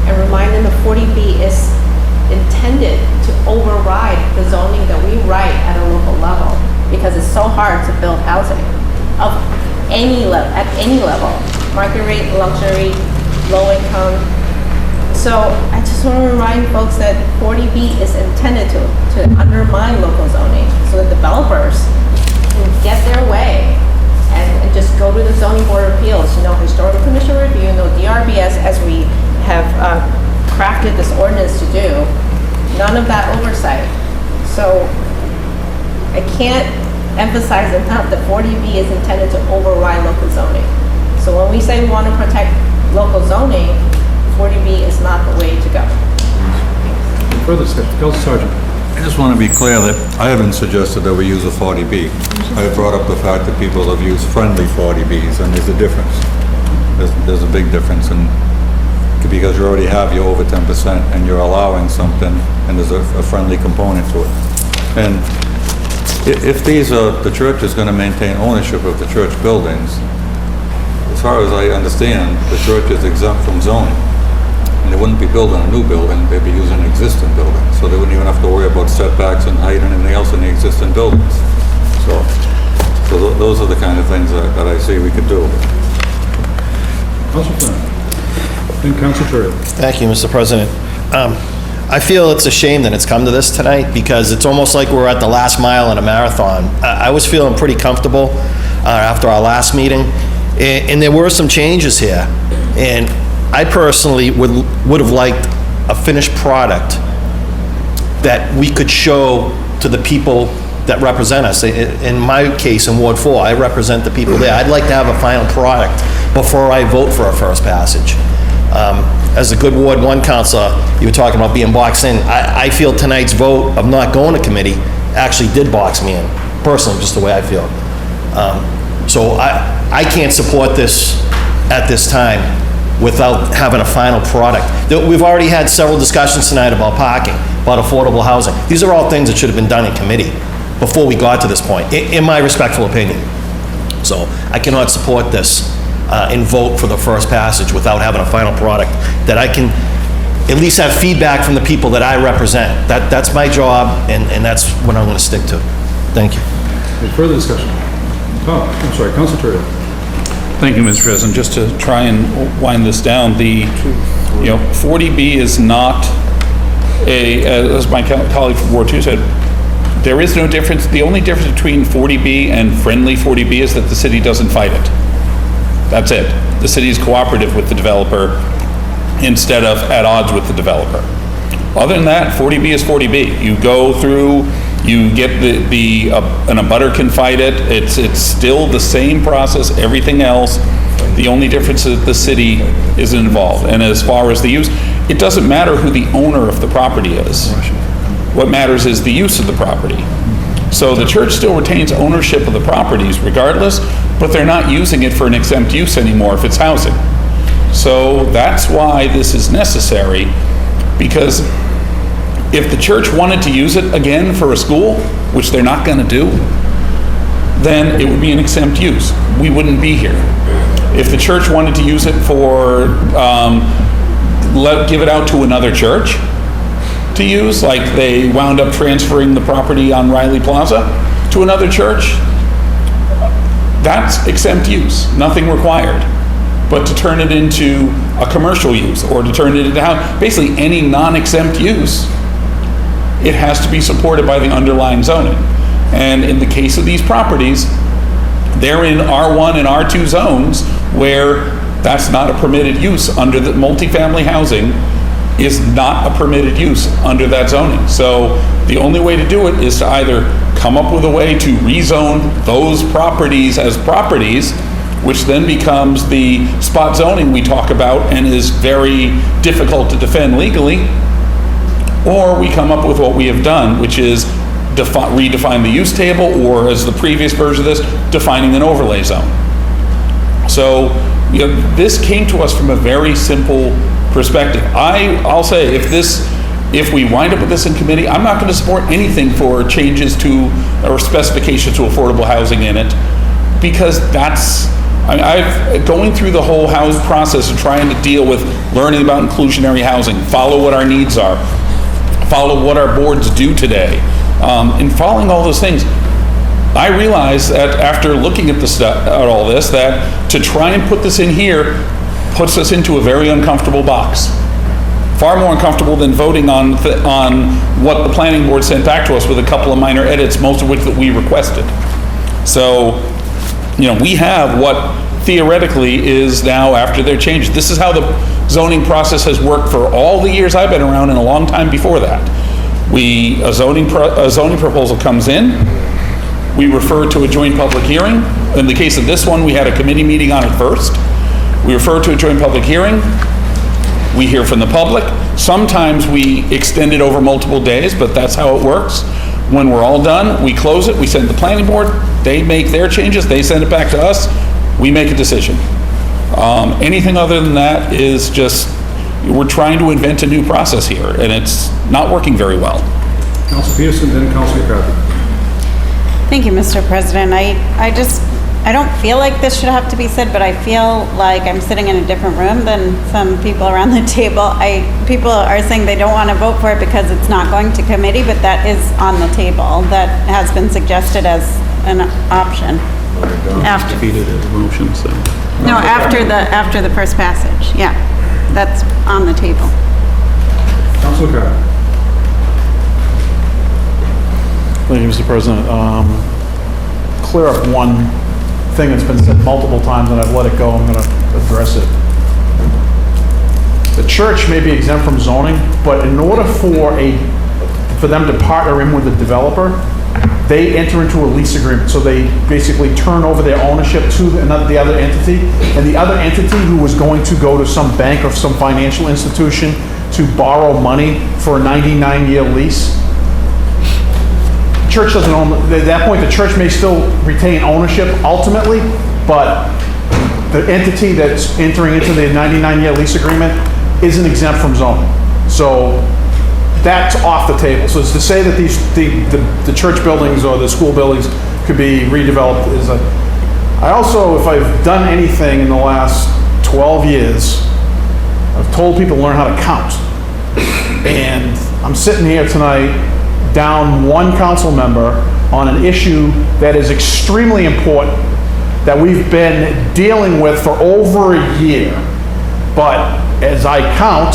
S8: and remind them that 40B is intended to override the zoning that we write at a local level, because it's so hard to build housing of any level, at any level, market rate, luxury, low income. So I just want to remind folks that 40B is intended to undermine local zoning, so that developers can get their way and just go to the zoning board of appeals, historical commission review, no DRBS, as we have crafted this ordinance to do. None of that oversight. So I can't emphasize enough that 40B is intended to override local zoning. So when we say we want to protect local zoning, 40B is not the way to go.
S6: Further discussion, Council Sergeant.
S19: I just want to be clear that I haven't suggested that we use a 40B. I brought up the fact that people have used friendly 40Bs, and there's a difference. There's a big difference, and because you already have your over 10% and you're allowing something, and there's a friendly component to it. And if the church is going to maintain ownership of the church buildings, as far as I understand, the church is exempt from zoning. And they wouldn't be building a new building, they'd be using an existing building. So they wouldn't even have to worry about setbacks and height and anything else in the existing buildings. So those are the kind of things that I see we could do.
S6: Council Flynn. And Council Turner.
S18: Thank you, Mr. President. I feel it's a shame that it's come to this tonight, because it's almost like we're at the last mile in a marathon. I was feeling pretty comfortable after our last meeting, and there were some changes here. And I personally would have liked a finished product that we could show to the people that represent us. In my case, in Ward 4, I represent the people there. I'd like to have a final product before I vote for a first passage. As a good Ward 1 councilor, you were talking about being boxed in. I feel tonight's vote of not going to committee actually did box me in, personally, just the way I feel. So I can't support this at this time without having a final product. We've already had several discussions tonight about parking, about affordable housing. These are all things that should have been done in committee before we got to this point, in my respectful opinion. So I cannot support this and vote for the first passage without having a final product that I can at least have feedback from the people that I represent. That's my job, and that's what I'm going to stick to. Thank you.
S1: Any further discussion? I'm sorry, Councilor Turner.
S7: Thank you, Mr. President. Just to try and wind this down, 40B is not as my colleague from Ward 2 said, there is no difference. The only difference between 40B and friendly 40B is that the city doesn't fight it. That's it. The city is cooperative with the developer instead of at odds with the developer. Other than that, 40B is 40B. You go through, you get an abutter can fight it. It's still the same process, everything else. The only difference is that the city is involved. And as far as the use, it doesn't matter who the owner of the property is. What matters is the use of the property. So the church still retains ownership of the properties regardless, but they're not using it for an exempt use anymore if it's housing. So that's why this is necessary, because if the church wanted to use it again for a school, which they're not going to do, then it would be an exempt use. We wouldn't be here. If the church wanted to use it for, give it out to another church to use, like they wound up transferring the property on Riley Plaza to another church, that's exempt use, nothing required. But to turn it into a commercial use or to turn it into basically any non-exempt use, it has to be supported by the underlying zoning. And in the case of these properties, they're in R1 and R2 zones where that's not a permitted use under the multifamily housing is not a permitted use under that zoning. So the only way to do it is to either come up with a way to rezone those properties as properties, which then becomes the spot zoning we talk about and is very difficult to defend legally, or we come up with what we have done, which is redefine the use table, or as the previous version of this, defining an overlay zone. So this came to us from a very simple perspective. I'll say if we wind up with this in committee, I'm not going to support anything for changes to or specifications to affordable housing in it, because I've going through the whole house process and trying to deal with learning about inclusionary housing, follow what our needs are, follow what our boards do today. In following all those things, I realize that after looking at all this, that to try and put this in here puts us into a very uncomfortable box. Far more uncomfortable than voting on what the planning board sent back to us with a couple of minor edits, most of which that we requested. So, we have what theoretically is now after their change. This is how the zoning process has worked for all the years I've been around and a long time before that. A zoning proposal comes in, we refer to a joint public hearing. In the case of this one, we had a committee meeting on it first. We refer to a joint public hearing. We hear from the public. Sometimes we extend it over multiple days, but that's how it works. When we're all done, we close it, we send it to the planning board, they make their changes, they send it back to us, we make a decision. Anything other than that is just, we're trying to invent a new process here, and it's not working very well.
S1: Councilor Peterson, then Councilor McCarthy.
S13: Thank you, Mr. President. I don't feel like this should have to be said, but I feel like I'm sitting in a different room than some people around the table. People are saying they don't want to vote for it because it's not going to committee, but that is on the table. That has been suggested as an option. After
S7: defeated the motion, so.
S13: No, after the first passage. Yeah, that's on the table.
S1: Councilor McCarthy.
S6: Thank you, Mr. President. Clear up one thing that's been said multiple times, and I've let it go. I'm going to address it. The church may be exempt from zoning, but in order for them to partner in with the developer, they enter into a lease agreement. So they basically turn over their ownership to the other entity. And the other entity who was going to go to some bank or some financial institution to borrow money for a 99-year lease, church doesn't own, at that point, the church may still retain ownership ultimately, but the entity that's entering into the 99-year lease agreement isn't exempt from zoning. So that's off the table. So it's to say that the church buildings or the school buildings could be redeveloped is I also, if I've done anything in the last 12 years, I've told people to learn how to count. And I'm sitting here tonight down one council member on an issue that is extremely important, that we've been dealing with for over a year. But as I count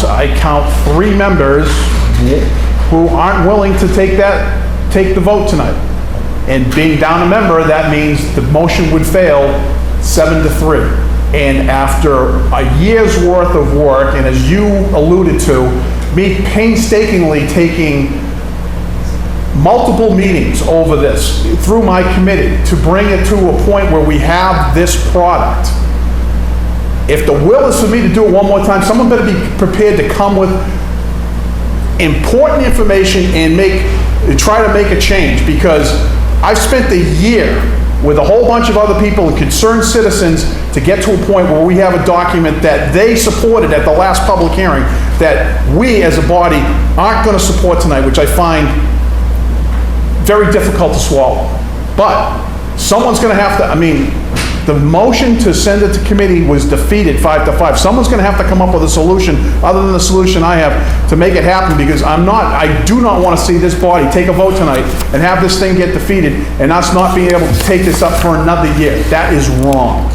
S6: 3 members who aren't willing to take the vote tonight. And being down a member, that means the motion would fail 7-3. And after a year's worth of work, and as you alluded to, me painstakingly taking multiple meetings over this through my committee to bring it to a point where we have this product. If the will is for me to do it one more time, someone better be prepared to come with important information and try to make a change, because I've spent a year with a whole bunch of other people and concerned citizens to get to a point where we have a document that they supported at the last public hearing that we as a body aren't going to support tonight, which I find very difficult to swallow. But someone's going to have to, the motion to send it to committee was defeated 5-5. Someone's going to have to come up with a solution other than the solution I have to make it happen, because I do not want to see this body take a vote tonight and have this thing get defeated and us not being able to take this up for another year. That is wrong.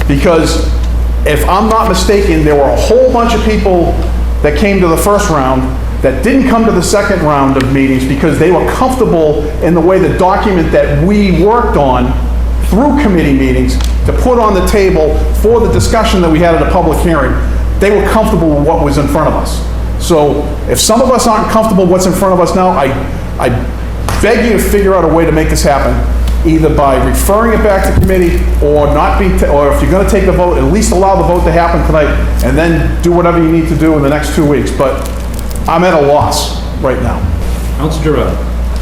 S6: Because if I'm not mistaken, there were a whole bunch of people that came to the first round that didn't come to the second round of meetings because they were comfortable in the way the document that we worked on through committee meetings to put on the table for the discussion that we had at a public hearing. They were comfortable with what was in front of us. So if some of us aren't comfortable with what's in front of us now, I beg you to figure out a way to make this happen, either by referring it back to committee or or if you're going to take the vote, at least allow the vote to happen tonight and then do whatever you need to do in the next 2 weeks. But I'm at a loss right now.
S9: Councilor Giroux.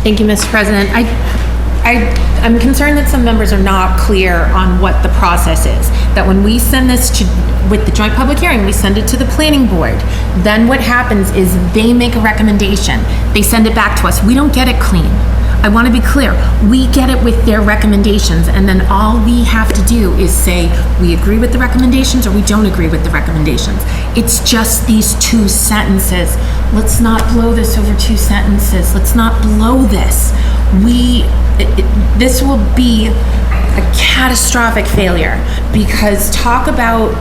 S14: Thank you, Mr. President. I'm concerned that some members are not clear on what the process is. That when we send this with the joint public hearing, we send it to the planning board. Then what happens is they make a recommendation. They send it back to us. We don't get it clean. I want to be clear. We get it with their recommendations, and then all we have to do is say we agree with the recommendations or we don't agree with the recommendations. It's just these 2 sentences. Let's not blow this over 2 sentences. Let's not blow this. This will be a catastrophic failure, because talk about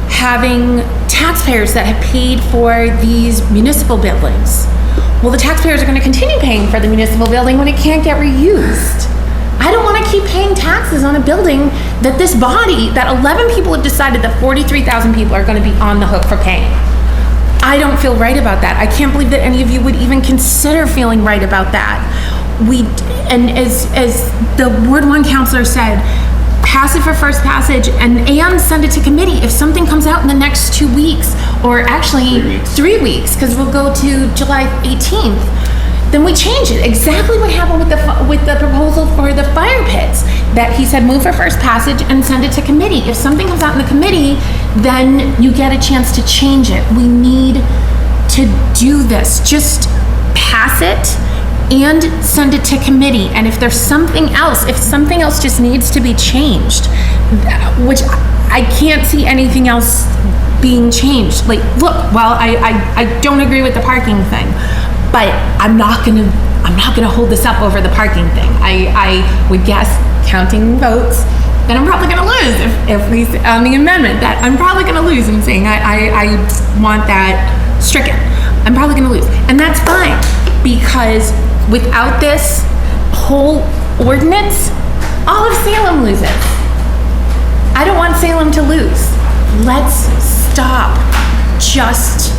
S14: having taxpayers that have paid for these municipal buildings. Well, the taxpayers are going to continue paying for the municipal building when it can't get reused. I don't want to keep paying taxes on a building that this body, that 11 people have decided that 43,000 people are going to be on the hook for paying. I don't feel right about that. I can't believe that any of you would even consider feeling right about that. And as the Ward 1 councilor said, pass it for first passage and send it to committee. If something comes out in the next 2 weeks, or actually 3 weeks, because we'll go to July 18th, then we change it. Exactly what happened with the proposal for the fire pits, that he said move for first passage and send it to committee. If something comes out in the committee, then you get a chance to change it. We need to do this. Just pass it and send it to committee. And if there's something else, if something else just needs to be changed, which I can't see anything else being changed. Like, look, well, I don't agree with the parking thing, but I'm not gonna hold this up over the parking thing. I would guess, counting votes, that I'm probably gonna lose if we, on the amendment, that I'm probably gonna lose in saying I want that stricken. I'm probably gonna lose, and that's fine, because without this whole ordinance, all of Salem loses. I don't want Salem to lose. Let's stop just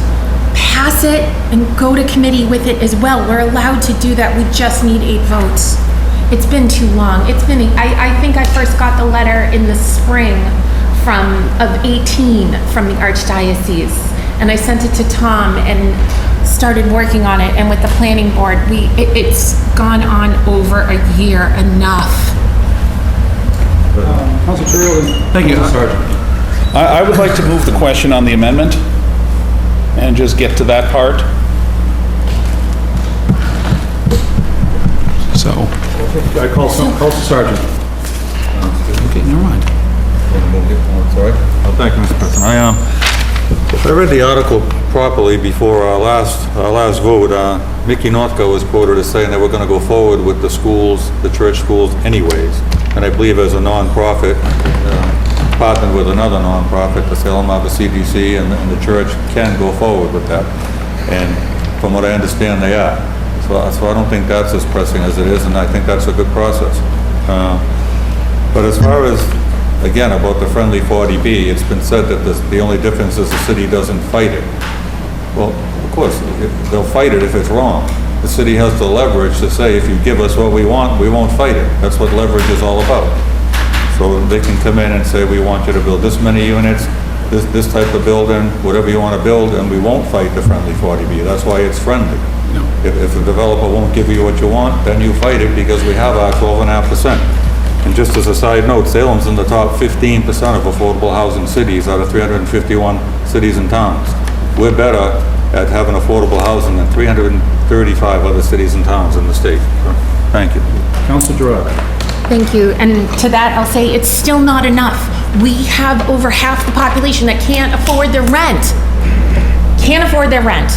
S14: pass it and go to committee with it as well. We're allowed to do that. We just need 8 votes. It's been too long. I think I first got the letter in the spring of 18 from the Archdiocese. And I sent it to Tom and started working on it. And with the planning board, it's gone on over a year. Enough.
S1: Councilor Turley.
S7: Thank you.
S1: Sergeant.
S7: I would like to move the question on the amendment and just get to that part. So.
S1: I call Sergeant.
S7: Okay, never mind.
S19: Sorry. Oh, thank you, Mr. President. If I read the article properly before our last vote, Mickey Northco was quoted as saying that we're going to go forward with the schools, the church schools anyways. And I believe as a nonprofit, partnered with another nonprofit, the Salem CDC, and the church can go forward with that. And from what I understand, they are. So I don't think that's as pressing as it is, and I think that's a good process. But as far as, again, about the friendly 40B, it's been said that the only difference is the city doesn't fight it. Well, of course, they'll fight it if it's wrong. The city has the leverage to say, if you give us what we want, we won't fight it. That's what leverage is all about. So they can come in and say, we want you to build this many units, this type of building, whatever you want to build, and we won't fight the friendly 40B. That's why it's friendly. If the developer won't give you what you want, then you fight it because we have our 12.5%. And just as a side note, Salem's in the top 15% of affordable housing cities out of 351 cities and towns. We're better at having affordable housing than 335 other cities and towns in the state. Thank you.
S1: Councilor Gerard.
S14: Thank you. And to that, I'll say it's still not enough. We have over half the population that can't afford their rent. Can't afford their rent.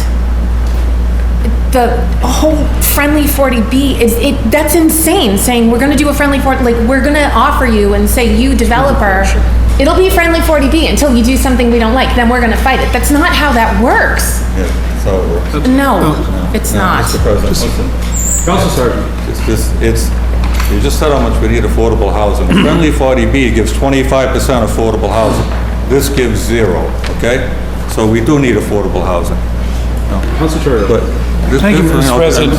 S14: The whole friendly 40B that's insane, saying we're going to do a friendly 40, like we're going to offer you and say, you developer, it'll be friendly 40B until you do something we don't like, then we're going to fight it. That's not how that works.
S19: Yeah, that's how it works.
S14: No, it's not.
S19: Mr. President, listen.
S1: Council Sergeant.
S19: You just said how much we need affordable housing. The friendly 40B gives 25% affordable housing. This gives 0, okay? So we do need affordable housing.
S1: Councilor Turley.
S19: But
S7: Thank you, Mr. President.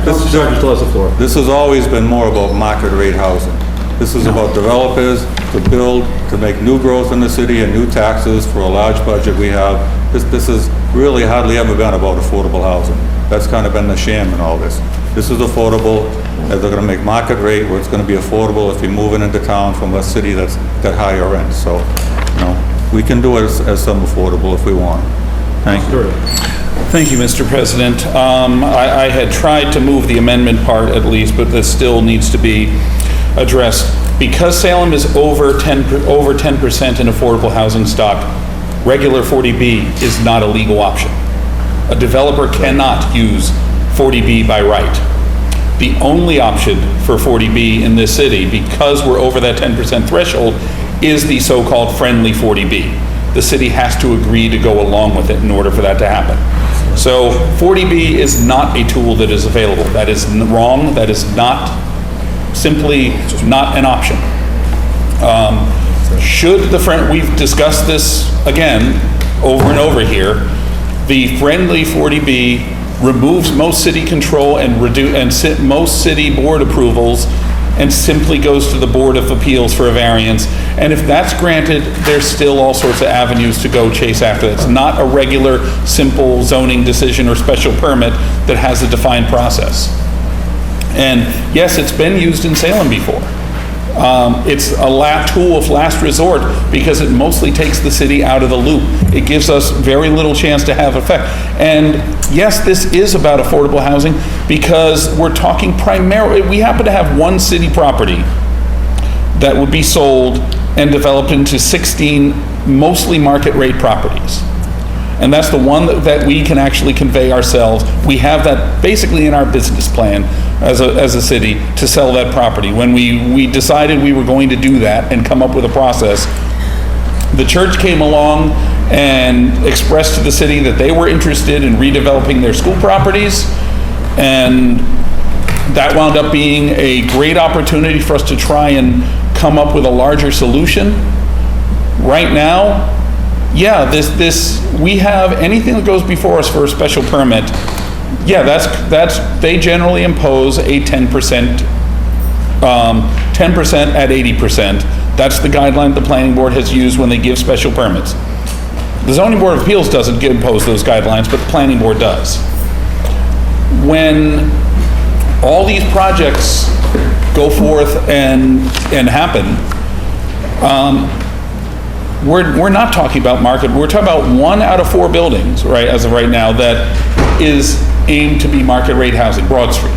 S1: Councilor Sergeant still has the floor.
S19: This has always been more about market rate housing. This is about developers to build, to make new growth in the city and new taxes for a large budget we have. This has really hardly ever been about affordable housing. That's kind of been the sham in all this. This is affordable, and they're going to make market rate where it's going to be affordable if you're moving into town from a city that's got higher rent. So, we can do it as some affordable if we want. Thank you.
S7: Thank you, Mr. President. I had tried to move the amendment part at least, but this still needs to be addressed. Because Salem is over 10% in affordable housing stock, regular 40B is not a legal option. A developer cannot use 40B by right. The only option for 40B in this city, because we're over that 10% threshold, is the so-called friendly 40B. The city has to agree to go along with it in order for that to happen. So 40B is not a tool that is available. That is wrong. That is simply not an option. We've discussed this again over and over here. The friendly 40B removes most city control and most city board approvals and simply goes to the Board of Appeals for a variance. And if that's granted, there's still all sorts of avenues to go chase after. It's not a regular, simple zoning decision or special permit that has a defined process. And yes, it's been used in Salem before. It's a tool of last resort because it mostly takes the city out of the loop. It gives us very little chance to have effect. And yes, this is about affordable housing because we're talking primarily, we happen to have one city property that would be sold and developed into 16 mostly market rate properties. And that's the one that we can actually convey ourselves. We have that basically in our business plan as a city to sell that property. When we decided we were going to do that and come up with a process, the church came along and expressed to the city that they were interested in redeveloping their school properties, and that wound up being a great opportunity for us to try and come up with a larger solution. Right now, yeah, we have anything that goes before us for a special permit, yeah, they generally impose a 10%, 10% at 80%. That's the guideline the planning board has used when they give special permits. The zoning board of appeals doesn't impose those guidelines, but the planning board does. When all these projects go forth and happen, we're not talking about market, we're talking about 1 out of 4 buildings, right, as of right now, that is aimed to be market rate housing, Broad Street.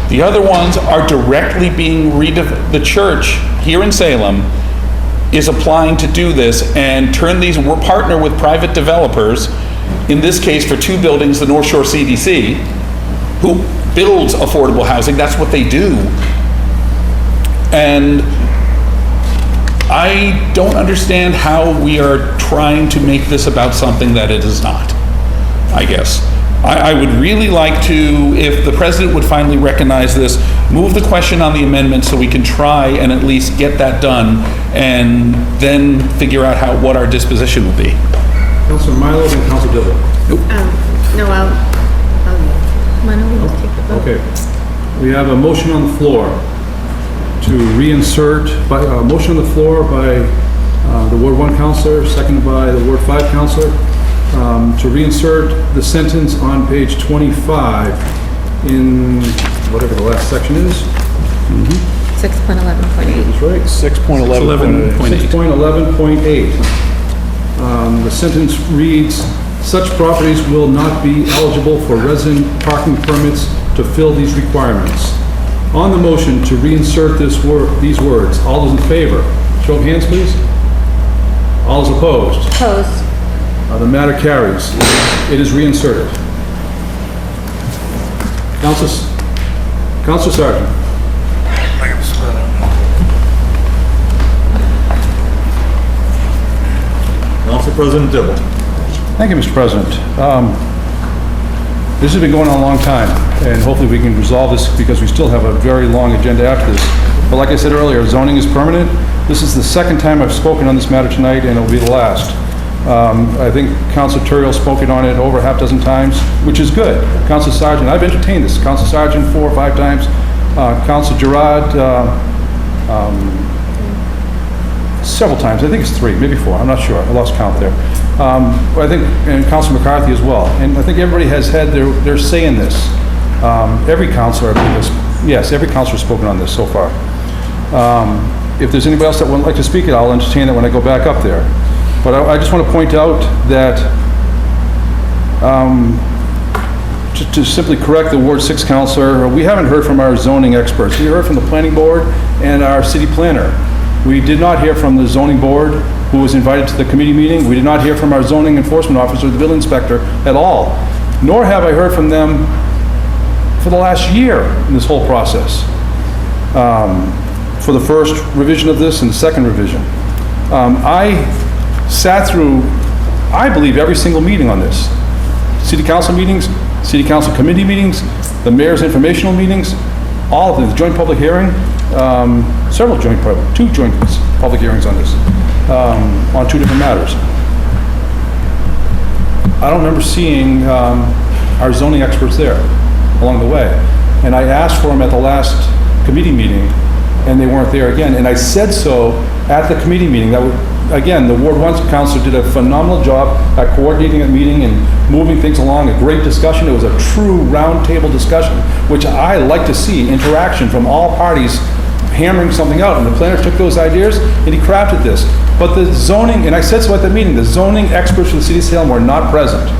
S7: The other ones are directly being the church here in Salem is applying to do this and we're partner with private developers, in this case for 2 buildings, the North Shore CDC, who builds affordable housing, that's what they do. And I don't understand how we are trying to make this about something that it is not, I guess. I would really like to, if the president would finally recognize this, move the question on the amendment so we can try and at least get that done and then figure out what our disposition will be.
S1: Councilor Milo and Councilor Dibble.
S10: No, why don't we just take the vote?
S1: Okay. We have a motion on the floor to reinsert, a motion on the floor by the Ward 1 councilor, seconded by the Ward 5 councilor, to reinsert the sentence on page 25 in whatever the last section is.
S10: 6.11.8.
S1: That's right.
S7: 6.11.8.
S1: 6.11.8. The sentence reads, such properties will not be eligible for resident parking permits to fill these requirements. On the motion to reinsert these words, all those in favor, show of hands, please. All those opposed?
S10: Opposed.
S1: The matter carries. It is reinserted. Councilor Sargent.
S19: Council President Dibble.
S1: Thank you, Mr. President. This has been going on a long time, and hopefully we can resolve this because we still have a very long agenda after this. But like I said earlier, zoning is permanent. This is the second time I've spoken on this matter tonight, and it will be the last. I think Councilor Turiel's spoken on it over half dozen times, which is good. Councilor Sargent, I've entertained this. Councilor Sargent 4 or 5 times. Councilor Gerard, several times. I think it's 3, maybe 4. I'm not sure. I lost count there. I think, and Councilor McCarthy as well. And I think everybody has had their say in this. Every councilor, I believe, every councilor has spoken on this so far. If there's anybody else that would like to speak, I'll entertain it when I go back up there. But I just want to point out that, to simply correct the Ward 6 councilor, we haven't heard from our zoning experts. We heard from the planning board and our city planner. We did not hear from the zoning board, who was invited to the committee meeting. We did not hear from our zoning enforcement officer, the building inspector, at all. Nor have I heard from them for the last year in this whole process. For the first revision of this and the second revision. I sat through, I believe, every single meeting on this. City council meetings, city council committee meetings, the mayor's informational meetings, all of them, the joint public hearing, two joint public hearings on this, on 2 different matters. I don't remember seeing our zoning experts there along the way. And I asked for them at the last committee meeting, and they weren't there again. And I said so at the committee meeting. Again, the Ward 1 councilor did a phenomenal job at coordinating a meeting and moving things along, a great discussion. It was a true roundtable discussion, which I like to see, interaction from all parties hammering something out. And the planner took those ideas and he crafted this. But the zoning, and I said so at the meeting, the zoning experts for the city of Salem were not present.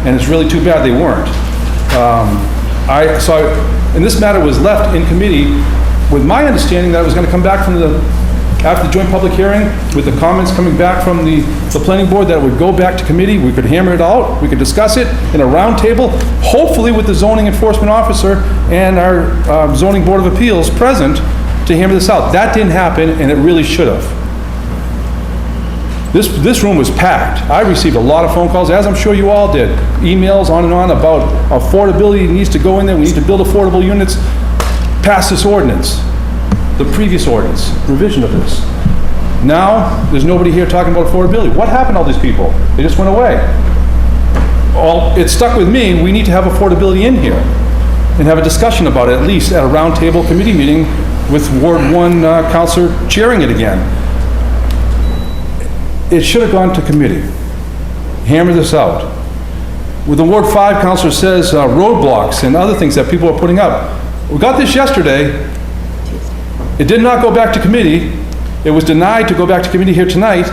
S1: And it's really too bad they weren't. And this matter was left in committee with my understanding that it was going to come back after the joint public hearing, with the comments coming back from the planning board, that would go back to committee, we could hammer it out, we could discuss it in a round table, hopefully with the zoning enforcement officer and our zoning board of appeals present to hammer this out. That didn't happen, and it really should have. This room was packed. I received a lot of phone calls, as I'm sure you all did, emails on and on about affordability needs to go in there, we need to build affordable units, pass this ordinance. The previous ordinance, revision of this. Now, there's nobody here talking about affordability. What happened to all these people? They just went away. Well, it stuck with me, we need to have affordability in here and have a discussion about it, at least at a roundtable committee meeting with Ward 1 counselor chairing it again. It should have gone to committee. Hammer this out. With the Ward 5 counselor says roadblocks and other things that people are putting up. We got this yesterday. It did not go back to committee. It was denied to go back to committee here tonight.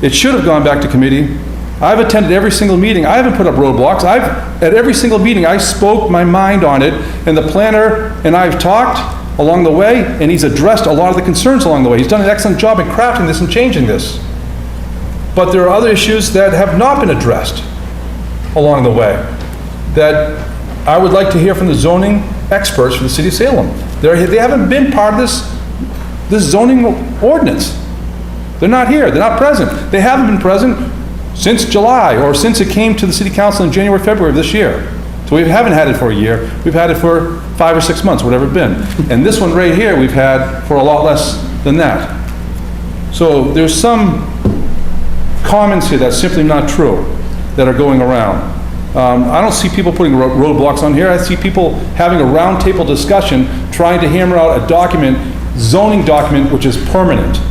S1: It should have gone back to committee. I've attended every single meeting. I haven't put up roadblocks. At every single meeting, I spoke my mind on it, and the planner and I have talked along the way, and he's addressed a lot of the concerns along the way. He's done an excellent job in crafting this and changing this. But there are other issues that have not been addressed along the way that I would like to hear from the zoning experts for the city of Salem. They haven't been part of this zoning ordinance. They're not here. They're not present. They haven't been present since July, or since it came to the city council in January, February of this year. So we haven't had it for a year. We've had it for 5 or 6 months, whatever it's been. And this one right here, we've had for a lot less than that. So there's some comments here that's simply not true that are going around. I don't see people putting roadblocks on here. I see people having a roundtable discussion, trying to hammer out a document, zoning document, which is permanent.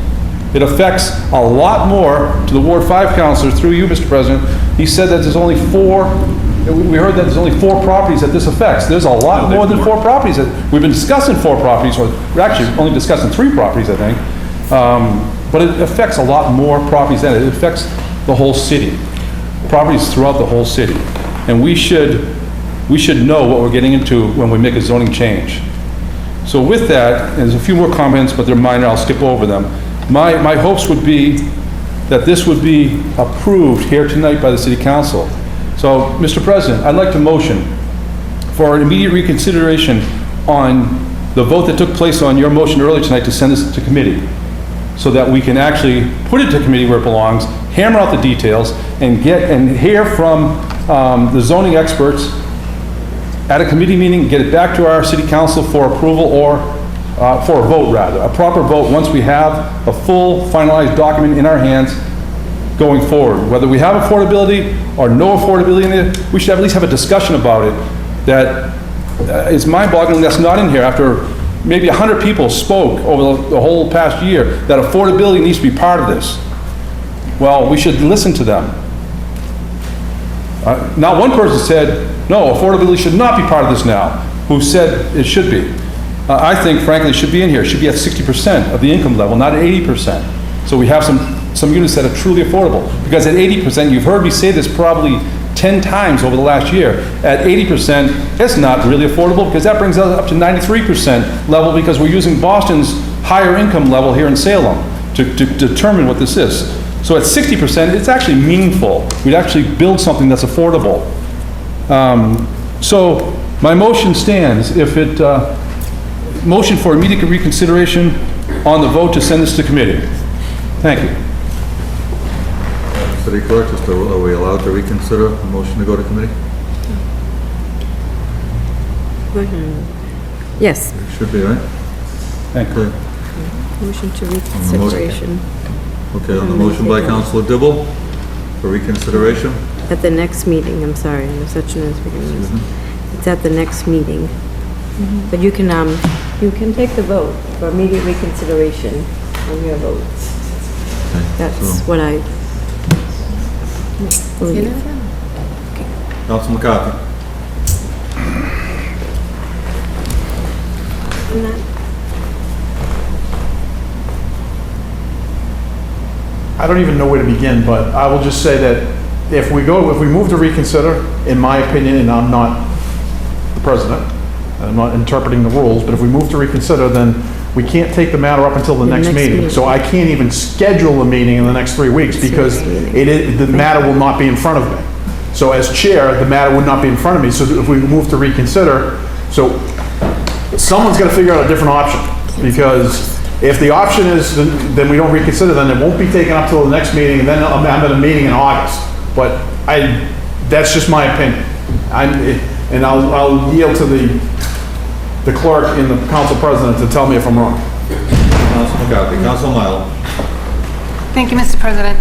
S1: It affects a lot more to the Ward 5 councilor, through you, Mr. President. He said that there's only 4, we heard that there's only 4 properties that this affects. There's a lot more than 4 properties. We've been discussing 4 properties, or we're actually only discussing 3 properties, I think. But it affects a lot more properties than it affects the whole city. Properties throughout the whole city. And we should know what we're getting into when we make a zoning change. So with that, there's a few more comments, but they're minor, I'll skip over them. My hopes would be that this would be approved here tonight by the city council. So, Mr. President, I'd like to motion for an immediate reconsideration on the vote that took place on your motion earlier tonight to send this to committee, so that we can actually put it to committee where it belongs, hammer out the details, and hear from the zoning experts at a committee meeting, get it back to our city council for approval, or for a vote rather, a proper vote once we have a full finalized document in our hands going forward. Whether we have affordability or no affordability in it, we should at least have a discussion about it. That is mind-boggling that's not in here after maybe 100 people spoke over the whole past year that affordability needs to be part of this. Well, we should listen to them. Not one person said, no, affordability should not be part of this now, who said it should be. I think, frankly, it should be in here. It should be at 60% of the income level, not at 80%. So we have some units that are truly affordable. Because at 80%, you've heard me say this probably 10 times over the last year, at 80%, it's not really affordable, because that brings us up to 93% level, because we're using Boston's higher income level here in Salem to determine what this is. So at 60%, it's actually meaningful. We'd actually build something that's affordable. So my motion stands. If it, motion for immediate reconsideration on the vote to send this to committee. Thank you.
S19: City Clerk, are we allowed to reconsider a motion to go to committee?
S10: Yes.
S19: It should be, right?
S1: Thank you.
S10: Motion to reconsideration.
S19: Okay, on the motion by Councilor Dibble for reconsideration.
S10: At the next meeting, I'm sorry, I'm such an It's at the next meeting. But you can take the vote for immediate reconsideration on your votes. That's what I believe.
S19: Council McCarthy.
S6: I don't even know where to begin, but I will just say that if we move to reconsider, in my opinion, and I'm not the president, and I'm not interpreting the rules, but if we move to reconsider, then we can't take the matter up until the next meeting. So I can't even schedule a meeting in the next 3 weeks, because the matter will not be in front of me. So as chair, the matter would not be in front of me. So if we move to reconsider, so someone's got to figure out a different option, because if the option is, then we don't reconsider, then it won't be taken up till the next meeting, and then I'm at a meeting in August. But that's just my opinion. And I'll yield to the clerk and the council president to tell me if I'm wrong.
S19: Council McCarthy. Council Milo.
S3: Thank you, Mr. President.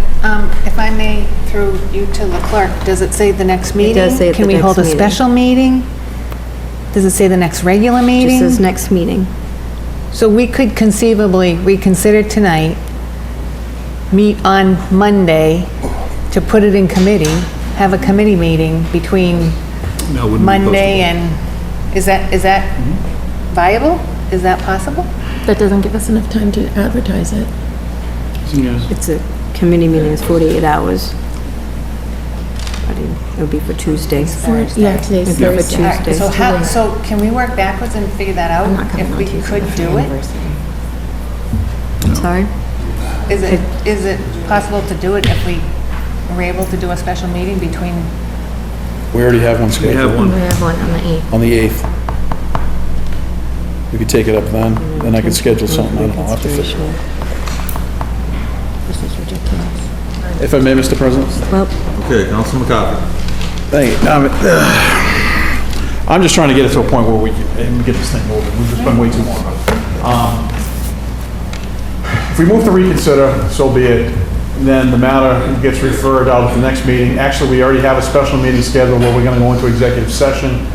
S3: If I may, through you to the clerk, does it say the next meeting?
S10: does say
S3: Can
S10: the
S3: we hold a
S10: next meeting.
S3: special meeting? Does it say the next regular meeting?
S10: Just says next meeting.
S3: So we could conceivably reconsider tonight, meet on Monday to put it in committee, have a committee meeting between
S7: No, wouldn't be
S3: Monday
S7: possible.
S3: and, is that viable? Is that possible?
S10: That doesn't give us enough time to advertise it.
S7: Yes.
S10: It's a committee meeting, it's 48 hours. But it would be for Tuesday.
S14: Yeah, today's
S10: It'd be for
S14: Thursday.
S3: All right,
S10: Tuesday.
S3: so can we work backwards and figure that out? If we could do it?
S10: I'm sorry?
S3: Is it possible to do it if we were able to do a special meeting between,
S6: We already have one scheduled.
S7: We have one.
S10: We have one on the 8th.
S6: On the 8th. We could take it up then I could schedule something, I don't know, I'll have to figure it out.
S10: This is ridiculous.
S6: If I may, Mr. President?
S10: Well,
S19: Okay, Council McCarthy.
S6: Thank you. I'm just trying to get it to a point where we can get this thing moving. We've just been way too long. If we move to reconsider, so be it. Then the matter gets referred out at the next meeting. Actually, we already have a special meeting scheduled where we're going to go into executive session.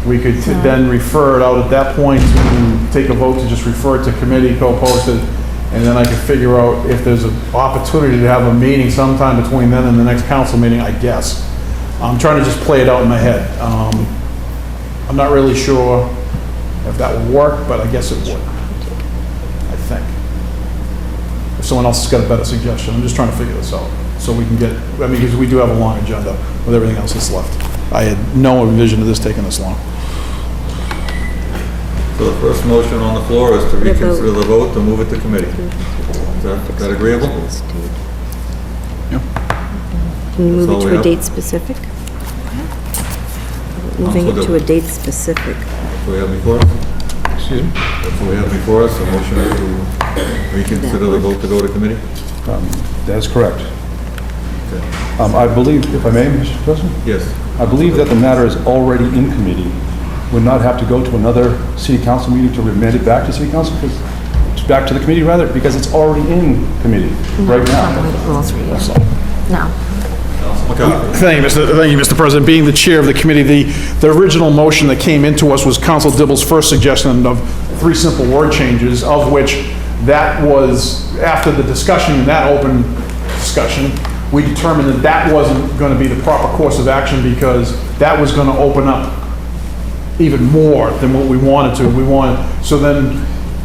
S6: We could then refer it out at that point to take a vote to just refer it to committee, co-post it, and then I can figure out if there's an opportunity to have a meeting sometime between then and the next council meeting, I guess. I'm trying to just play it out in my head. I'm not really sure if that would work, but I guess it would, I think. If someone else has got a better suggestion, I'm just trying to figure this out, so we can get, I mean, because we do have a long agenda with everything else that's left. I had no vision of this taking this long.
S19: So the first motion on the floor is to reconsider the vote to move it to committee. Is that agreeable?
S10: can you move
S19: That's all
S10: it
S19: we
S10: to a
S19: have.
S10: date specific? Moving it to a date specific.
S19: That's what we have before us?
S6: Excuse me?
S19: That's what we have before us, a motion to reconsider the vote to go to committee?
S1: That is correct. I believe, if I may, Mr. President?
S19: Yes.
S1: I believe that the matter is already in committee. Would not have to go to another city council meeting to remand it back to city council, back to the committee rather, because it's already in committee right now. That's all.
S10: No.
S6: Thank you, Mr. President. Being the chair of the committee, the original motion that came into us was Council Dibble's first suggestion of 3 simple word changes, of which that was, after the discussion, in that open discussion, we determined that that wasn't going to be the proper course of action because that was going to open up even more than what we wanted to. So then,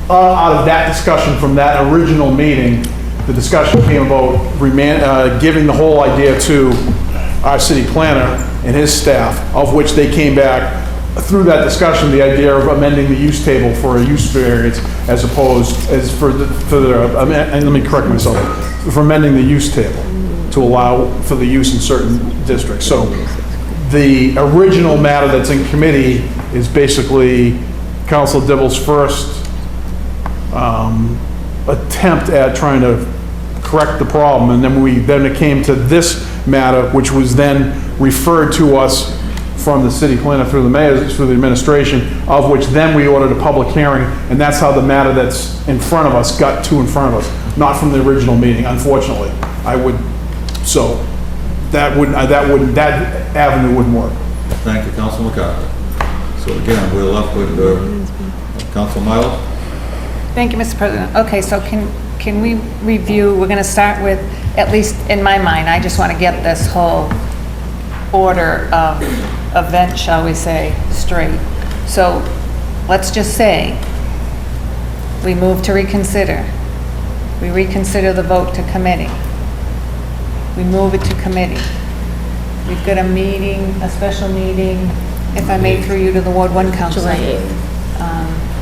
S6: out of that discussion from that original meeting, the discussion came about giving the whole idea to our city planner and his staff, of which they came back through that discussion, the idea of amending the use table for a use variance as opposed as let me correct myself, for amending the use table to allow for the use in certain districts. So the original matter that's in committee is basically Council Dibble's first attempt at trying to correct the problem, and then it came to this matter, which was then referred to us from the city planner through the mayor, through the administration, of which then we ordered a public hearing, and that's how the matter that's in front of us got in front of us, not from the original meeting, unfortunately. So that avenue wouldn't work.
S19: Thank you, Council McCarthy. So again, we're left with Council Miles.
S3: thank you, Mr. President. Okay, so can we review, we're gonna start with, at least in my mind, I just wanna get this whole order of event, shall we say, straight. So, let's just say, we move to reconsider. We reconsider the vote to committee. We move it to committee. We've got a meeting, a special meeting, if I may, through you to the Ward 1 Council.
S10: July 8th.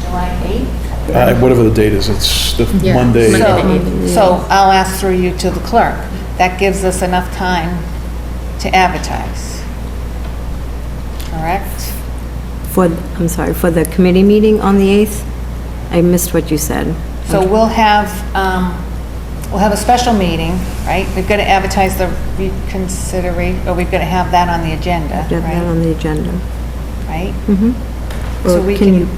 S3: July 8th?
S6: Whatever the date is, it's the Monday.
S3: So I'll ask through you to the clerk. That gives us enough time to advertise. Correct?
S10: I'm sorry, for the committee meeting on the 8th? I missed what you said.
S3: So we'll have a special meeting, right? We've got to advertise the reconsideration, or we've got to have that on the agenda,
S10: Have that
S3: right?
S10: on the agenda.
S3: Right?
S10: Mm-hmm.
S3: So we
S10: can you-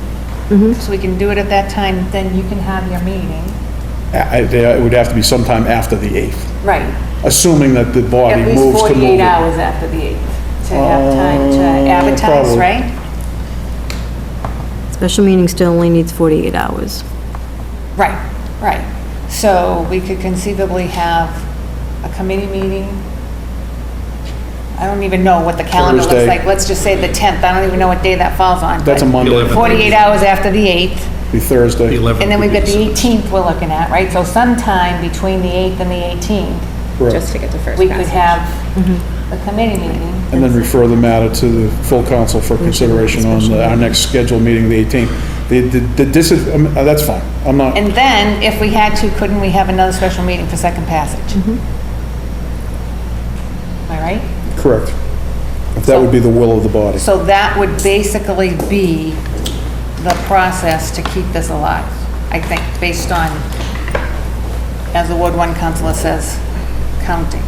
S3: so we can do it at that time, then you can have your meeting,
S6: it would have to be sometime after the 8th,
S3: Right.
S6: assuming that the body
S3: At least
S6: moves to move
S3: 48
S6: it.
S3: hours after the 8th to have time to advertise,
S6: probably.
S3: right?
S10: Special meeting still only needs 48 hours.
S3: Right, right. So we could conceivably have a committee meeting. I don't even know what the calendar looks
S6: Thursday.
S3: like. Let's just say the 10th. I don't even know what day that falls on.
S6: That's a
S3: but
S6: Monday.
S3: 48 hours after the 8th.
S6: Be Thursday.
S3: And then we've got the 18th we're looking at, right? So sometime between the 8th and the 18th,
S6: Correct.
S15: Just to get the first
S3: we could
S15: passage.
S3: have a committee meeting.
S6: And then refer the matter to the full council for consideration on our next scheduled meeting, the 18th. That's fine. I'm not,
S3: And then, if we had to, couldn't we have another special meeting for second passage? Am I right?
S6: correct. If that would be the will of the body.
S3: So that would basically be the process to keep this alive, I think, based on, as the Ward 1 councilor says, counting.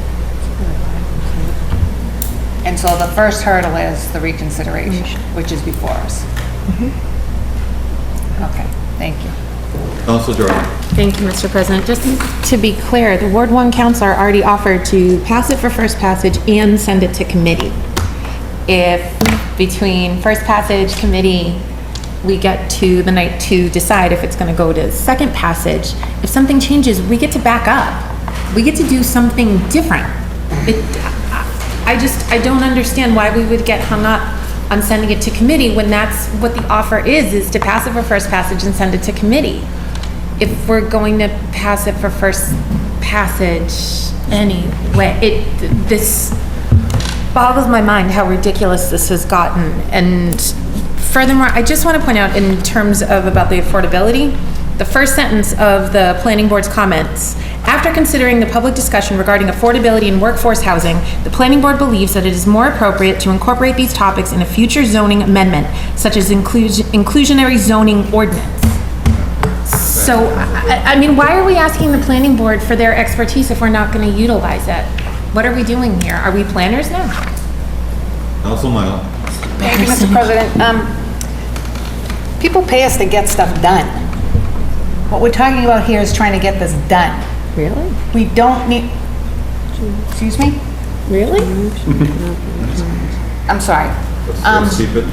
S3: And so the first hurdle is the reconsideration, which is before us. Okay, thank you.
S19: Council Jordan.
S14: Thank you, Mr. President. Just to be clear, the Ward 1 counselor already offered to pass it for first passage and send it to committee. If between first passage, committee, we get to the night to decide if it's going to go to second passage, if something changes, we get to back up. We get to do something different. I don't understand why we would get hung up on sending it to committee when that's what the offer is to pass it for first passage and send it to committee. If we're going to pass it for first passage anyway, this boggles my mind how ridiculous this has gotten. And furthermore, I just want to point out in terms of about the affordability, the first sentence of the planning board's comments, after considering the public discussion regarding affordability in workforce housing, the planning board believes that it is more appropriate to incorporate these topics in a future zoning amendment, such as inclusionary zoning ordinance. So, I mean, why are we asking the planning board for their expertise if we're not going to utilize it? What are we doing here? Are we planners now?
S19: Council Milo.
S3: Thank you, Mr. President. People pay us to get stuff done. What we're talking about here is trying to get this done.
S10: Really?
S3: We don't need, excuse me?
S10: Really?
S3: I'm sorry.
S19: Let's keep it.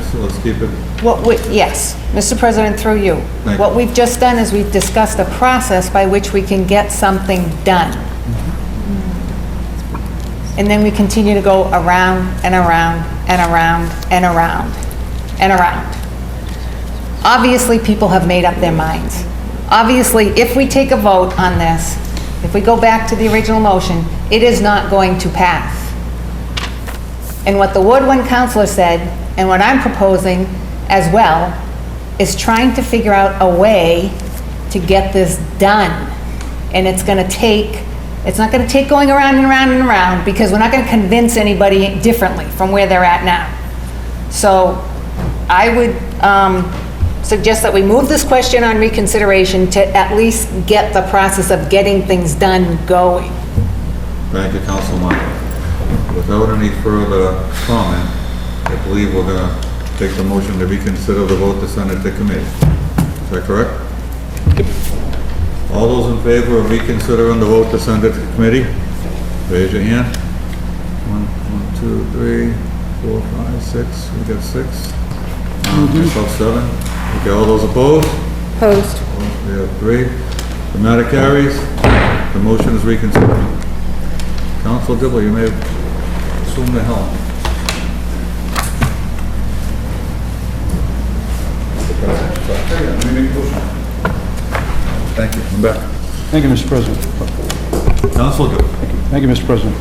S3: Yes, Mr. President, through you.
S19: Thank
S3: What
S19: you.
S3: we've just done is we've discussed a process by which we can get something done. And then we continue to go around and around and around and around and around. Obviously, people have made up their minds. Obviously, if we take a vote on this, if we go back to the original motion, it is not going to pass. And what the Ward 1 councilor said, and what I'm proposing as well, is trying to figure out a way to get this done. And it's not gonna take going around and around and around, because we're not gonna convince anybody differently from where they're at now. So I would suggest that we move this question on reconsideration to at least get the process of getting things done going.
S19: Thank you, Council Milo. Without any further comment, I believe we're gonna take the motion to reconsider the vote to send it to committee. Is that correct? All those in favor of reconsidering the vote to send it to committee, raise your hand. 1, 2, 3, 4, 5, 6. We got 6. Myself 7. Okay, all those opposed?
S10: Opposed.
S19: We have 3. The matter carries. The motion is reconsidered. Council Dibble, you may assume the helm. Let me make a motion. Thank you. I'm back.
S1: Thank you, Mr. President.
S19: Council Dibble.
S1: Thank you, Mr. President.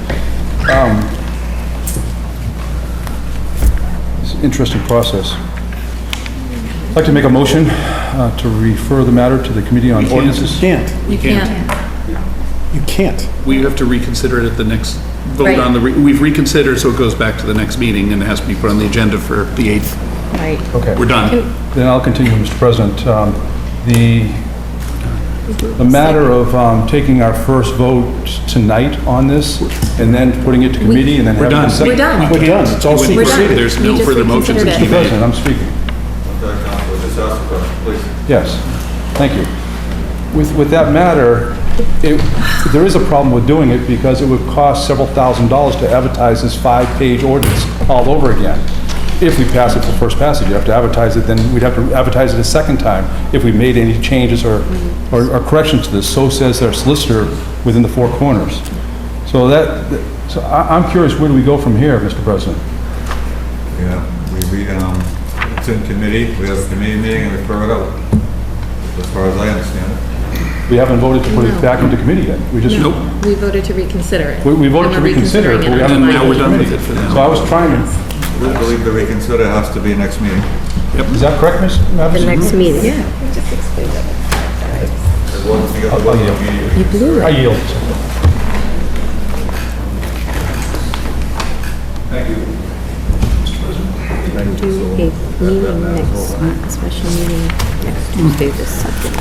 S1: It's an interesting process. I'd like to make a motion to refer the matter to the Committee on Ordinances.
S3: You can't.
S6: You can't.
S7: We have to reconsider it at the next vote
S3: Right.
S7: on we've reconsidered, so it goes back to the next meeting and it has to be put on the agenda for the 8th.
S10: Right.
S1: Okay.
S7: We're done.
S1: Then I'll continue, Mr. President. The matter of taking our first vote tonight on this and then putting it to committee and then
S7: We're
S1: having a
S7: done.
S1: second.
S3: We're done.
S6: We're done. It's all
S7: We're
S6: superseded.
S7: done. There's no
S10: We just
S7: further motions.
S10: reconsidered
S7: to
S10: it.
S7: be
S1: Mr.
S7: made.
S1: President, I'm speaking.
S19: Okay, Council, just ask the question, please.
S1: Yes, thank you. With that matter, There is a problem with doing it because it would cost several $1,000s to advertise this 5-page ordinance all over again. If we pass it for first passage, you have to advertise it, then we'd have to advertise it a second time if we made any changes or corrections to this. So says our solicitor within the four corners. So I'm curious, where do we go from here, Mr. President?
S19: Yeah, it's in committee, we have a committee meeting and refer it out, as far as I understand it.
S1: We haven't voted to put it back into committee yet. We just.
S9: No, we voted to reconsider it.
S1: We voted
S9: And
S1: to
S9: we're
S1: reconsider it, but we
S9: reconsidering
S1: haven't
S9: it on
S1: made it
S9: July
S1: to
S9: 8th.
S1: committee. So I was trying to.
S19: We believe the reconsider has to be next meeting.
S1: Is that correct, Ms. Matheson?
S10: The next meeting.
S9: Yeah, we just explained it.
S19: As long as we got the vote on meeting.
S10: You blew
S1: I
S10: it.
S1: yield.
S19: Thank you.
S10: Do a meeting next, special meeting next Tuesday, the 2nd.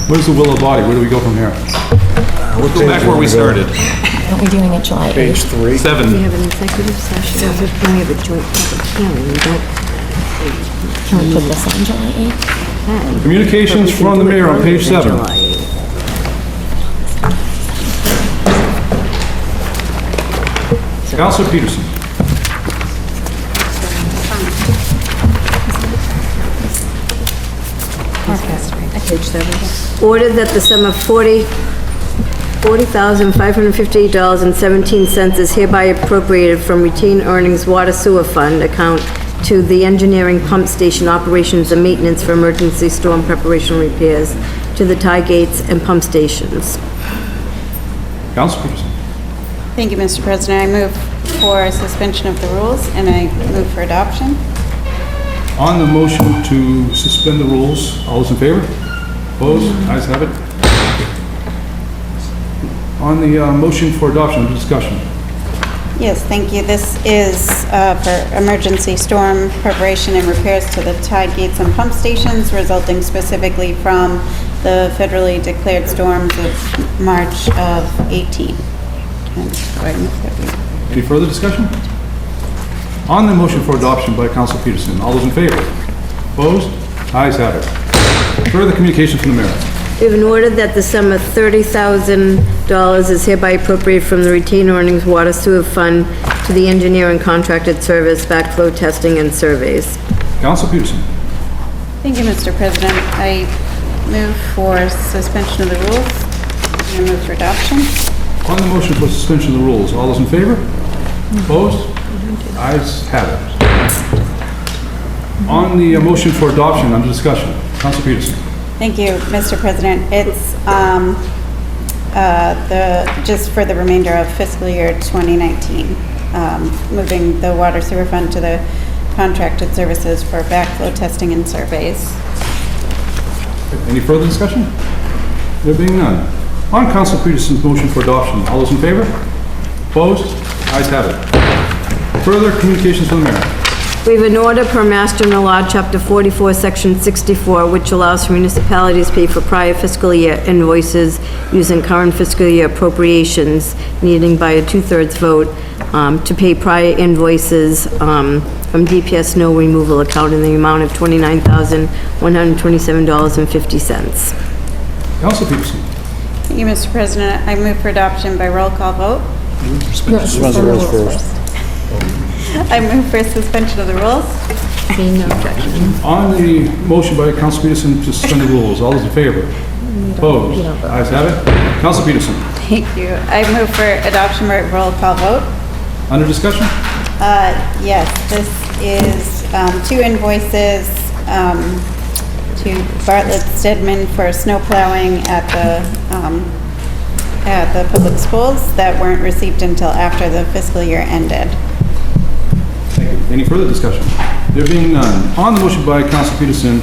S1: Where's the will of the body? Where do we go from here?
S7: We'll go back where we started.
S9: Aren't we doing it July 8th?
S7: 7.
S10: We have an executive session, and we have a joint public hearing, don't.
S9: Can we put this on July 8th?
S1: Communications from the mayor on page 7.
S10: July 8th.
S1: Councilor Peterson.
S9: Page 7.
S10: Ordered that the sum of $40,558.17 is hereby appropriated from retained earnings water sewer fund account to the engineering pump station operations and maintenance for emergency storm preparation repairs to the tie gates and pump stations.
S1: Councilor Peterson.
S8: Thank you, Mr. President. I move for suspension of the rules, and I move for adoption.
S1: On the motion to suspend the rules, all those in favor? Opposed? Ayes have it. On the motion for adoption, under discussion.
S8: Yes, thank you. This is for emergency storm preparation and repairs to the tide gates and pump stations resulting specifically from the federally declared storms of March of 18.
S1: Any further discussion? On the motion for adoption by Councilor Peterson, all those in favor? Opposed? Ayes have it. Further communication from the mayor.
S10: We have an order that the sum of $30,000 is hereby appropriated from the retained earnings water sewer fund to the engineering contracted service, backflow testing and surveys.
S1: Councilor Peterson.
S8: Thank you, Mr. President. I move for suspension of the rules, and I move for adoption.
S1: On the motion for suspension of the rules, all those in favor? Opposed? Ayes have it. On the motion for adoption, under discussion, Councilor Peterson.
S8: Thank you, Mr. President. It's just for the remainder of fiscal year 2019, moving the water sewer fund to the contracted services for backflow testing and surveys.
S1: Any further discussion? There being none. On Councilor Peterson's motion for adoption, all those in favor? Opposed? Ayes have it. Further communications from the mayor.
S10: We have an order per Mass General Law, Chapter 44, Section 64, which allows for municipalities to pay for prior fiscal year invoices using current fiscal year appropriations, needing by a 2/3 vote, to pay prior invoices from DPS snow removal account in the amount of $29,127.50.
S1: Councilor Peterson.
S8: Thank you, Mr. President. I move for adoption by roll call vote. I move for suspension of the rules.
S9: Seeing no objection.
S1: On the motion by Councilor Peterson to suspend the rules, all those in favor? Opposed? Ayes have it. Councilor Peterson.
S8: Thank you. I move for adoption by roll call vote.
S1: Under discussion?
S8: Yes, this is two invoices to Bartlett Stedman for snow plowing at the public schools that weren't received until after the fiscal year ended.
S1: Thank you. Any further discussion? There being none. On the motion by Councilor Peterson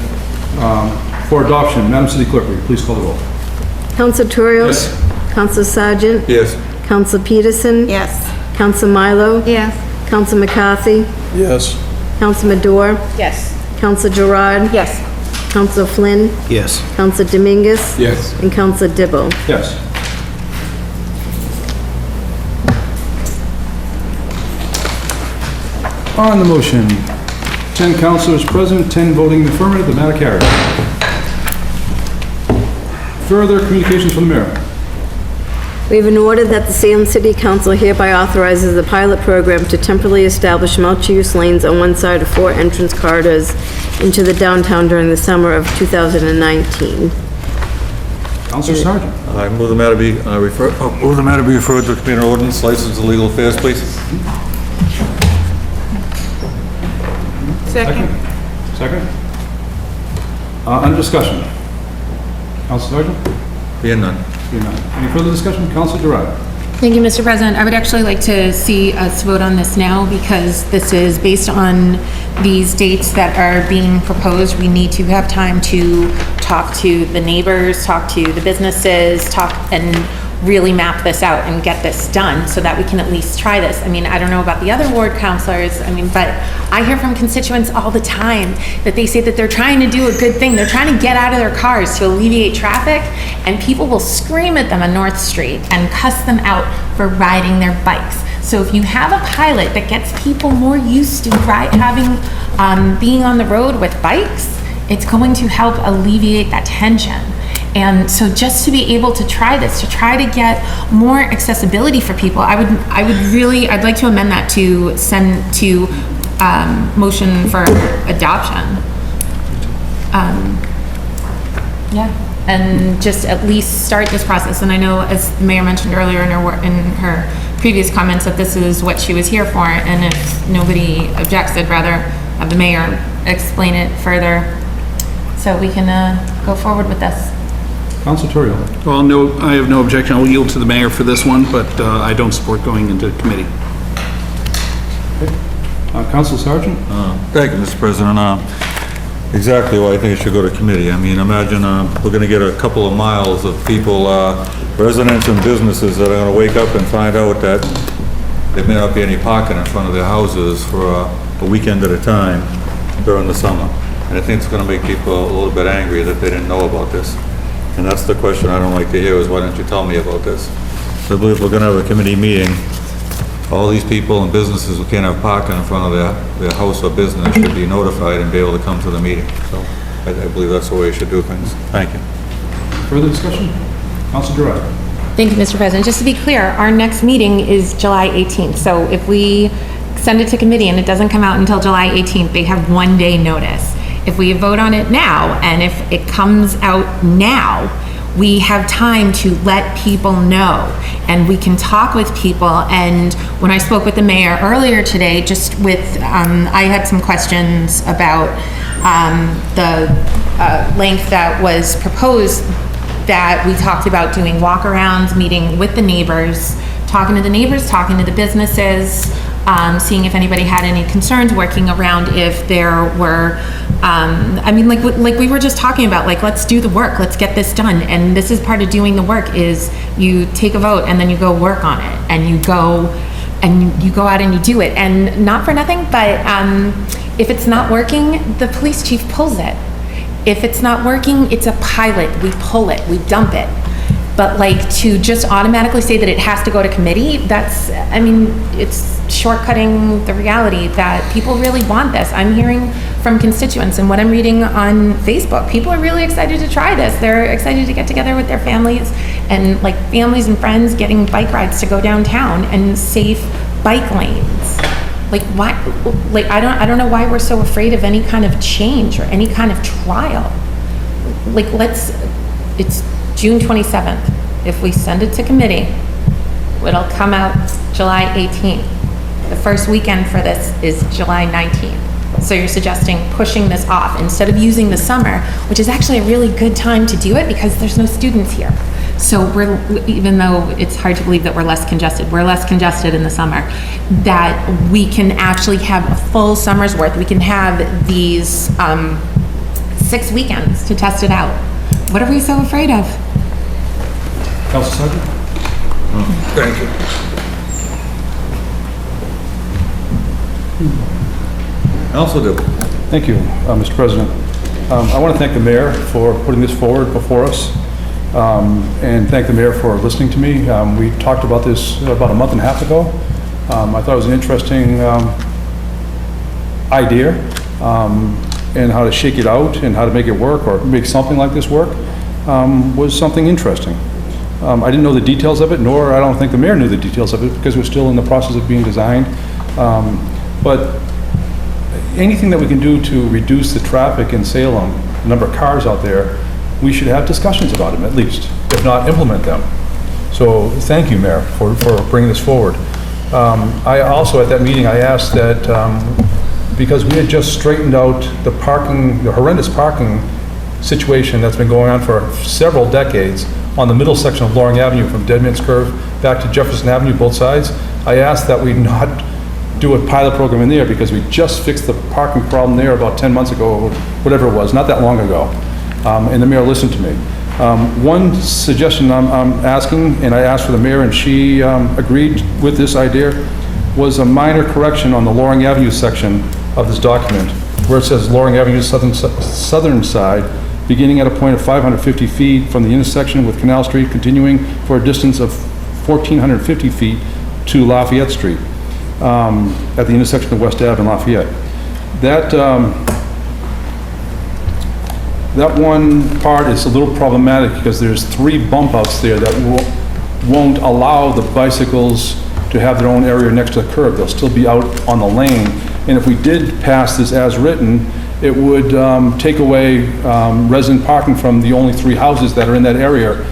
S1: for adoption, Madam City Clerk, will you please call the roll?
S10: Councilor Turios? Yes. Councilor Sargent?
S19: Yes.
S10: Councilor Peterson?
S8: Yes.
S10: Councilor Milo?
S3: Yes.
S10: Councilor McCarthy?
S19: Yes.
S10: Councilor Madore?
S8: Yes.
S10: Councilor Gerard?
S3: Yes.
S10: Councilor Flynn?
S18: Yes.
S10: Councilor Dominguez?
S19: Yes.
S10: And Councilor Dibble.
S1: Yes. On the motion, 10 councilors present, 10 voting in the affirmative, the matter carries. Further communications from the mayor.
S10: We have an order that the Salem City Council hereby authorizes a pilot program to temporarily establish multi-use lanes on one side of 4 entrance corridors into the downtown during the summer of 2019.
S1: Councilor Sargent.
S19: I move the matter be referred to committee on ordinance, license and legal affairs, please.
S3: Second.
S1: Second. Under discussion. Councilor Sargent?
S19: Being none.
S1: Being none. Any further discussion? Councilor Durant.
S14: Thank you, Mr. President. I would actually like to see us vote on this now because this is based on these dates that are being proposed. We need to have time to talk to the neighbors, talk to the businesses, talk and really map this out and get this done so that we can at least try this. I mean, I don't know about the other ward councilors, but I hear from constituents all the time that they say that they're trying to do a good thing. They're trying to get out of their cars to alleviate traffic, and people will scream at them on North Street and cuss them out for riding their bikes. So if you have a pilot that gets people more used to being on the road with bikes, it's going to help alleviate that tension. And so just to be able to try this, to try to get more accessibility for people, I'd like to amend that to send to motion for adoption. Yeah, and just at least start this process. And I know, as the mayor mentioned earlier in her previous comments, that this is what she was here for. And if nobody objects, I'd rather have the mayor explain it further so we can go forward with this.
S1: Councilor Torrio.
S7: Well, no, I have no objection. I'll yield to the mayor for this one, but I don't support going into committee.
S1: Councilor Sargent.
S19: Thank you, Mr. President. Exactly why I think it should go to committee. I mean, imagine we're going to get a couple of miles of people, residents and businesses that are going to wake up and find out that there may not be any parking in front of their houses for a weekend at a time during the summer. And I think it's going to make people a little bit angry that they didn't know about this. And that's the question I don't like to hear, is why don't you tell me about this? So I believe we're gonna have a committee meeting. All these people and businesses who can't have parking in front of their house or business should be notified and be able to come to the meeting. So I believe that's the way you should do things. Thank you.
S1: Further discussion? Councilor Durant.
S14: Thank you, Mr. President. Just to be clear, our next meeting is July 18th. So if we send it to committee and it doesn't come out until July 18th, they have 1 day notice. If we vote on it now, and if it comes out now, we have time to let people know, and we can talk with people. And when I spoke with the mayor earlier today, just with, I had some questions about the length that was proposed, that we talked about doing walk-arounds, meeting with the neighbors, talking to the businesses, seeing if anybody had any concerns, working around if there were, like we were just talking about, like, let's do the work, let's get this done. And this is part of doing the work, is you take a vote and then you go work on it, and you go out and you do it. And not for nothing, but if it's not working, the police chief pulls it. If it's not working, it's a pilot, we pull it, we dump it. But like, to just automatically say that it has to go to committee, it's shortcutting the reality that people really want this. I'm hearing from constituents, and what I'm reading on Facebook, people are really excited to try this. They're excited to get together with their families, and like families and friends getting bike rides to go downtown and safe bike lanes. Like, why? Like, I don't know why we're so afraid of any kind of change or any kind of trial. Like, it's June 27th. If we send it to committee, it'll come out July 18th. The first weekend for this is July 19th. So you're suggesting pushing this off instead of using the summer, which is actually a really good time to do it because there's no students here. So even though it's hard to believe that we're less congested in the summer, that we can actually have a full summer's worth. We can have these 6 weekends to test it out. What are we so afraid of?
S1: Councilor Sargent.
S19: Thank you. I also do.
S1: Thank you, Mr. President. I want to thank the mayor for putting this forward before us, and thank the mayor for listening to me. We talked about this about a month and a half ago. I thought it was an interesting idea, and how to shake it out and how to make it work, or make something like this work. was something interesting. I didn't know the details of it, nor I don't think the mayor knew the details of it because we're still in the process of being designed. But anything that we can do to reduce the traffic in Salem, the number of cars out there, we should have discussions about them at least, if not implement them. So thank you, Mayor, for bringing this forward. I also, at that meeting, I asked that, because we had just straightened out the horrendous parking situation that's been going on for several decades on the middle section of Loring Avenue from Dead Man's Curve back to Jefferson Avenue, both sides. I asked that we not do a pilot program in there because we just fixed the parking problem there about 10 months ago, or whatever it was, not that long ago. And the mayor listened to me. One suggestion I'm asking, and I asked for the mayor and she agreed with this idea, was a minor correction on the Loring Avenue section of this document, where it says Loring Avenue southern side, beginning at a point of 550 feet from the intersection with Canal Street, continuing for a distance of 1,450 feet to Lafayette Street, at the intersection of West Ave and Lafayette. That one part is a little problematic because there's 3 bump outs there that won't allow the bicycles to have their own area next to the curb. They'll still be out on the lane. And if we did pass this as written, it would take away resident parking from the only 3 houses that are in that area,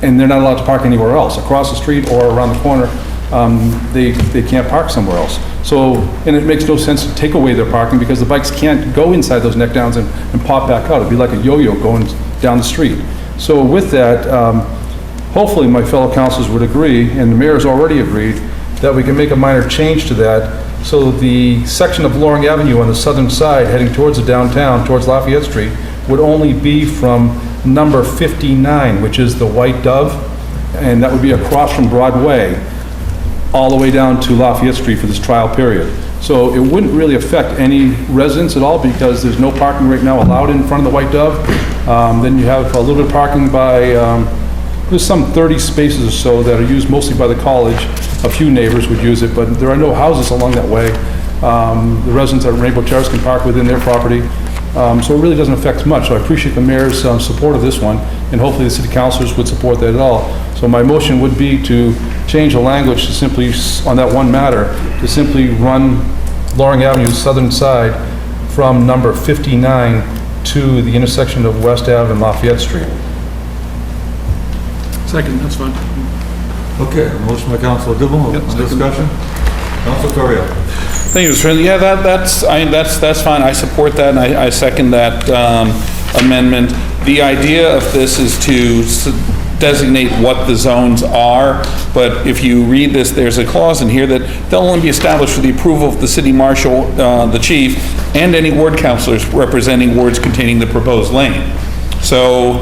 S1: and they're not allowed to park anywhere else. Across the street or around the corner, they can't park somewhere else. So, and it makes no sense to take away their parking because the bikes can't go inside those neck downs and pop back out. It'd be like a yo-yo going down the street. So with that, hopefully my fellow councilors would agree, and the mayor has already agreed, that we can make a minor change to that so the section of Loring Avenue on the southern side heading towards the downtown, towards Lafayette Street, would only be from number 59, which is the White Dove, and that would be across from Broadway, all the way down to Lafayette Street for this trial period. So it wouldn't really affect any residents at all because there's no parking right now allowed in front of the White Dove. Then you have a little bit of parking by, there's some 30 spaces or so that are used mostly by the college. A few neighbors would use it, but there are no houses along that way. The residents at Rainbow Terrace can park within their property. So it really doesn't affect much. So I appreciate the mayor's support of this one, and hopefully the city councilors would support that at all. So my motion would be to change the language to simply, on that one matter, to simply run Loring Avenue southern side from number 59 to the intersection of West Ave and Lafayette Street.
S6: Second, that's fine.
S19: Okay, motion by Councilor Dibble, discussion? Councilor Torrio.
S7: Thank you, Mr. President. Yeah, that's fine. I support that, and I second that amendment. The idea of this is to designate what the zones are, but if you read this, there's a clause in here that they'll only be established for the approval of the city marshal, the chief, and any ward councilors representing wards containing the proposed lane. So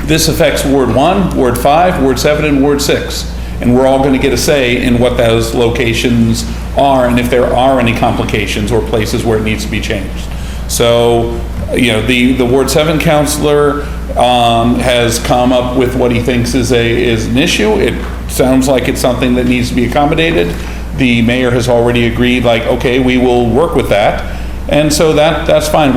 S7: this affects Ward 1, Ward 5, Ward 7, and Ward 6. And we're all going to get a say in what those locations are and if there are any complications or places where it needs to be changed. So, you know, the Ward 7 councilor has come up with what he thinks is an issue. It sounds like it's something that needs to be accommodated. The mayor has already agreed, like, okay, we will work with that. And so that's fine.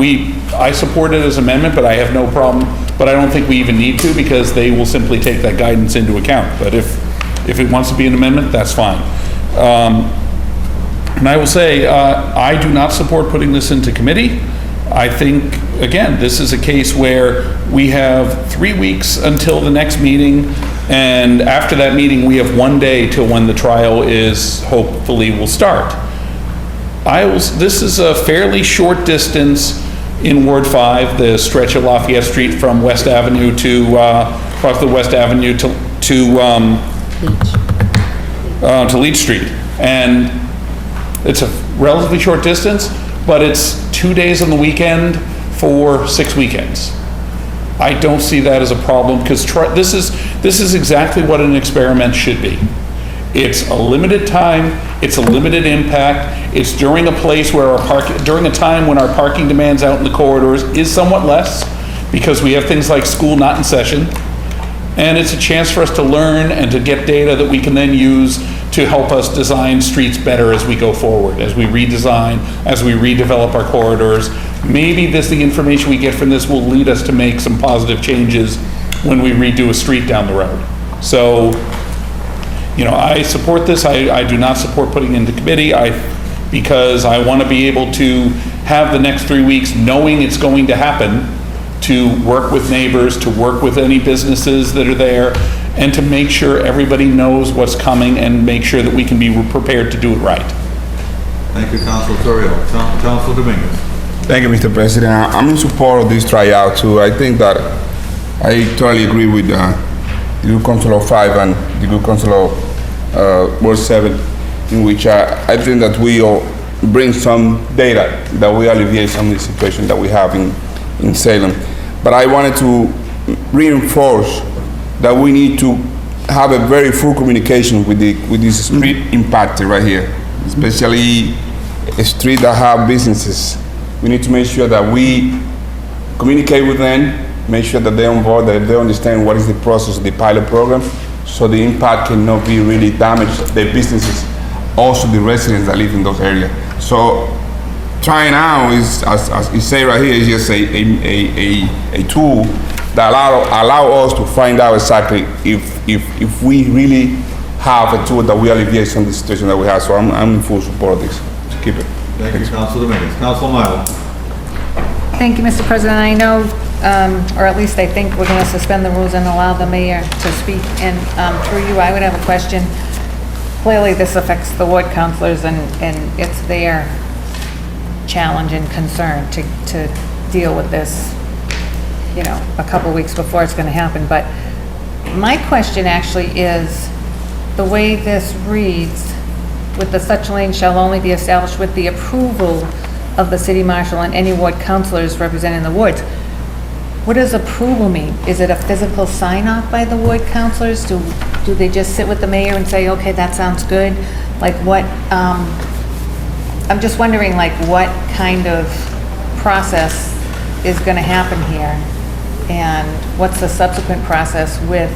S7: I support it as an amendment, but I have no problem. But I don't think we even need to because they will simply take that guidance into account. But if it wants to be an amendment, that's fine. And I will say, I do not support putting this into committee. I think, again, this is a case where we have 3 weeks until the next meeting, and after that meeting, we have 1 day till when the trial hopefully will start. This is a fairly short distance in Ward 5, the stretch of Lafayette Street from West Avenue to, across the West Avenue to Leach Street. And it's a relatively short distance, but it's 2 days on the weekend for 6 weekends. I don't see that as a problem because this is exactly what an experiment should be. It's a limited time, it's a limited impact, it's during a place where during a time when our parking demands out in the corridors is somewhat less because we have things like school not in session. And it's a chance for us to learn and to get data that we can then use to help us design streets better as we go forward, as we redesign, as we redevelop our corridors. Maybe the information we get from this will lead us to make some positive changes when we redo a street down the road. So, I support this. I do not support putting it into committee, because I want to be able to have the next 3 weeks knowing it's going to happen, to work with neighbors, to work with any businesses that are there, and to make sure everybody knows what's coming and make sure that we can be prepared to do it right.
S19: Thank you, Councilor Torrio. Councilor Dominguez.
S17: Thank you, Mr. President. I'm in support of this tryout too. I think that I totally agree with the good Councilor 5 and the good Councilor Ward 7, in which I think that we all bring some data that we alleviate some of the situation that we have in Salem. But I wanted to reinforce that we need to have a very full communication with this street impacted right here, especially a street that have businesses. We need to make sure that we communicate with them, make sure that they're on board, that they understand what is the process of the pilot program, so the impact cannot be really damage their businesses, also the residents that live in those areas. So trying out is, as you say right here, is just a tool that allow us to find out exactly if we really have a tool that we alleviate some of the situation that we have. So I'm in full support of this. So keep it.
S19: Thank you, Councilor Dominguez. Councilor Milo.
S3: Thank you, Mr. President. I know, or at least I think we're going to suspend the rules and allow the mayor to speak. And through you, I would have a question. Clearly, this affects the ward councilors, and it's their challenge and concern to deal with this, a couple weeks before it's going to happen. But my question actually is, the way this reads, with the such lane shall only be established with the approval of the city marshal and any ward councilors representing the wards. What does approval mean? Is it a physical sign-off by the ward councilors? Do they just sit with the mayor and say, okay, that sounds good? Like what, I'm just wondering, like, what kind of process is going to happen here? And what's the subsequent process with,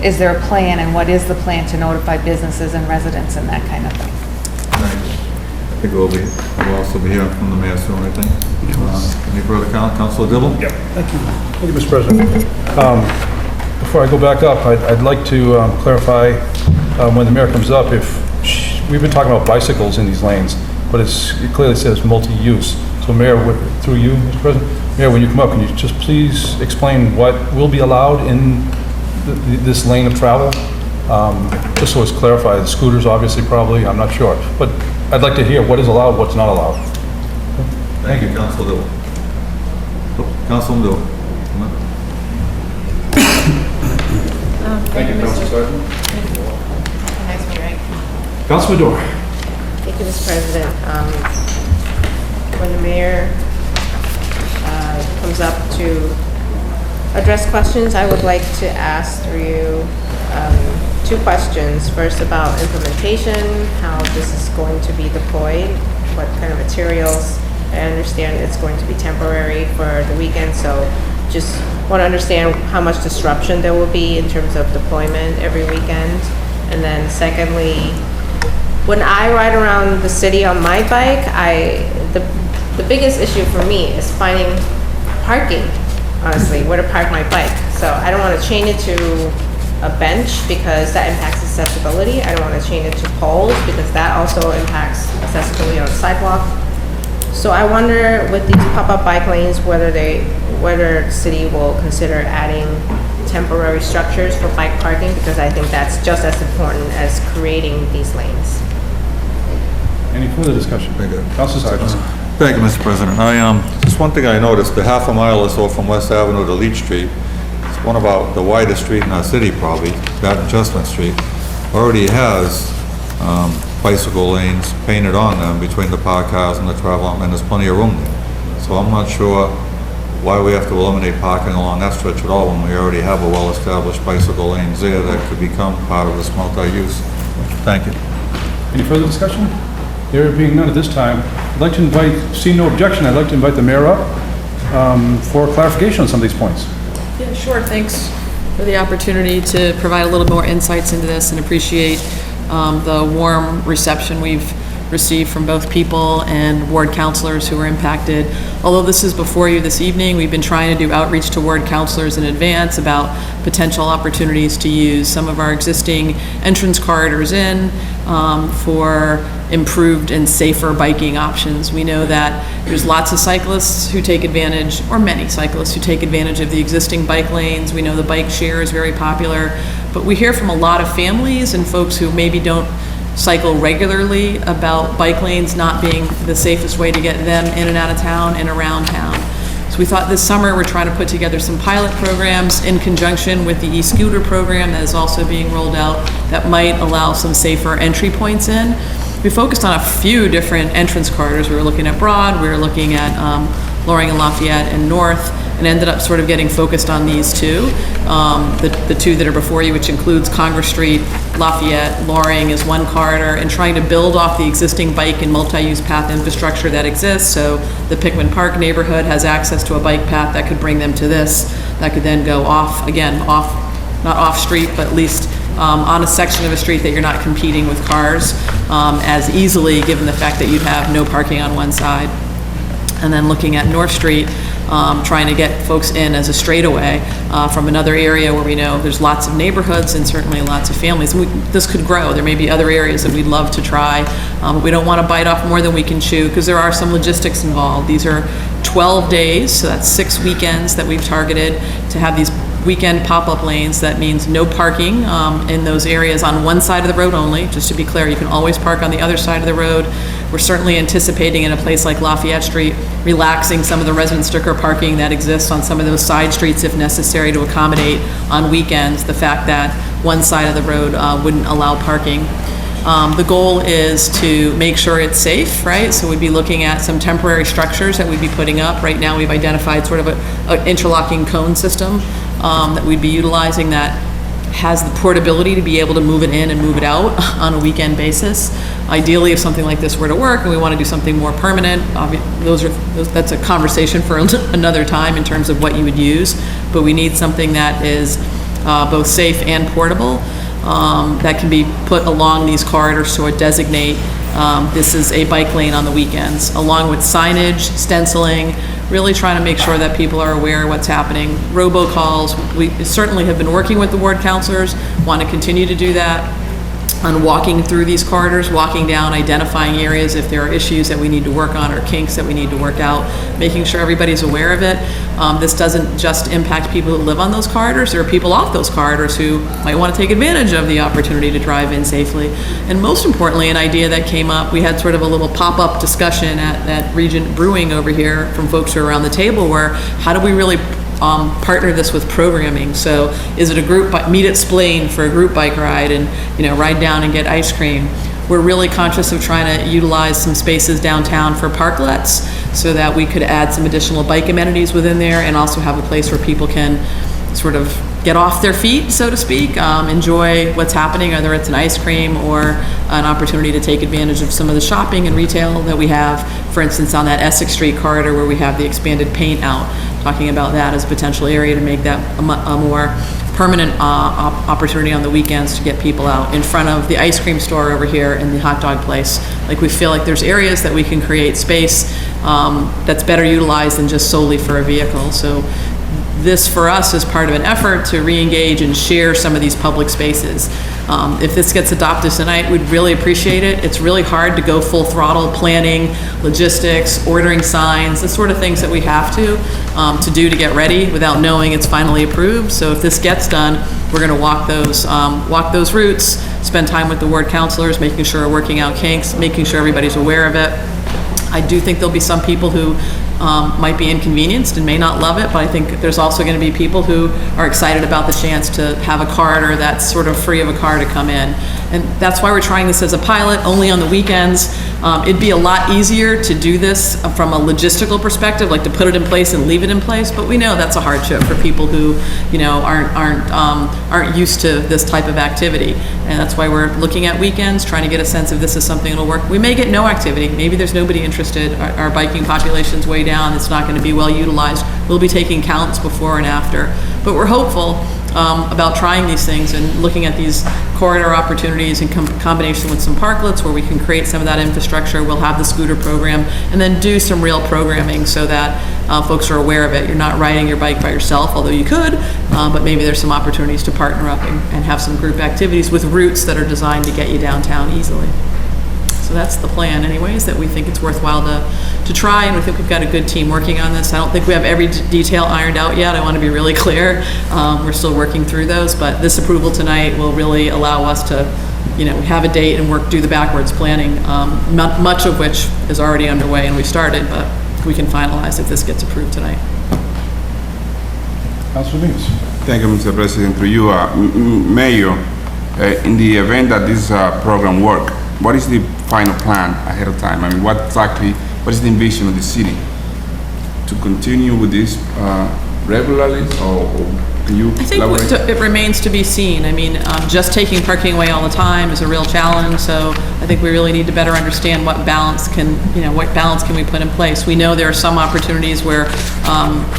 S3: is there a plan, and what is the plan to notify businesses and residents and that kind of thing?
S19: I think we'll also be hearing from the mayor soon, I think. Any further Councilor Dibble?
S1: Yeah. Thank you, Mr. President. Before I go back up, I'd like to clarify when the mayor comes up, we've been talking about bicycles in these lanes, but it clearly says multi-use. So Mayor, through you, Mr. President, Mayor, when you come up, can you just please explain what will be allowed in this lane of travel? Just so it's clarified. The scooters, obviously, probably, I'm not sure. But I'd like to hear what is allowed, what's not allowed.
S19: Thank you, Councilor Dibble. Councilor Dibble.
S8: Thank you, Mr.
S1: Sergeant.
S8: Next me, right?
S1: Councilor Madore.
S8: Thank you, Mr. President. When the mayor comes up to address questions, I would like to ask through you 2 questions. First, about implementation, how this is going to be deployed, what kind of materials. I understand it's going to be temporary for the weekend, so just want to understand how much disruption there will be in terms of deployment every weekend. And then secondly, when I ride around the city on my bike, the biggest issue for me is finding parking, honestly, where to park my bike. So I don't want to chain it to a bench because that impacts accessibility. I don't want to chain it to poles because that also impacts accessibility on the sidewalk. So I wonder with these pop-up bike lanes whether the city will consider adding temporary structures for bike parking, because I think that's just as important as creating these lanes.
S1: Any further discussion?
S19: Very good.
S1: Councilor Sargent.
S19: Thank you, Mr. President. Just one thing I noticed, the half a mile or so from West Avenue to Leach Street, it's one about the widest street in our city probably, that and Chestnut Street, already has bicycle lanes painted on them between the parked cars and the travel, and there's plenty of room there. So I'm not sure why we have to eliminate parking along that stretch at all when we already have a well-established bicycle lanes there that could become part of this multi-use. Thank you.
S1: Any further discussion? There being none at this time, I'd like to invite, seeing no objection, I'd like to invite the mayor up for clarification on some of these points.
S15: Yeah, sure. Thanks for the opportunity to provide a little more insights into this, and appreciate the warm reception we've received from both people and ward counselors who were impacted. Although this is before you this evening, we've been trying to do outreach to ward counselors in advance about potential opportunities to use some of our existing entrance corridors in for improved and safer biking options. We know that there's lots of cyclists who take advantage, or many cyclists who take advantage of the existing bike lanes. We know the bike share is very popular, but we hear from a lot of families and folks who maybe don't cycle regularly about bike lanes not being the safest way to get them in and out of town and around town. So we thought this summer we're trying to put together some pilot programs in conjunction with the e-scooter program that is also being rolled out that might allow some safer entry points in. We focused on a few different entrance corridors. We were looking at Broad, we were looking at Loring and Lafayette and North, and ended up sort of getting focused on these two. The two that are before you, which includes Congress Street, Lafayette, Loring is one corridor, and trying to build off the existing bike and multi-use path infrastructure that exists. So the Pickman Park neighborhood has access to a bike path that could bring them to this, that could then go off, again, off, not off street, but at least on a section of a street that you're not competing with cars as easily, given the fact that you'd have no parking on one side. And then looking at North Street, trying to get folks in as a straightaway from another area where we know there's lots of neighborhoods and certainly lots of families. And this could grow. There may be other areas that we'd love to try, but we don't want to bite off more than we can chew because there are some logistics involved. These are 12 days, so that's 6 weekends that we've targeted to have these weekend pop-up lanes. That means no parking in those areas on one side of the road only. Just to be clear, you can always park on the other side of the road. We're certainly anticipating in a place like Lafayette Street, relaxing some of the resident sticker parking that exists on some of those side streets if necessary to accommodate on weekends the fact that one side of the road wouldn't allow parking. The goal is to make sure it's safe, right? So we'd be looking at some temporary structures that we'd be putting up. Right now we've identified sort of an interlocking cone system that we'd be utilizing that has the portability to be able to move it in and move it out on a weekend basis. Ideally, if something like this were to work and we want to do something more permanent, that's a conversation for another time in terms of what you would use, but we need something that is both safe and portable that can be put along these corridors to designate this is a bike lane on the weekends, along with signage, stenciling, really trying to make sure that people are aware of what's happening. Robocalls, we certainly have been working with the ward counselors, want to continue to do that on walking through these corridors, walking down, identifying areas if there are issues that we need to work on or kinks that we need to work out, making sure everybody's aware of it. This doesn't just impact people who live on those corridors. There are people off those corridors who might want to take advantage of the opportunity to drive in safely. And most importantly, an idea that came up, we had sort of a little pop-up discussion at Regent Brewing over here from folks who are around the table where how do we really partner this with programming? So is it a group meet at Splain for a group bike ride and ride down and get ice cream? We're really conscious of trying to utilize some spaces downtown for parklets so that we could add some additional bike amenities within there and also have a place where people can sort of get off their feet, so to speak, enjoy what's happening, whether it's an ice cream or an opportunity to take advantage of some of the shopping and retail that we have, for instance, on that Essex Street corridor where we have the expanded paint out, talking about that as a potential area to make that a more permanent opportunity on the weekends to get people out in front of the ice cream store over here and the hot dog place. Like we feel like there's areas that we can create space that's better utilized than just solely for a vehicle. So this for us is part of an effort to re-engage and share some of these public spaces. If this gets adopted tonight, we'd really appreciate it. It's really hard to go full throttle planning, logistics, ordering signs, the sort of things that we have to do to get ready without knowing it's finally approved. So if this gets done, we're going to walk those routes, spend time with the ward counselors, making sure we're working out kinks, making sure everybody's aware of it. I do think there'll be some people who might be inconvenienced and may not love it, but I think there's also going to be people who are excited about the chance to have a corridor that's sort of free of a car to come in. And that's why we're trying this as a pilot, only on the weekends. It'd be a lot easier to do this from a logistical perspective, like to put it in place and leave it in place, but we know that's a hardship for people who, aren't used to this type of activity. And that's why we're looking at weekends, trying to get a sense if this is something that'll work. We may get no activity. Maybe there's nobody interested. Our biking population's way down. It's not going to be well utilized. We'll be taking counts before and after. But we're hopeful about trying these things and looking at these corridor opportunities in combination with some parklets where we can create some of that infrastructure. We'll have the scooter program and then do some real programming so that folks are aware of it. You're not riding your bike by yourself, although you could, but maybe there's some opportunities to partner up and have some group activities with routes that are designed to get you downtown easily. So that's the plan anyways, that we think it's worthwhile to try, and we think we've got a good team working on this. I don't think we have every detail ironed out yet. I want to be really clear. We're still working through those, but this approval tonight will really allow us to, have a date and do the backwards planning, much of which is already underway and we've started, but we can finalize if this gets approved tonight.
S1: Councilor Venus.
S17: Thank you, Mr. President. Through you, Mayor, in the event that this program work, what is the final plan ahead of time? I mean, what is the envision of the city? To continue with this regularly, or can you
S15: I think
S17: elaborate?
S15: it remains to be seen. I mean, just taking parking away all the time is a real challenge, so I think we really need to better understand what balance can we put in place. We know there are some opportunities where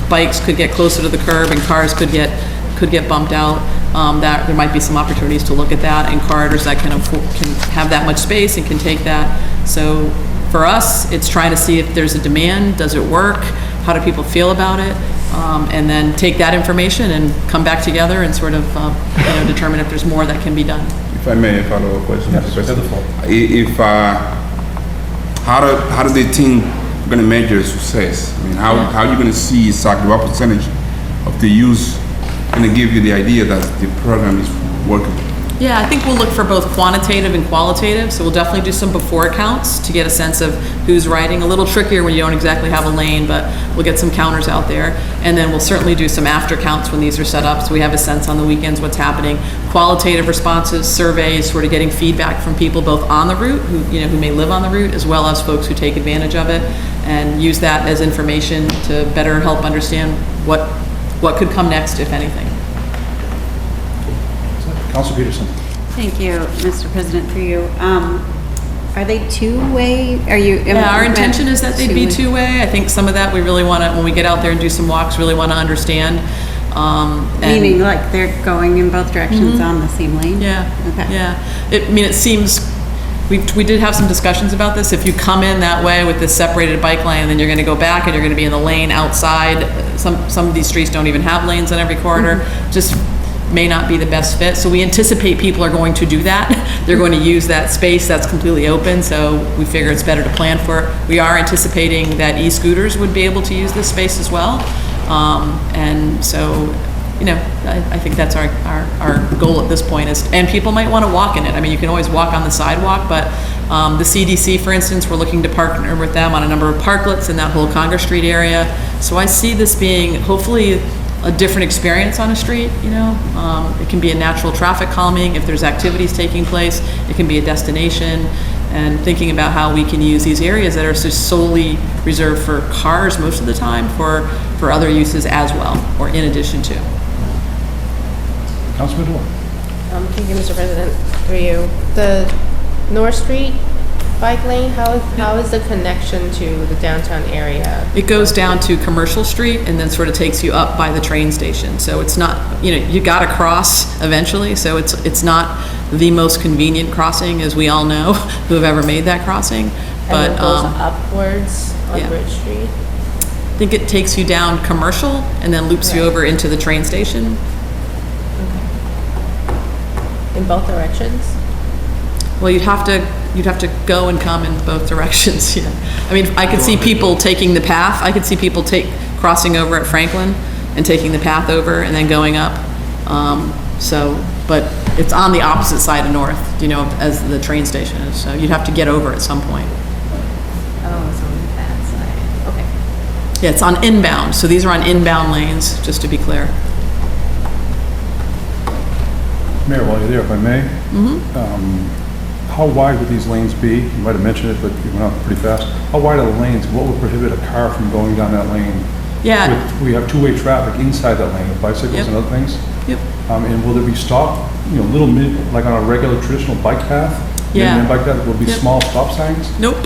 S15: bikes could get closer to the curb and cars could get bumped out. That there might be some opportunities to look at that in corridors that can have that much space and can take that. So for us, it's trying to see if there's a demand, does it work, how do people feel about it, and then take that information and come back together and sort of determine if there's more that can be done.
S17: If I may, a follow-up question,
S1: Yes,
S17: Mr. President.
S1: wonderful.
S17: How does the team going to measure success? I mean, how are you going to see exactly what percentage of the use going to give you the idea that the program is working?
S15: Yeah, I think we'll look for both quantitative and qualitative, so we'll definitely do some before counts to get a sense of who's riding. A little trickier when you don't exactly have a lane, but we'll get some counters out there. And then we'll certainly do some after counts when these are set up, so we have a sense on the weekends what's happening. Qualitative responses, surveys, sort of getting feedback from people both on the route, who may live on the route, as well as folks who take advantage of it, and use that as information to better help understand what could come next, if anything.
S1: Councilor Peterson.
S13: Thank you, Mr. President, for you. Are they two-way?
S15: Yeah, our intention is that they'd be two-way. I think some of that we really want to, when we get out there and do some walks, really want to understand.
S13: Meaning like they're going in both directions on the same lane?
S15: Yeah.
S13: Okay.
S15: Yeah. It seems, we did have some discussions about this. If you come in that way with this separated bike lane, and then you're going to go back and you're going to be in the lane outside. Some of these streets don't even have lanes on every corridor. Just may not be the best fit. So we anticipate people are going to do that. They're going to use that space that's completely open, so we figure it's better to plan for it. We are anticipating that e-scooters would be able to use this space as well. And so, I think that's our goal at this point is, and people might want to walk in it. I mean, you can always walk on the sidewalk, but the CDC, for instance, we're looking to partner with them on a number of parklets in that whole Congress Street area. So I see this being hopefully a different experience on a street, It can be a natural traffic calming if there's activities taking place. It can be a destination, and thinking about how we can use these areas that are just solely reserved for cars most of the time for other uses as well, or in addition to.
S1: Councilor Dole.
S16: Thank you, Mr. President, for you. The North Street bike lane, how is the connection to the downtown area?
S15: It goes down to Commercial Street and then sort of takes you up by the train station. So it's not, you got to cross eventually. So it's not the most convenient crossing, as we all know, who have ever made that crossing.
S16: But it goes upwards on Bridge Street?
S15: I think it takes you down Commercial and then loops you over into the train station.
S16: In both directions?
S15: Well, you'd have to go and come in both directions. Yeah. I mean, I could see people taking the path. I could see people crossing over at Franklin and taking the path over and then going up. But it's on the opposite side of North, as the train station is. So you'd have to get over at some point.
S16: Oh, it's on that side. Okay.
S15: Yeah, it's on inbound. So these are on inbound lanes, just to be clear.
S1: Mayor, while you're there, if I may. How wide would these lanes be? You might have mentioned it, but you went out pretty fast. How wide are the lanes? What would prohibit a car from going down that lane?
S15: Yeah.
S1: We have two-way traffic inside that lane with bicycles and other things.
S15: Yep.
S1: And will there be stop, like on a regular traditional bike path?
S15: Yeah.
S1: Bike path, will there be small stop signs?
S15: Nope.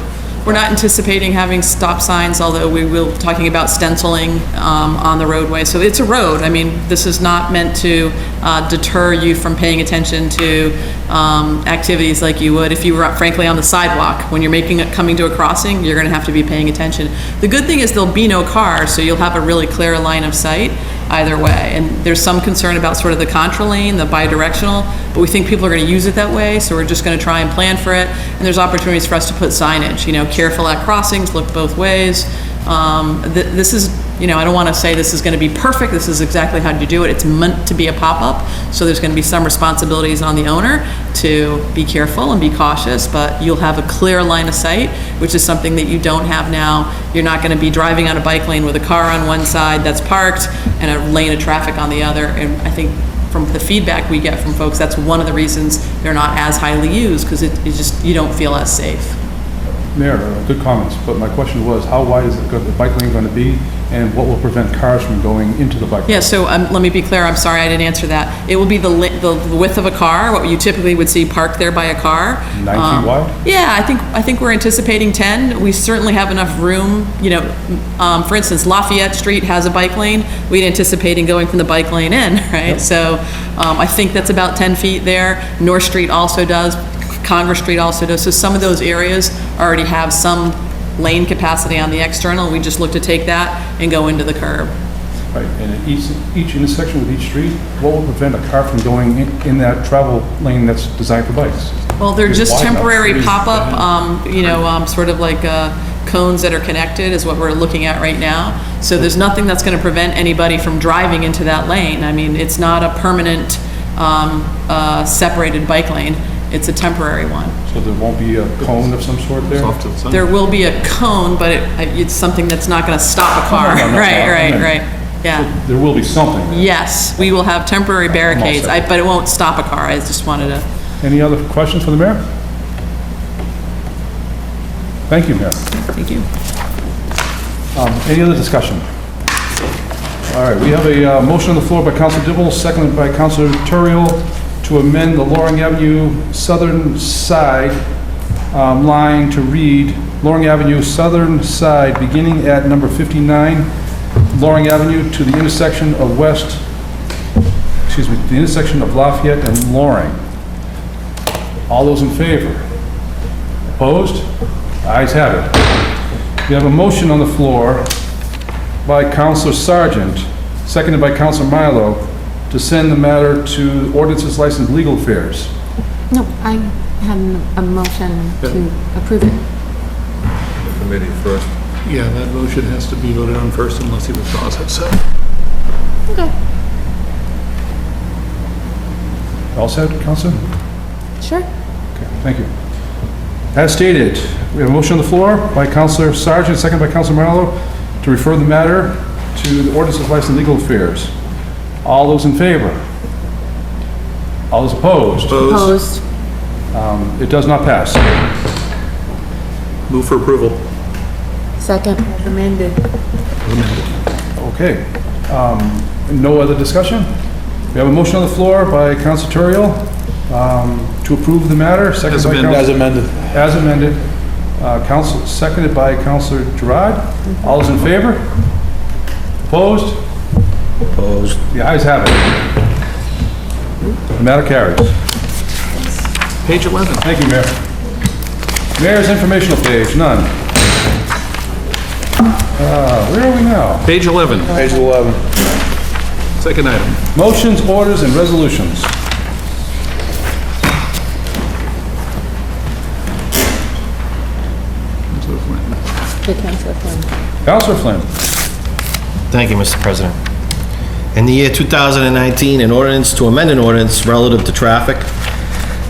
S15: We're not anticipating having stop signs, although we will talking about stenciling on the roadway. So it's a road. I mean, this is not meant to deter you from paying attention to activities like you would if you were frankly on the sidewalk. When you're coming to a crossing, you're going to have to be paying attention. The good thing is there'll be no cars, so you'll have a really clear line of sight either way. And there's some concern about sort of the contra lane, the bi-directional, but we think people are going to use it that way, so we're just going to try and plan for it. And there's opportunities for us to put signage, careful at crossings, look both ways. This is, I don't want to say this is going to be perfect, this is exactly how you do it. It's meant to be a pop-up, so there's going to be some responsibilities on the owner to be careful and be cautious, but you'll have a clear line of sight, which is something that you don't have now. You're not going to be driving on a bike lane with a car on one side that's parked and a lane of traffic on the other. And I think from the feedback we get from folks, that's one of the reasons they're not as highly used, because you don't feel as safe.
S1: Mayor, good comments, but my question was, how wide is the bike lane going to be, and what will prevent cars from going into the bike lane?
S15: Yeah, so let me be clear, I'm sorry I didn't answer that. It will be the width of a car, what you typically would see parked there by a car.
S1: 9 feet wide?
S15: Yeah, I think we're anticipating 10. We certainly have enough room, for instance, Lafayette Street has a bike lane. We'd anticipating going from the bike lane in, right? Yep. So I think that's about 10 feet there. North Street also does. Congress Street also does. So some of those areas already have some lane capacity on the external. We just look to take that and go into the curb.
S1: Right, and at each intersection with each street, what will prevent a car from going in that travel lane that's designed for bikes?
S15: Well, they're just temporary pop-up, sort of like cones that are connected is what we're looking at right now. So there's nothing that's going to prevent anybody from driving into that lane. I mean, it's not a permanent separated bike lane. It's a temporary one.
S1: So there won't be a cone of some sort there?
S15: There will be a cone, but it's something that's not going to stop a car. Right. Yeah.
S1: So there will be something there.
S15: Yes, we will have temporary barricades, but it won't stop a car. I just wanted to.
S1: Any other questions for the mayor? Thank you, Mayor.
S15: Thank you.
S1: Any other discussion? All right, we have a motion on the floor by Councilor Dibble, seconded by Councilor Turiel, to amend the Loring Avenue southern side line to read Loring Avenue southern side beginning at number 59 Loring Avenue to the intersection of the intersection of Lafayette and Loring. All those in favor? Opposed? Ayes have it. We have a motion on the floor by Councilor Sargent, seconded by Councilor Milo, to send the matter to Ordinances Licensed Legal Affairs.
S9: No, I had a motion to approve it.
S19: Committee first.
S7: Yeah, that motion has to be voted on first unless he withdraws it, so.
S9: Okay.
S1: All set, Councilor?
S9: Sure.
S1: Okay, thank you. As stated, we have a motion on the floor by Councilor Sargent, seconded by Councilor Marlowe, to refer the matter to the Ordinances Licensed Legal Affairs. All those in favor? All those opposed?
S9: Opposed.
S1: It does not pass.
S7: Move for approval.
S9: Second. Amended.
S1: Okay. No other discussion? We have a motion on the floor by Councilor Turiel to approve the matter. Seconded by
S6: As amended.
S1: As amended. Seconded by Councilor Gerard. All those in favor? Opposed?
S18: Opposed.
S1: The ayes have it. The matter carries.
S7: Page 11.
S1: Thank you, Mayor. Mayor's informational page, none. Where are we now?
S7: Page 11.
S6: Page 11.
S7: Second item.
S1: Motions, orders, and resolutions.
S9: Councilor Flynn.
S1: Councilor Flynn.
S18: Thank you, Mr. President. In the year 2019, an ordinance to amend an ordinance relative to traffic,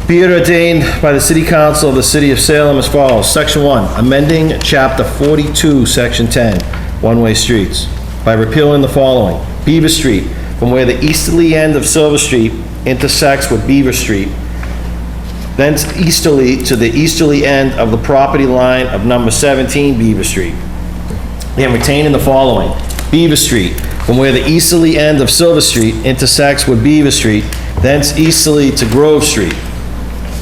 S18: be it ordained by the City Council of the City of Salem as follows. Section 1, amending Chapter 42, Section 10, one-way streets, by repealing the following. Beaver Street, from where the easterly end of Silver Street intersects with Beaver Street, thence easterly to the easterly end of the property line of number 17 Beaver Street. And retaining the following. Beaver Street, from where the easterly end of Silver Street intersects with Beaver Street, thence easterly to Grove Street.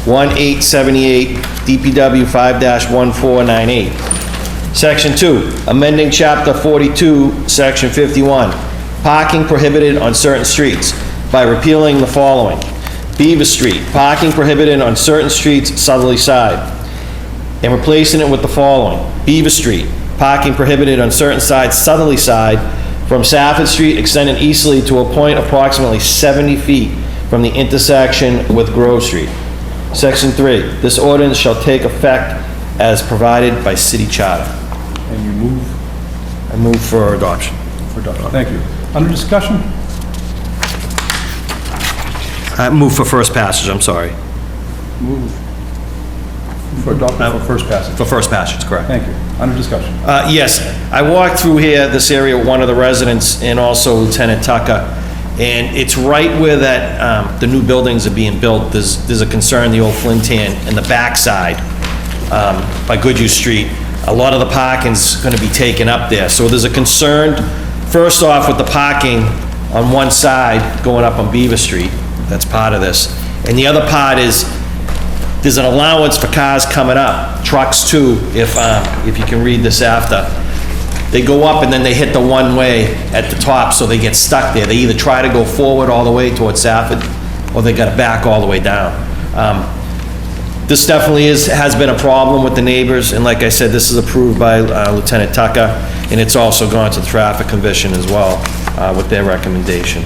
S18: 1878, DPW 5-1498. Section 2, amending Chapter 42, Section 51, parking prohibited on certain streets by repealing the following. Beaver Street, parking prohibited on certain streets, southerly side, and replacing it with the following. Beaver Street, parking prohibited on certain sides, southerly side, from Safford Street extending easterly to a point approximately 70 feet from the intersection with Grove Street. Section 3, this ordinance shall take effect as provided by city charter.
S1: And you move?
S18: I move for adoption.
S1: For adoption. Thank you. Under discussion?
S18: I move for first passage, I'm sorry.
S1: Move for adoption for first passage.
S18: For first passage, correct.
S1: Thank you. Under discussion.
S18: Yes, I walked through here, this area, with one of the residents, and also Lieutenant Tucker, and it's right where that, the new buildings are being built. There's a concern, the old Flint Tan, in the backside, by Goodhue Street. A lot of the parking's gonna be taken up there, so there's a concern, first off, with the parking on one side going up on Beaver Street. That's part of this. And the other part is, there's an allowance for cars coming up, trucks too, if you can read this after. They go up and then they hit the one-way at the top, so they get stuck there. They either try to go forward all the way towards Safford, or they gotta back all the way down. This definitely has been a problem with the neighbors, and like I said, this is approved by Lieutenant Tucker, and it's also gone to the Traffic Commission as well, with their recommendation.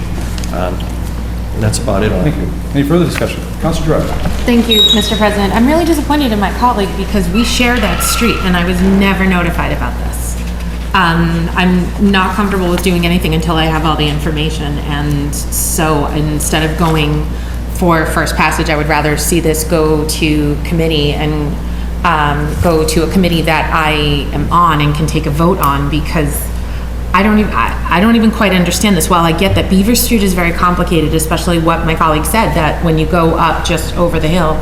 S18: And that's about it on it.
S1: Thank you. Any further discussion? Councilor Driver.
S14: Thank you, Mr. President. I'm really disappointed in my colleague because we share that street and I was never notified about this. I'm not comfortable with doing anything until I have all the information, and so instead of going for first passage, I would rather see this go to committee and go to a committee that I am on and can take a vote on, because I don't even quite understand this. While I get that Beaver Street is very complicated, especially what my colleague said, that when you go up just over the hill,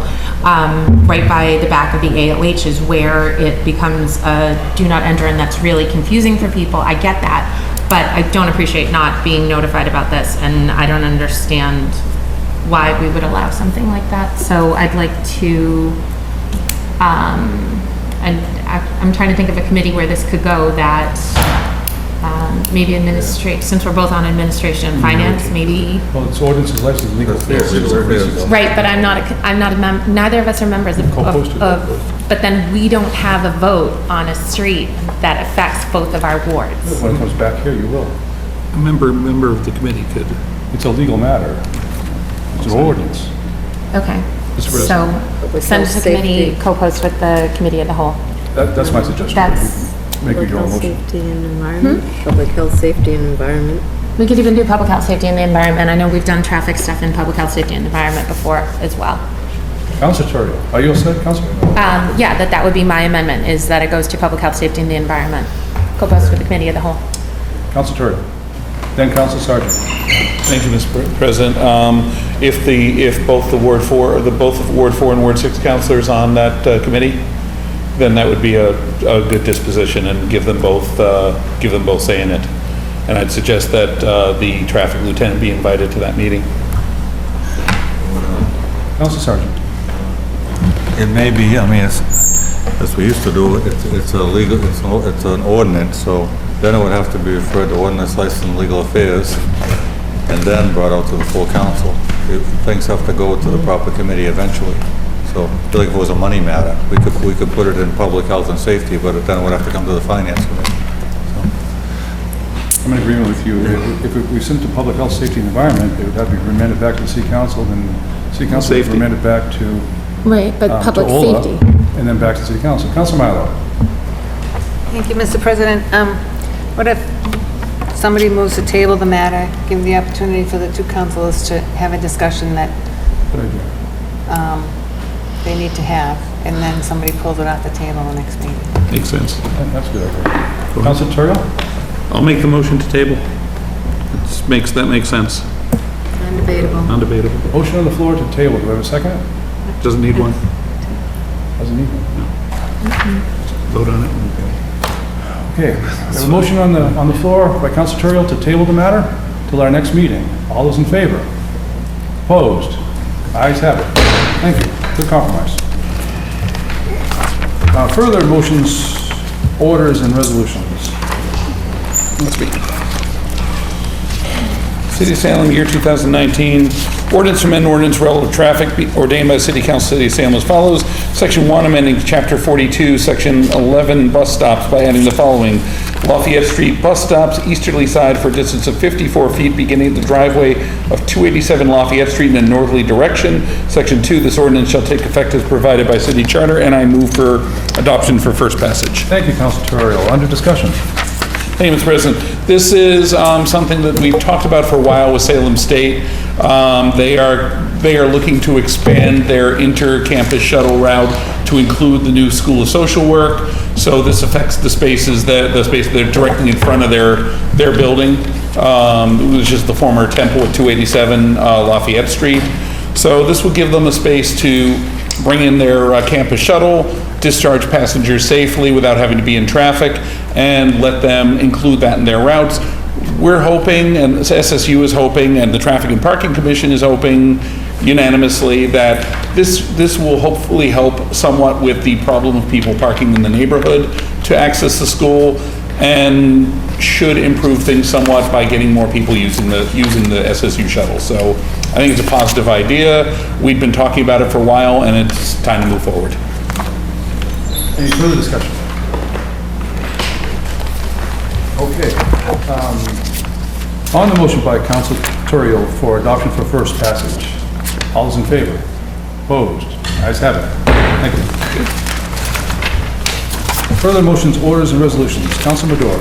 S14: right by the back of the ALH is where it becomes a do not enter, and that's really confusing for people. I get that, but I don't appreciate not being notified about this, and I don't understand why we would allow something like that. So I'd like to, and I'm trying to think of a committee where this could go that, maybe administrate, since we're both on administration and finance, maybe.
S1: Well, it's ordinances, license, legal affairs.
S14: Right, but neither of us are members of, but then we don't have a vote on a street that affects both of our wards.
S1: When it comes back here, you will.
S7: A member of the committee could.
S1: It's a legal matter. It's an ordinance.
S14: Okay, so send to committee, co-post with the committee of the whole.
S1: That's my suggestion.
S14: That's.
S1: Make your own motion.
S10: Safety and environment. Public health, safety and environment.
S14: We could even do public health, safety, and the environment. I know we've done traffic stuff in public health, safety, and environment before as well.
S1: Councilor Terrio, are you all set, Councilor?
S14: Yeah, that would be my amendment, is that it goes to public health, safety, and the environment. Co-post with the committee of the whole.
S1: Councilor Terrio. Then Councilor Sargent.
S7: Thank you, Mr. President. If both the Ward 4 and Ward 6 councilors on that committee, then that would be a good disposition and give them both say in it. And I'd suggest that the traffic lieutenant be invited to that meeting.
S1: Councilor Sargent.
S19: It may be, I mean, as we used to do, it's a legal, it's an ordinance, so then it would have to be referred to ordinance, license, and legal affairs, and then brought out to the full council. Things have to go to the proper committee eventually. So I feel like if it was a money matter, we could put it in public health and safety, but then it would have to come to the finance committee.
S1: I'm in agreement with you. If we send it to public health, safety, and environment, it would have to be remanded back to the city council, then the city council would remand it back to
S14: Right, but public
S1: to Ola,
S14: safety.
S1: and then back to city council. Councilor Milo.
S3: Thank you, Mr. President. What if somebody moves to table the matter, give the opportunity for the two councilors to have a discussion that
S1: Good idea.
S3: they need to have, and then somebody pulls it off the table the next meeting?
S7: Makes sense.
S1: That's a good idea. Councilor Terrio.
S7: I'll make the motion to table. That makes sense.
S10: Undebatable.
S7: Undebatable.
S1: Motion on the floor to table. Do I have a second?
S7: Doesn't need one.
S1: Doesn't need one.
S7: Vote on it.
S1: Okay, we have a motion on the floor by Councilor Terrio to table the matter till our next meeting. All those in favor? Opposed? Ayes have it. Thank you. Good compromise. Further motions, orders, and resolutions.
S7: Let's see. City of Salem, year 2019, ordinance to amend ordinance relative to traffic be ordained by the City Council, City of Salem as follows. Section 1, amending Chapter 42, Section 11, bus stops by adding the following. Lafayette Street bus stops, easterly side for a distance of 54 feet beginning at the driveway of 287 Lafayette Street in a northerly direction. Section 2, this ordinance shall take effect as provided by city charter, and I move for adoption for first passage.
S1: Thank you, Council Terrell. Under discussion.
S7: Thank you, Mr. President. This is something that we've talked about for a while with Salem State. They are looking to expand their inter-campus shuttle route to include the new School of Social Work. So this affects the spaces that they're directly in front of their building, which is the former Temple at 287 Lafayette Street. So this will give them a space to bring in their campus shuttle, discharge passengers safely without having to be in traffic, and let them include that in their routes. We're hoping, and SSU is hoping, and the Traffic and Parking Commission is hoping unanimously that this will hopefully help somewhat with the problem of people parking in the neighborhood to access the school, and should improve things somewhat by getting more people using the SSU shuttle. So I think it's a positive idea. We've been talking about it for a while, and it's time to move forward.
S1: Any further discussion? Okay. On the motion by Council Terrell for adoption for first passage, all those in favor? Opposed? Ayes have it. Thank you. Further motions, orders, and resolutions. Council Madore.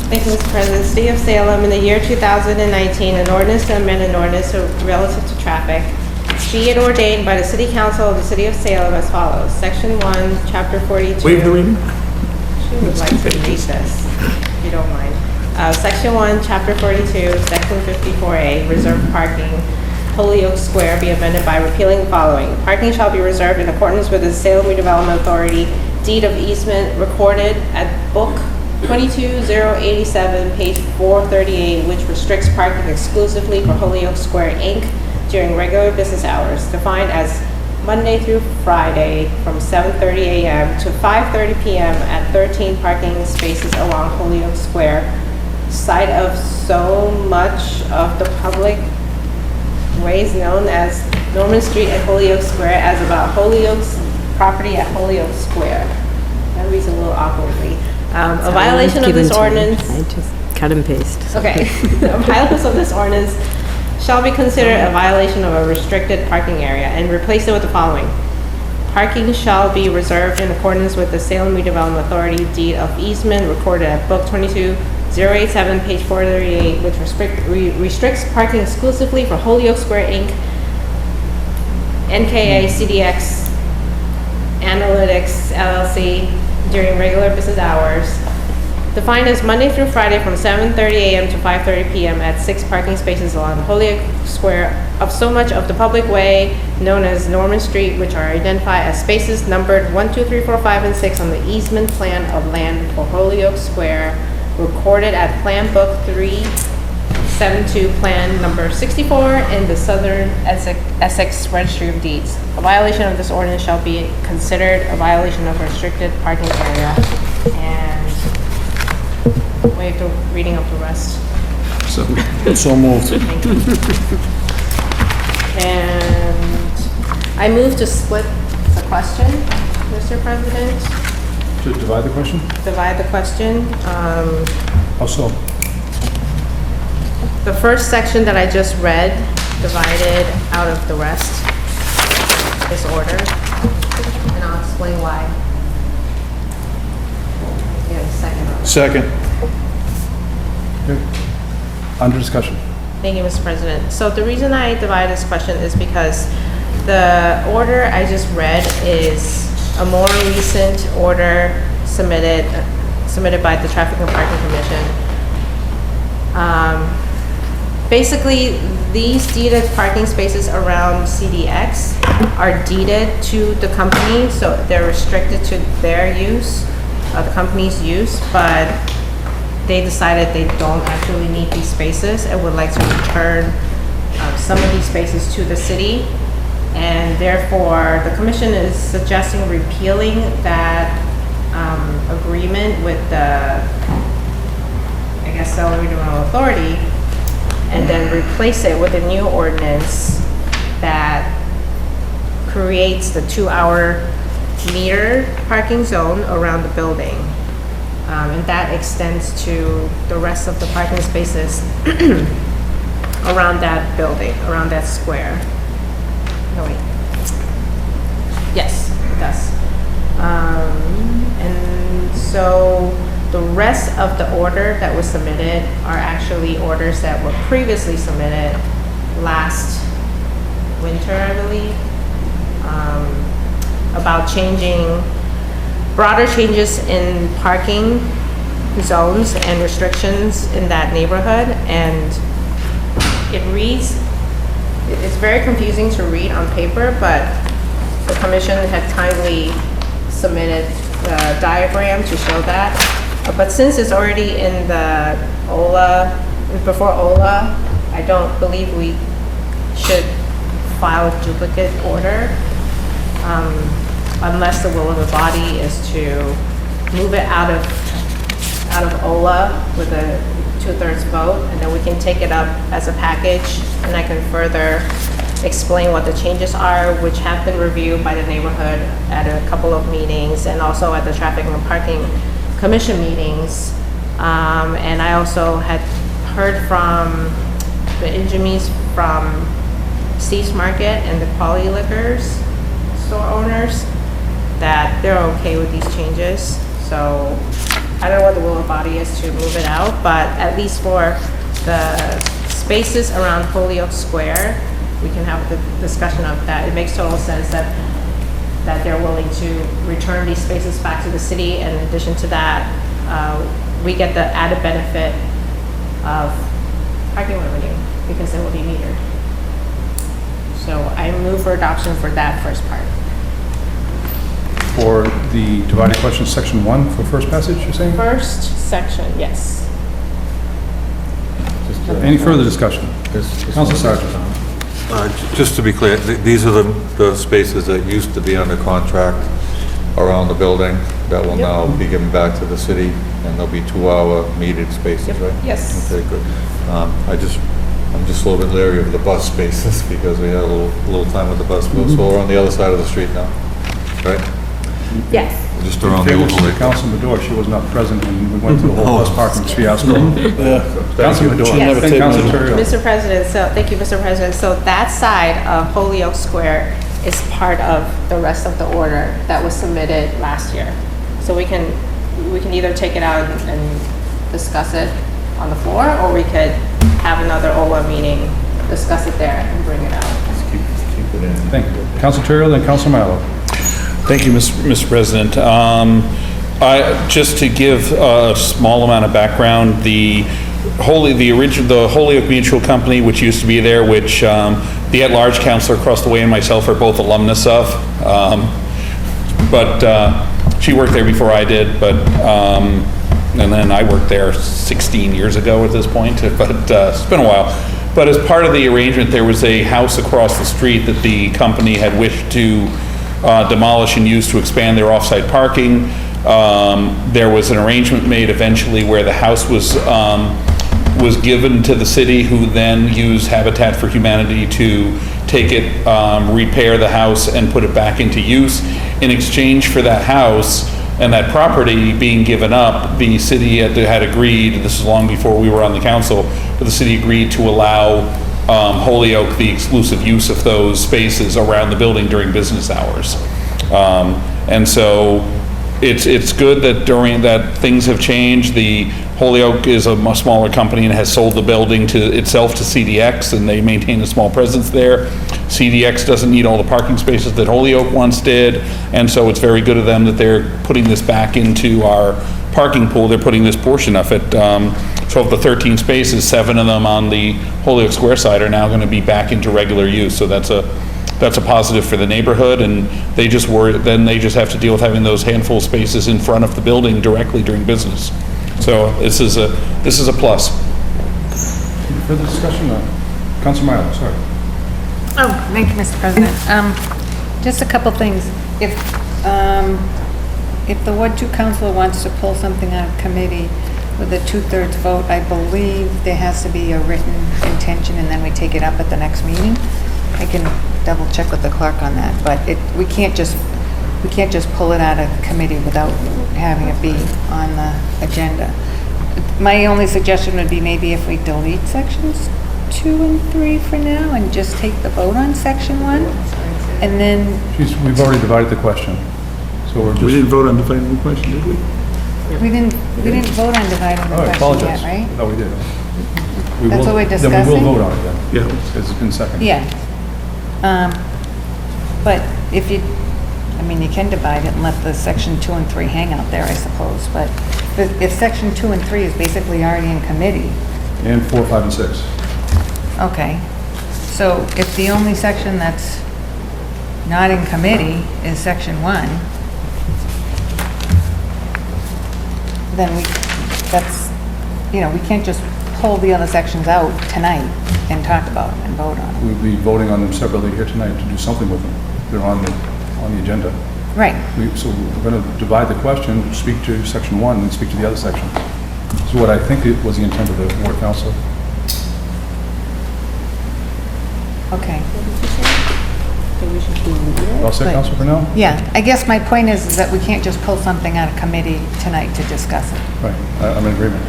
S8: Thank you, Mr. President. City of Salem, in the year 2019, an ordinance to amend an ordinance relative to traffic. Be it ordained by the City Council of the City of Salem as follows. Section 1, Chapter 42.
S1: Waive the reading?
S8: She would like to read this, if you don't mind. Section 1, Chapter 42, Section 54A, reserved parking, Holyoke Square, be amended by repealing the following. Parking shall be reserved in accordance with the Salem Redevelopment Authority deed of easement recorded at Book 22087, page 438, which restricts parking exclusively for Holyoke Square, Inc. during regular business hours, defined as Monday through Friday from 7:30 a.m. to 5:30 p.m. at 13 parking spaces along Holyoke Square, site of so much of the public ways known as Norman Street at Holyoke Square as about Holyoke's property at Holyoke Square. That reads a little awkwardly. A violation of this ordinance.
S10: I just cut and paste.
S8: Okay. A violation of this ordinance shall be considered a violation of a restricted parking area, and replace it with the following. Parking shall be reserved in accordance with the Salem Redevelopment Authority deed of easement recorded at Book 22087, page 438, which restricts parking exclusively for Holyoke Square, Inc., NKA CDX Analytics LLC during regular business hours, defined as Monday through Friday from 7:30 a.m. to 5:30 p.m. at 6 parking spaces along Holyoke Square of so much of the public way known as Norman Street, which are identified as spaces numbered 1, 2, 3, 4, 5, and 6 on the easement plan of land for Holyoke Square, recorded at Plan Book 372, Plan Number 64 in the Southern Essex Registry of Deeds. A violation of this ordinance shall be considered a violation of restricted parking area, and waive the reading of the rest.
S7: So moved.
S8: Thank you. And I move to split the question, Mr. President.
S1: To divide the question?
S8: Divide the question.
S1: How so?
S8: The first section that I just read, divided out of the rest, this order, and I'll explain why. Yeah, second.
S7: Second.
S1: Okay. Under discussion.
S8: Thank you, Mr. President. So the reason I divide this question is because the order I just read is a more recent order submitted by the Traffic and Parking Commission. Basically, these deeded parking spaces around CDX are deeded to the company, so they're restricted to their use, the company's use, but they decided they don't actually need these spaces and would like to return some of these spaces to the city. And therefore, the commission is suggesting repealing that agreement with the, I guess, Salem Regional Authority, and then replace it with a new ordinance that creates the 2-hour meter parking zone around the building. And that extends to the rest of the parking spaces around that building, around that square. No, wait. Yes, it does. And so the rest of the order that was submitted are actually orders that were previously submitted last winter, I believe, about changing, broader changes in parking zones and restrictions in that neighborhood. And it reads, it's very confusing to read on paper, but the commission had kindly submitted the diagram to show that. But since it's already in the OLA, before OLA, I don't believe we should file a duplicate order unless the will of the body is to move it out of OLA with a 2/3 vote, and then we can take it up as a package, and I can further explain what the changes are, which have been reviewed by the neighborhood at a couple of meetings, and also at the Traffic and Parking Commission meetings. And I also had heard from the Injamis from Steve's Market and the Quality Liquors store owners that they're okay with these changes. So I don't know what the will of the body is to move it out, but at least for the spaces around Holyoke Square, we can have the discussion of that. It makes total sense that they're willing to return these spaces back to the city. And in addition to that, we get the added benefit of parking revenue because it will be metered. So I move for adoption for that first part.
S1: For the divided question, section 1 for first passage, you're saying?
S8: First section, yes.
S1: Any further discussion? Council Sergeant.
S19: Just to be clear, these are the spaces that used to be under contract around the building that will now be given back to the city, and there'll be 2-hour metered spaces, right?
S8: Yes.
S19: Okay, good. I'm just a little bit leery of the bus spaces because we had a little time with the bus. So we're on the other side of the street now, right?
S8: Yes.
S19: Just around the overlay.
S1: Council Madore, she was not present when we went through the whole bus parking fiasco. Council Madore.
S8: Yes.
S1: Then Council Terrio.
S8: Mr. President, so, thank you, Mr. President. So that side of Holyoke Square is part of the rest of the order that was submitted last year. So we can either take it out and discuss it on the floor, or we could have another OLA meeting, discuss it there and bring it out.
S19: Keep it in.
S1: Thank you. Council Terrio, then Council Mallow.
S7: Thank you, Mr. President. Just to give a small amount of background, the Holyoke Mutual Company, which used to be there, which the at-large counselor across the way and myself are both alumnus of. But she worked there before I did, and then I worked there 16 years ago at this point, but it's been a while. But as part of the arrangement, there was a house across the street that the company had wished to demolish and use to expand their off-site parking. There was an arrangement made eventually where the house was given to the city, who then used Habitat for Humanity to take it, repair the house, and put it back into use. In exchange for that house and that property being given up, the city had agreed, this is long before we were on the council, but the city agreed to allow Holyoke the exclusive use of those spaces around the building during business hours. And so it's good that during that things have changed. The Holyoke is a much smaller company and has sold the building to itself to CDX, and they maintain a small presence there. CDX doesn't need all the parking spaces that Holyoke once did, and so it's very good of them that they're putting this back into our parking pool. They're putting this portion of it. So of the 13 spaces, 7 of them on the Holyoke Square side are now going to be back into regular use. So that's a positive for the neighborhood, and they just have to deal with having those handful of spaces in front of the building directly during business.
S1: So this is a plus. Further discussion? Councilor Milo, sorry.
S3: Oh, thank you, Mr. President. Just a couple things. If the Ward 2 councilor wants to pull something out of committee with a 2/3 vote, I believe there has to be a written intention, and then we take it up at the next meeting. I can double check with the clerk on that, but we can't just pull it out of committee without having it be on the agenda. My only suggestion would be maybe if we delete sections 2 and 3 for now and just take the vote on section 1, and then
S1: We've already divided the question, so we're just...
S19: We didn't vote on dividing the question, did we?
S3: we didn't vote on dividing the
S1: Oh, I
S3: question
S1: apologize.
S3: yet, right?
S1: Oh, we did.
S3: That's what we're
S1: Then we
S3: discussing?
S1: will vote on it then.
S19: Yeah.
S1: Because it's been seconded.
S3: Yeah. But if you, I mean, you can divide it and let the section 2 and 3 hang out there, I suppose, but if section 2 and 3 is basically already in committee,
S1: And 4, 5, and 6.
S3: okay. So if the only section that's not in committee is section 1, then we can't just pull the other sections out tonight and talk about them and vote on them.
S1: We'll be voting on them separately here tonight to do something with them. They're on the agenda.
S3: Right.
S1: So we're going to divide the question, speak to section 1, and speak to the other section. So what I think it was the intent of the ward council.
S3: Okay.
S1: All set, council, for now?
S3: Yeah, I guess my point is that we can't just pull something out of committee tonight to discuss it.
S1: Right, I'm in agreement.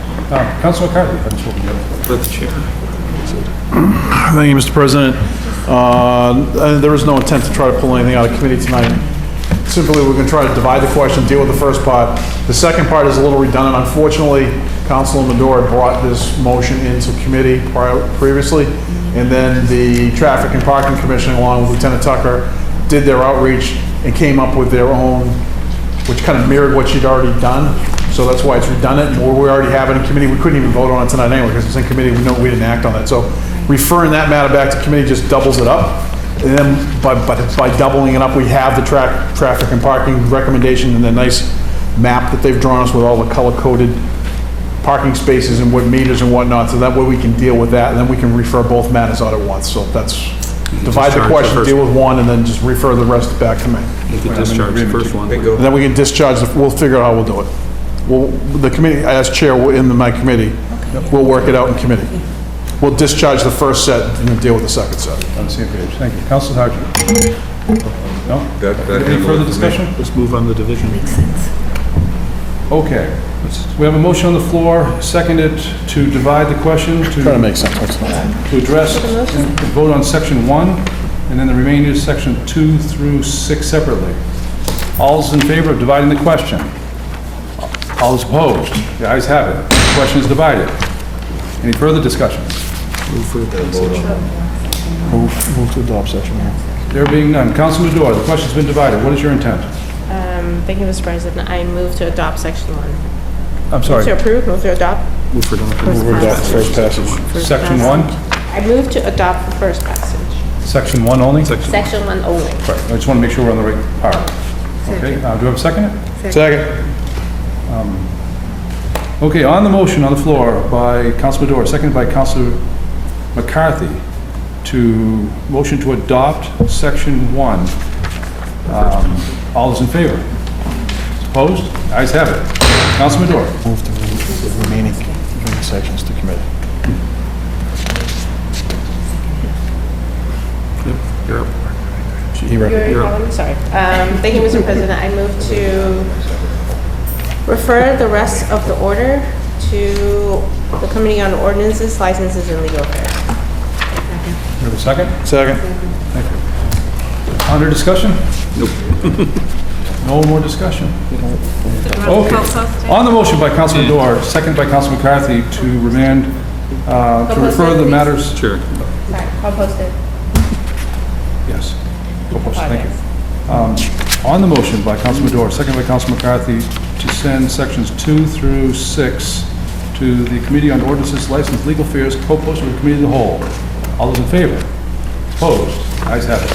S1: Councilor McCarthy, I just spoken to you.
S19: Let the chair.
S6: Thank you, Mr. President. There is no intent to try to pull anything out of committee tonight. Simply, we're going to try to divide the question, deal with the first part. The second part is a little redundant. Unfortunately, Councilor Madore brought this motion into committee previously, and then the Traffic and Parking Commission, along with Lieutenant Tucker, did their outreach and came up with their own, which kind of mirrored what she'd already done. So that's why it's redundant. And we already have it in committee. We couldn't even vote on it tonight anyway, because it's in committee. We know we didn't act on it. So referring that matter back to committee just doubles it up. And then by doubling it up, we have the traffic and parking recommendation and the nice map that they've drawn us with all the color-coded parking spaces and what meters and whatnot. So that way we can deal with that, and then we can refer both matters out at once. So that's, divide the question, deal with one, and then just refer the rest back to me.
S19: You could discharge the first one.
S6: And then we can discharge, we'll figure out how we'll do it. Well, the committee, as chair in my committee, we'll work it out in committee. We'll discharge the first set and then deal with the second set.
S1: On the same page. Thank you. Councilor Hartman? No?
S19: That
S1: Any further discussion?
S19: Let's move on the division.
S1: Okay. We have a motion on the floor, seconded to divide the question,
S6: Trying to make sense.
S1: to address and vote on section 1, and then the remainder is section 2 through 6 separately. All is in favor of dividing the question? All is opposed? The ayes have it. The question is divided. Any further discussion?
S6: Move to adopt section 1.
S1: There being none. Councilor Madore, the question's been divided. What is your intent?
S16: Thank you, Mr. President. I move to adopt section 1.
S1: I'm sorry.
S16: Move to approve, move to adopt.
S6: Move for adopt first passage.
S1: Section 1?
S16: I move to adopt the first passage.
S1: Section 1 only?
S16: Section 1 only.
S1: Right. I just want to make sure we're on the right part. Okay, do I have a second?
S6: Second.
S1: Okay, on the motion on the floor by Councilor Madore, seconded by Councilor McCarthy, to motion to adopt section 1. All is in favor? Opposed? Ayes have it. Councilor Madore.
S6: Move the remaining sections to committee.
S19: You're up.
S16: Sorry. Thank you, Mr. President. I move to refer the rest of the order to the Committee on Ordinances, Licenses, and Legal Affairs.
S1: You have a second?
S6: Second.
S1: Thank you. Under discussion? Nope. No more discussion? Okay. On the motion by Councilor Madore, second by Councilor McCarthy, to remand, to refer the matters.
S19: Sure.
S16: Sorry, I'll post it.
S1: Yes. Go post it. Thank you. On the motion by Councilor Madore, second by Councilor McCarthy, to send sections 2 through 6 to the Committee on Ordinances, License, Legal Affairs, co-posted with the Committee of the Whole. All those in favor? Opposed? Ayes have it.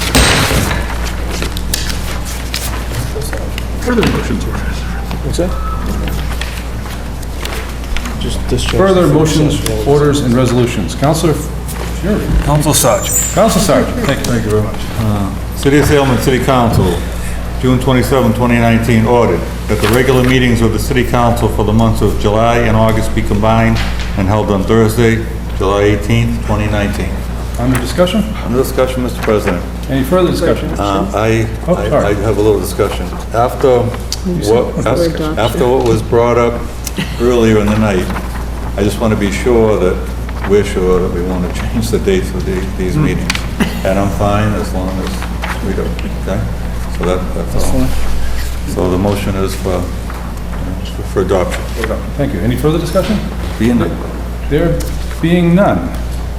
S19: Further motions were.
S6: What's that?
S1: Further motions, orders, and resolutions. Counselor Fury.
S19: Council Sargent.
S1: Counsel Sergeant.
S19: Thank you very much. City of Salem City Council, June 27, 2019, ordered that the regular meetings of the City Council for the months of July and August be combined and held on Thursday, July 18th, 2019.
S1: Under discussion?
S19: Under discussion, Mr. President.
S1: Any further discussion?
S19: I
S1: sorry.
S19: have a little discussion. After what was brought up earlier in the night, I just want to be sure that we're sure that we want to change the dates of these meetings. And I'm fine as long as we do, okay? So that's all. So the motion is for adoption.
S1: Thank you. Any further discussion?
S19: Being none.
S1: There being none.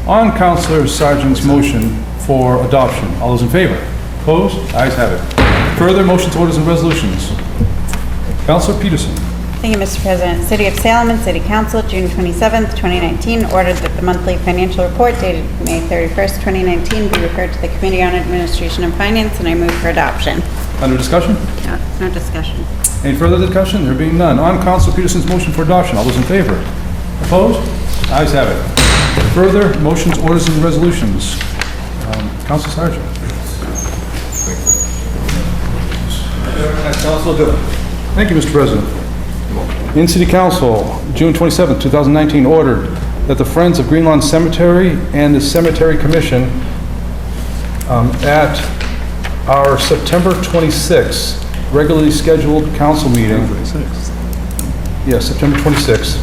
S1: On Counselor Sargent's motion for adoption, all those in favor? Opposed? Ayes have it. Further motions, orders, and resolutions. Counselor Peterson.
S13: Thank you, Mr. President. City of Salem and City Council, June 27th, 2019, ordered that the monthly financial report dated May 31st, 2019 be referred to the Committee on Administration and Finance, and I move for adoption.
S1: Under discussion?
S13: No discussion.
S1: Any further discussion? There being none. On Counselor Peterson's motion for adoption, all those in favor? Opposed? Ayes have it. Further motions, orders, and resolutions. Counselor Sargent. Thank you, Mr. President. In City Council, June 27, 2019, ordered that the Friends of Green Lawn Cemetery and the Cemetery Commission at our September 26th regularly scheduled council meeting. Yes, September 26th.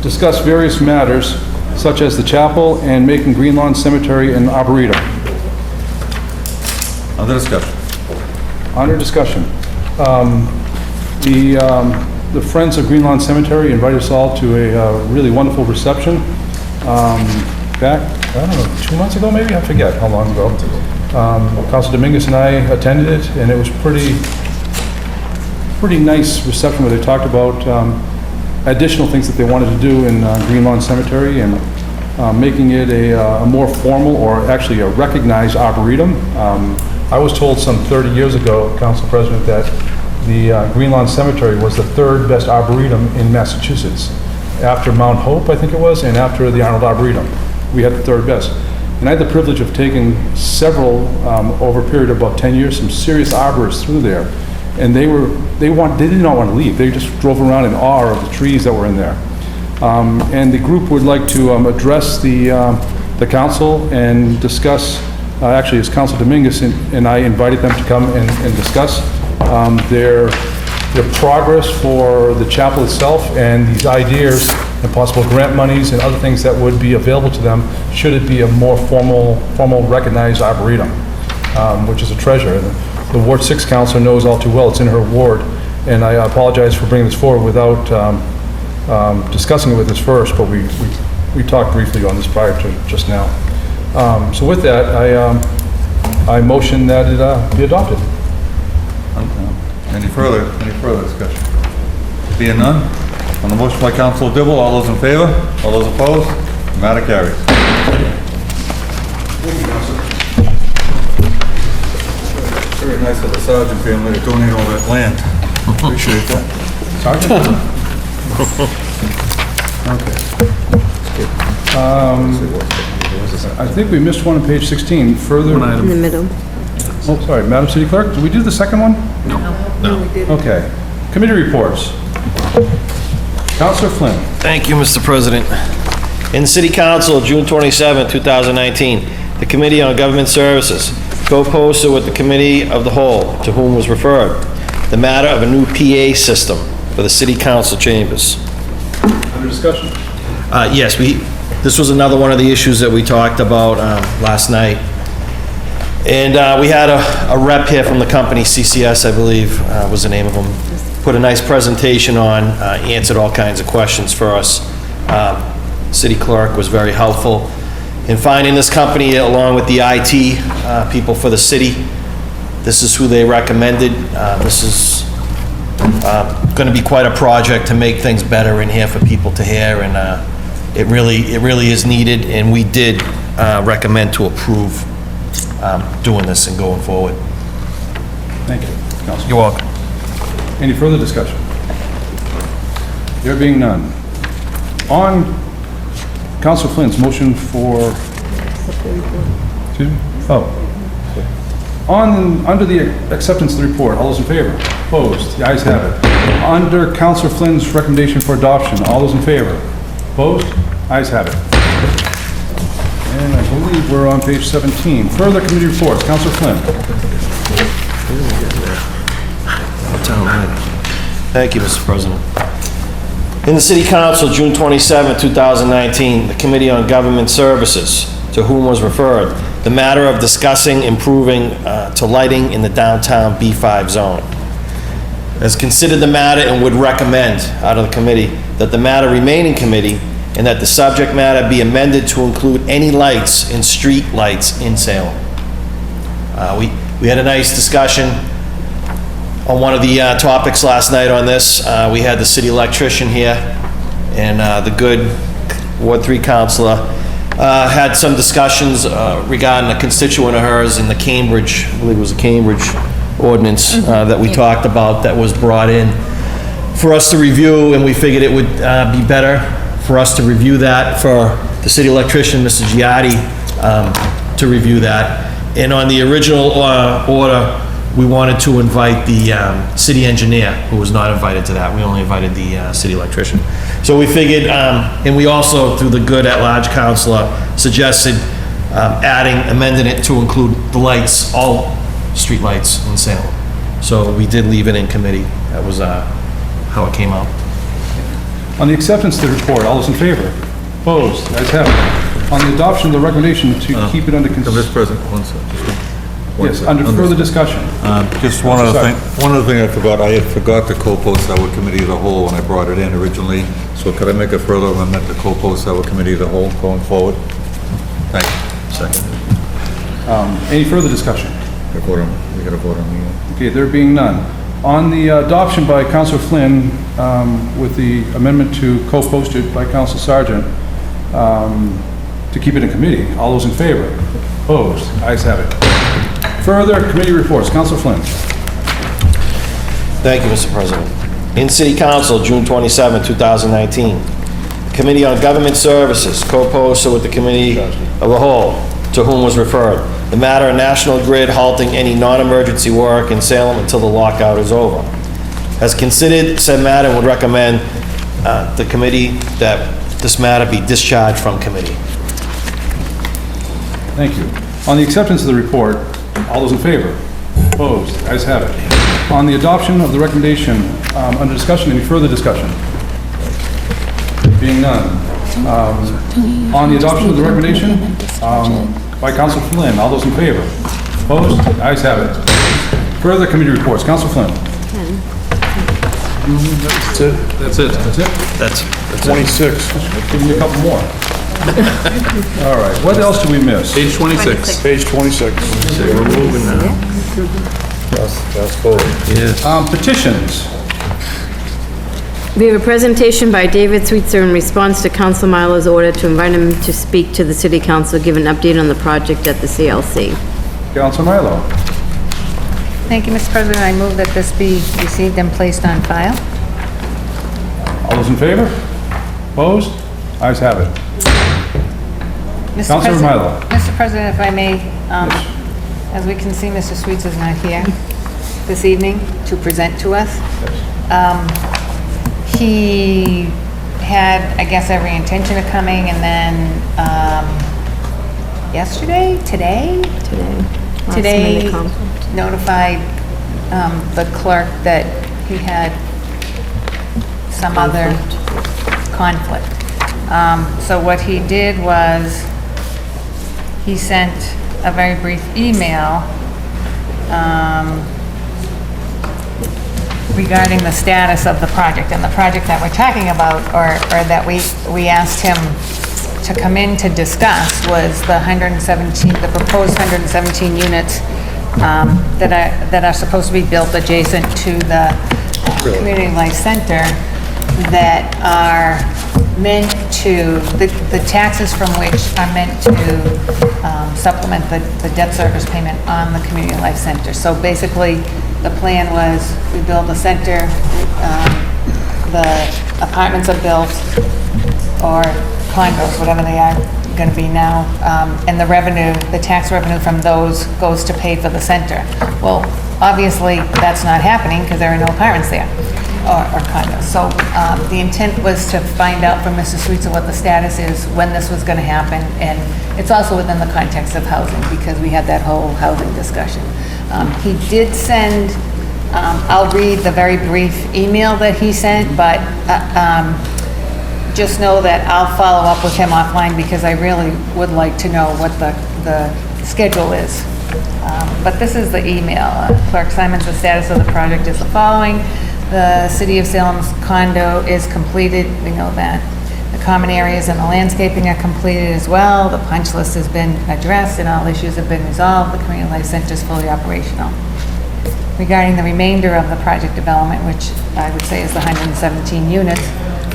S1: Discuss various matters such as the chapel and making Green Lawn Cemetery an arboretum.
S19: Under discussion.
S1: Under discussion. The Friends of Green Lawn Cemetery invited us all to a really wonderful reception back, I don't know, 2 months ago maybe? I forget how long ago. Councilor Dominguez and I attended it, and it was pretty nice reception where they talked about additional things that they wanted to do in Green Lawn Cemetery and making it a more formal or actually a recognized arboretum. I was told some 30 years ago, Council President, that the Green Lawn Cemetery was the third best arboretum in Massachusetts. After Mount Hope, I think it was, and after the Arnold Arboretum. We had the third best. And I had the privilege of taking several, over a period of about 10 years, some serious arborists through there. And they did not want to leave. They just drove around in awe of the trees that were in there. And the group would like to address the council and discuss, actually it's Councilor Dominguez and I invited them to come and discuss their progress for the chapel itself and these ideas and possible grant monies and other things that would be available to them should it be a more formal recognized arboretum, which is a treasure. The Ward 6 councilor knows all too well, it's in her ward, and I apologize for bringing this forward without discussing it with us first, but we talked briefly on this prior to just now. So with that, I motion that it be adopted.
S19: Any further discussion? Being none, on the motion by Councilor Dibble, all those in favor? All those opposed? The matter carries. Very nice of the Sargent family to donate all that land. Appreciate that.
S1: Sergeant? Okay. I think we missed one on page 16, further...
S10: In the middle.
S1: Oh, sorry, Madam City Clerk, did we do the second one?
S18: No.
S1: Okay. Committee reports. Councilor Flynn.
S18: Thank you, Mr. President. In City Council, June 27, 2019, the Committee on Government Services co-posted with the Committee of the Whole, to whom was referred, the matter of a new PA system for the City Council chambers.
S1: Under discussion.
S18: Yes, this was another one of the issues that we talked about last night. And we had a rep here from the company, CCS, I believe, was the name of them, put a nice presentation on, answered all kinds of questions for us. City clerk was very helpful in finding this company along with the IT people for the city. This is who they recommended. This is going to be quite a project to make things better in here for people to hear, and it really is needed, and we did recommend to approve doing this and going forward.
S1: Thank you, Councilor.
S18: You're welcome.
S1: Any further discussion? There being none. On Council Flynn's motion for... Excuse me? Oh. Under the acceptance of the report, all those in favor? Opposed? The ayes have it. Under Councilor Flynn's recommendation for adoption, all those in favor? Opposed? Ayes have it. And I believe we're on page 17. Further committee reports. Councilor Flynn.
S18: Thank you, Mr. President. In the City Council, June 27, 2019, the Committee on Government Services, to whom was referred, the matter of discussing improving to lighting in the downtown B5 zone, has considered the matter and would recommend out of the committee that the matter remain in committee and that the subject matter be amended to include any lights in street lights in Salem. We had a nice discussion on one of the topics last night on this. We had the city electrician here and the good Ward 3 councilor had some discussions regarding a constituent of hers in the Cambridge, I believe it was a Cambridge ordinance that we talked about that was brought in for us to review, and we figured it would be better for us to review that, for the city electrician, Mr. Giardi, to review that. And on the original order, we wanted to invite the city engineer, who was not invited to that. We only invited the city electrician. So we figured, and we also, through the good at-large councilor, suggested amending it to include the lights, all street lights in Salem. So we did leave it in committee. That was how it came out.
S1: On the acceptance of the report, all those in favor? Opposed? The ayes have it. On the adoption of the recommendation to keep it under
S19: Mr. President, one second.
S1: Yes, under further discussion.
S19: Just one other thing I forgot. I had forgot to co-post our committee of the whole when I brought it in originally. So could I make a further amendment to co-post our committee of the whole going forward? Thank you. Second.
S1: Any further discussion?
S19: We got to vote on the...
S1: Okay, there being none. On the adoption by Councilor Flynn with the amendment to co-post it by Councilor Sargent to keep it in committee, all those in favor? Opposed? Ayes have it. Further committee reports. Councilor Flynn.
S18: Thank you, Mr. President. In City Council, June 27, 2019, Committee on Government Services, co-posted with the Committee of the Whole, to whom was referred, the matter of National Grid halting any non-emergency work in Salem until the lockout is over. Has considered said matter and would recommend the committee that this matter be discharged from committee.
S1: Thank you. On the acceptance of the report, all those in favor? Opposed? Ayes have it. On the adoption of the recommendation, under discussion, any further discussion? Being none. On the adoption of the recommendation by Councilor Flynn, all those in favor? Opposed? Ayes have it. Further committee reports. Councilor Flynn.
S7: That's it.
S1: That's it.
S7: That's
S1: 26. Give me a couple more. All right. What else do we miss?
S7: Page 26.
S1: Page 26.
S7: We're moving now.
S19: Fast forward.
S7: Yes.
S1: Petitions.
S10: We have a presentation by David Sweetser in response to Council Milo's order to invite him to speak to the City Council, give an update on the project at the CLC.
S1: Councilor Milo.
S3: Thank you, Mr. President. I move that this be received and placed on file.
S1: All those in favor? Opposed? Ayes have it.
S3: Mr.
S1: Councilor
S3: President-
S1: Milo.
S3: Mr. President, if I may, as we can see, Mr. Sweets is not here this evening to present to us. He had, I guess, every intention of coming, and then yesterday, today,
S10: Last minute conflict.
S3: notified the clerk that he had some other conflict. So what he did was, he sent a very brief email regarding the status of the project. And the project that we're talking about, or that we asked him to come in to discuss, was the 117, the proposed 117 units that are supposed to be built adjacent to the Community Life Center, that are meant to, the taxes from which are meant to supplement the debt service payment on the Community Life Center. So basically, the plan was we build a center, the apartments are built, or condos, whatever they are going to be now, and the revenue, the tax revenue from those goes to pay for the center. Well, obviously, that's not happening because there are no apartments there, or condos. So the intent was to find out from Mr. Sweetser what the status is, when this was going to happen, and it's also within the context of housing, because we had that whole housing discussion. He did send, I'll read the very brief email that he sent, but just know that I'll follow up with him offline, because I really would like to know what the schedule is. But this is the email. Clerk Simons, the status of the project is the following. The City of Salem's condo is completed, we know that. The common areas and the landscaping are completed as well. The punch list has been addressed and all issues have been resolved. The Community Life Center is fully operational. Regarding the remainder of the project development, which I would say is the 117 units,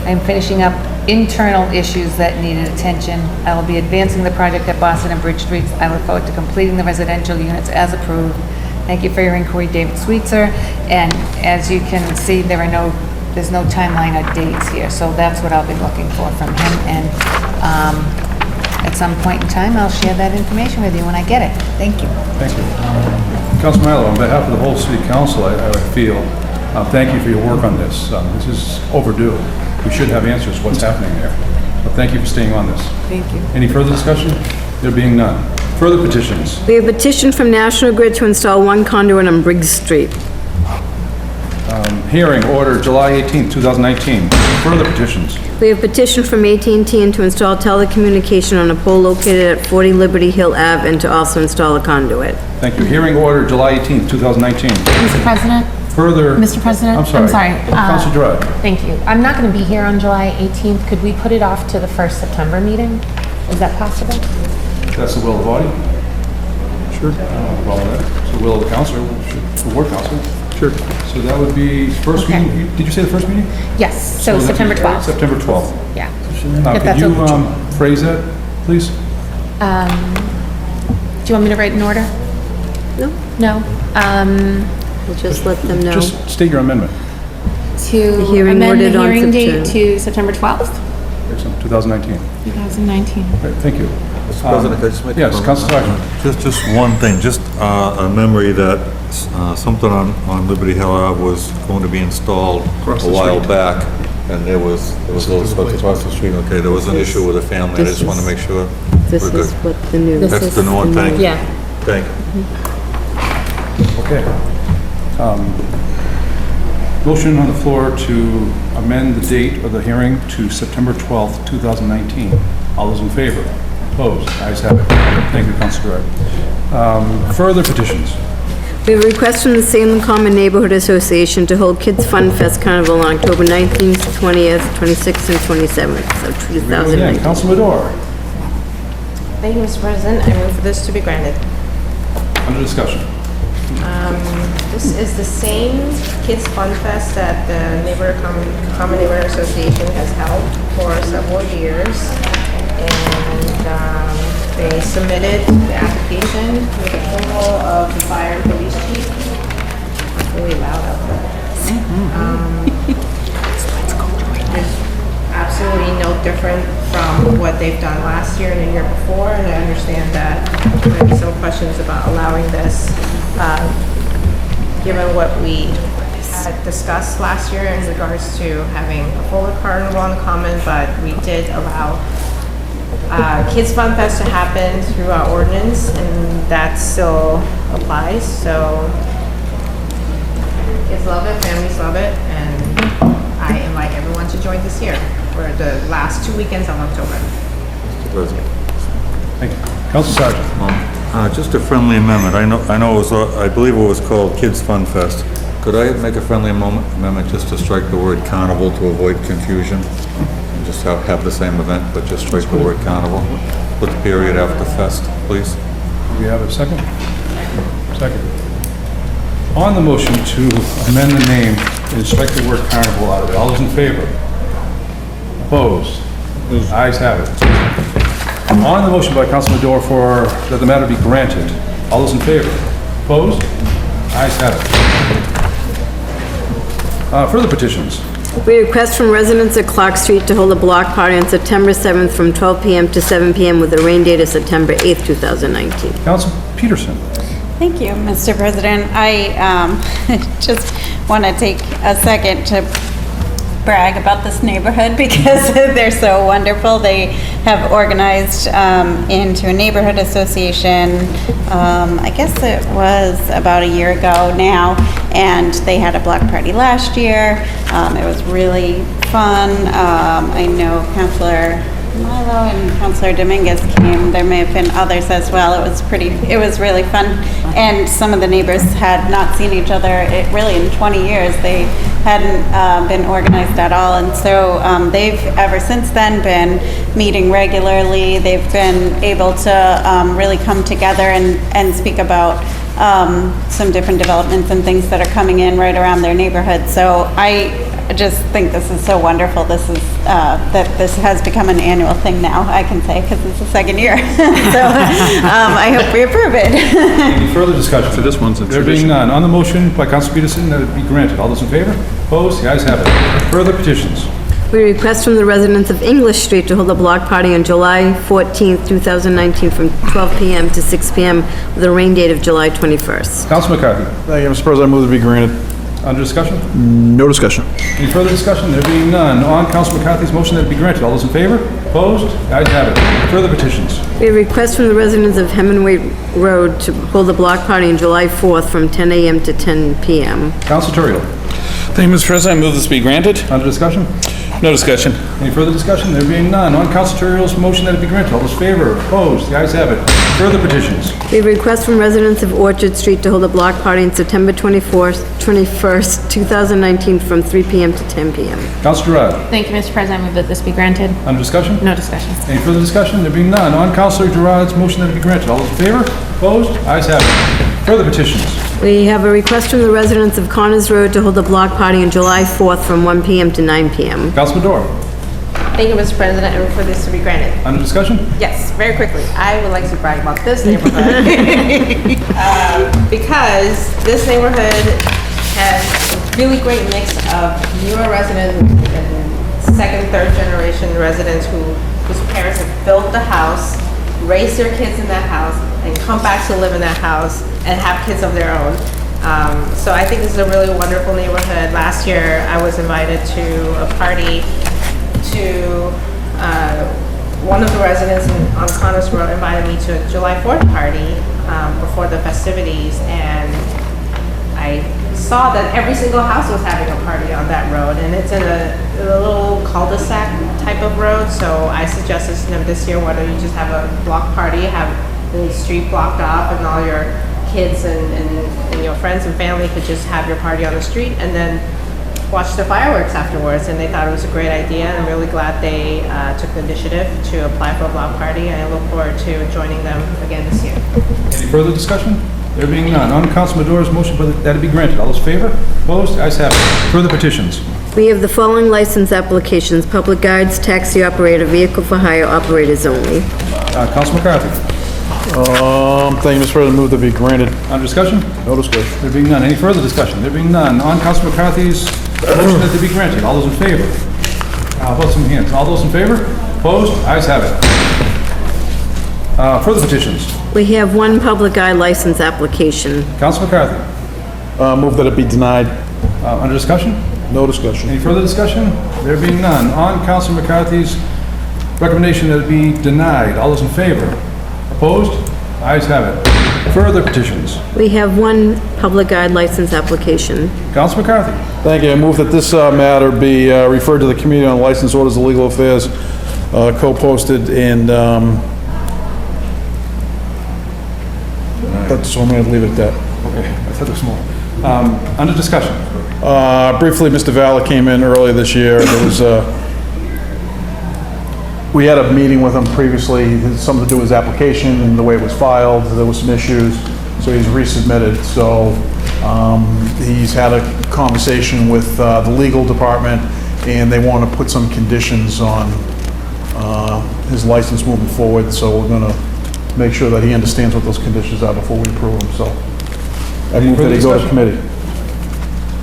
S3: I am finishing up internal issues that needed attention. I will be advancing the project at Boston and Bridge Streets. I look forward to completing the residential units as approved. Thank you for your inquiry, David Sweetser. And as you can see, there's no timeline or dates here, so that's what I'll be looking for from him. And at some point in time, I'll share that information with you when I get it. Thank you.
S1: Thank you. Councilman Milo, on behalf of the whole city council, I feel, thank you for your work on this. This is overdue. We should have answers to what's happening there. But thank you for staying on this.
S10: Thank you.
S1: Any further discussion? There being none. Further petitions.
S10: We have a petition from National Grid to install one conduit on Briggs Street.
S1: Hearing order July 18th, 2019. Further petitions.
S10: We have petition from AT&T to install telecommunication on a pole located at 40 Liberty Hill Ave and to also install a conduit.
S1: Thank you. Hearing order July 18th, 2019.
S14: Mr. President?
S1: Further.
S14: Mr. President?
S1: I'm sorry. Councilor Gerard.
S14: Thank you. I'm not going to be here on July 18th. Could we put it off to the first September meeting? Is that possible?
S1: That's the will of the body? Sure. Well, that's the will of the council, the ward council. Sure. So that would be first meeting, did you say the first meeting?
S14: Yes, so September 12th.
S1: September 12th.
S14: Yeah.
S1: Could you phrase that, please?
S14: Do you want me to write an order?
S10: No.
S14: No?
S10: We'll just let them know.
S1: Just state your amendment.
S14: To
S10: hearing
S14: amend the
S10: ordered on
S14: hearing date
S10: September.
S14: to September 12th,
S1: 2019.
S14: 2019.
S1: Right, thank you.
S19: Mr. President, can I just make a
S1: Yes,
S19: comment?
S1: Councilor Sergeant.
S19: Just one thing, just a memory that something on Liberty Hill Ave was going to be installed
S1: Across
S19: a
S1: the
S19: while
S1: street.
S19: back, and there was across the street, okay, there was an issue with a family, I just want to make sure
S10: This
S19: we're
S10: is
S19: good.
S10: what the new.
S19: That's the new one, thank you.
S14: Yeah.
S19: Thank you.
S1: Okay. Motion on the floor to amend the date of the hearing to September 12th, 2019. All those in favor? Opposed? Ayes have it. Thank you, Councilor Gerard. Further petitions.
S10: We have a request from the Salem Common Neighborhood Association to hold Kids Fun Fest Carnival on October 19th, 20th, 26th, and 27th of 2019.
S1: Councilor Madore.
S16: Thank you, Mr. President. I move for this to be granted.
S1: Under discussion.
S16: This is the same Kids Fun Fest that the Common Neighborhood Association has held for several years. And they submitted the application with approval of the fire and police chief. It's really loud out there. There's absolutely no different from what they've done last year and the year before, and I understand that there might be some questions about allowing this, given what we had discussed last year in regards to having a fuller carnival on the common, but we did allow Kids Fun Fest to happen through our ordinance, and that still applies, so kids love it, families love it, and I invite everyone to join this year for the last 2 weekends of October.
S19: Mr. President.
S1: Thank you. Councilor Sergeant.
S19: Just a friendly amendment. I know it was, I believe it was called Kids Fun Fest. Could I make a friendly amendment just to strike the word carnival to avoid confusion? And just have the same event, but just strike the word carnival. Put the period after fest, please.
S1: Do we have a second? Second. On the motion to amend the name and strike the word carnival out of it, all those in favor? Opposed? Ayes have it. On the motion by Councilor Madore for that the matter be granted, all those in favor? Opposed? Ayes have it. Further petitions.
S10: We request from residents at Clark Street to hold a block party on September 7th from 12 p.m. to 7 p.m. with a rain date of September 8th, 2019.
S1: Council Peterson.
S13: Thank you, Mr. President. I just want to take a second to brag about this neighborhood because they're so wonderful. They have organized into a neighborhood association, I guess it was about a year ago now, and they had a block party last year. It was really fun. I know Councilor Milo and Councilor Dominguez came. There may have been others as well. It was really fun. And some of the neighbors had not seen each other really in 20 years. They hadn't been organized at all. And so they've ever since then been meeting regularly. They've been able to really come together and speak about some different developments and things that are coming in right around their neighborhood. So I just think this is so wonderful. This is that this has become an annual thing now, I can say, because it's the second year. So I hope we approve it.
S1: Any further discussion?
S7: So this one's a
S1: There being
S7: tradition.
S1: none, on the motion by Council Peterson that it be granted. All those in favor? Opposed? The ayes have it. Further petitions.
S10: We request from the residents of English Street to hold a block party on July 14th, 2019 from 12 p.m. to 6 p.m. with a rain date of July 21st.
S1: Council McCarthy.
S6: Thank you, Mr. President. I move to be granted.
S1: Under discussion?
S6: No discussion.
S1: Any further discussion? There being none, on Council McCarthy's motion that it be granted. All those in favor? Opposed? The ayes have it. Further petitions.
S10: We request from the residents of Hemingway Road to hold a block party on July 4th from 10 a.m. to 10 p.m.
S1: Council Terrio.
S7: Thank you, Mr. President. I move this be granted.
S1: Under discussion?
S7: No discussion.
S1: Any further discussion? There being none, on Council Terrio's motion that it be granted. All those in favor? Opposed? The ayes have it. Further petitions.
S10: We request from residents of Orchard Street to hold a block party on September 21st, 2019 from 3 p.m. to 10 p.m.
S1: Council Gerard.
S14: Thank you, Mr. President. I move that this be granted.
S1: Under discussion?
S14: No discussion.
S1: Any further discussion? There being none, on Councilor Gerard's motion that it be granted. All those in favor? Opposed? Ayes have it. Further petitions.
S10: We have a request from the residents of Connors Road to hold a block party on July 4th from 1 p.m. to 9 p.m.
S1: Councilman Dora.
S16: Thank you, Mr. President, and for this to be granted.
S1: Under discussion?
S16: Yes, very quickly. I would like to brag about this neighborhood. Because this neighborhood has a really great mix of newer residents and second, third generation residents whose parents have built the house, raised their kids in that house, and come back to live in that house and have kids of their own. So I think this is a really wonderful neighborhood. Last year, I was invited to a party to one of the residents on Connors Road invited me to a July 4th party before the festivities, and I saw that every single house was having a party on that road, and it's in a little cul-de-sac type of road. So I suggested to them this year, why don't you just have a block party, have the street blocked off, and all your kids and your friends and family could just have your party on the street, and then watch the fireworks afterwards. And they thought it was a great idea, and I'm really glad they took the initiative to apply for a block party, and I look forward to joining them again this year.
S1: Any further discussion? There being none, on Councilman Dora's motion that it be granted. All those in favor? Opposed? The ayes have it. Further petitions.
S10: We have the following license applications: public guides, taxi operator, vehicle for hire operators only.
S1: Council McCarthy.
S6: Thank you, Mr. President. Move to be granted.
S1: Under discussion?
S6: No discussion.
S1: There being none, any further discussion? There being none, on Council McCarthy's motion that it be granted. All those in favor? How about some hands? All those in favor? Opposed? Ayes have it. Further petitions.
S10: We have one public guide license application.
S1: Council McCarthy.
S6: Move that it be denied.
S1: Under discussion?
S6: No discussion.
S1: Any further discussion? There being none, on Council McCarthy's recommendation that it be denied. All those in favor? Opposed? Ayes have it. Further petitions.
S10: We have one public guide license application.
S1: Council McCarthy.
S6: Thank you. I move that this matter be referred to the Committee on License Orders and Legal Affairs, co-posted, and that's, so I'm going to leave it at that.
S1: Okay, I thought it was more. Under discussion.
S6: Briefly, Mr. Valla came in earlier this year. There was we had a meeting with him previously. It had something to do with his application and the way it was filed. There was some issues, so he's resubmitted. So he's had a conversation with the legal department, and they want to put some conditions on his license moving forward. So we're going to make sure that he understands what those conditions are before we approve them. So I move that he go to committee.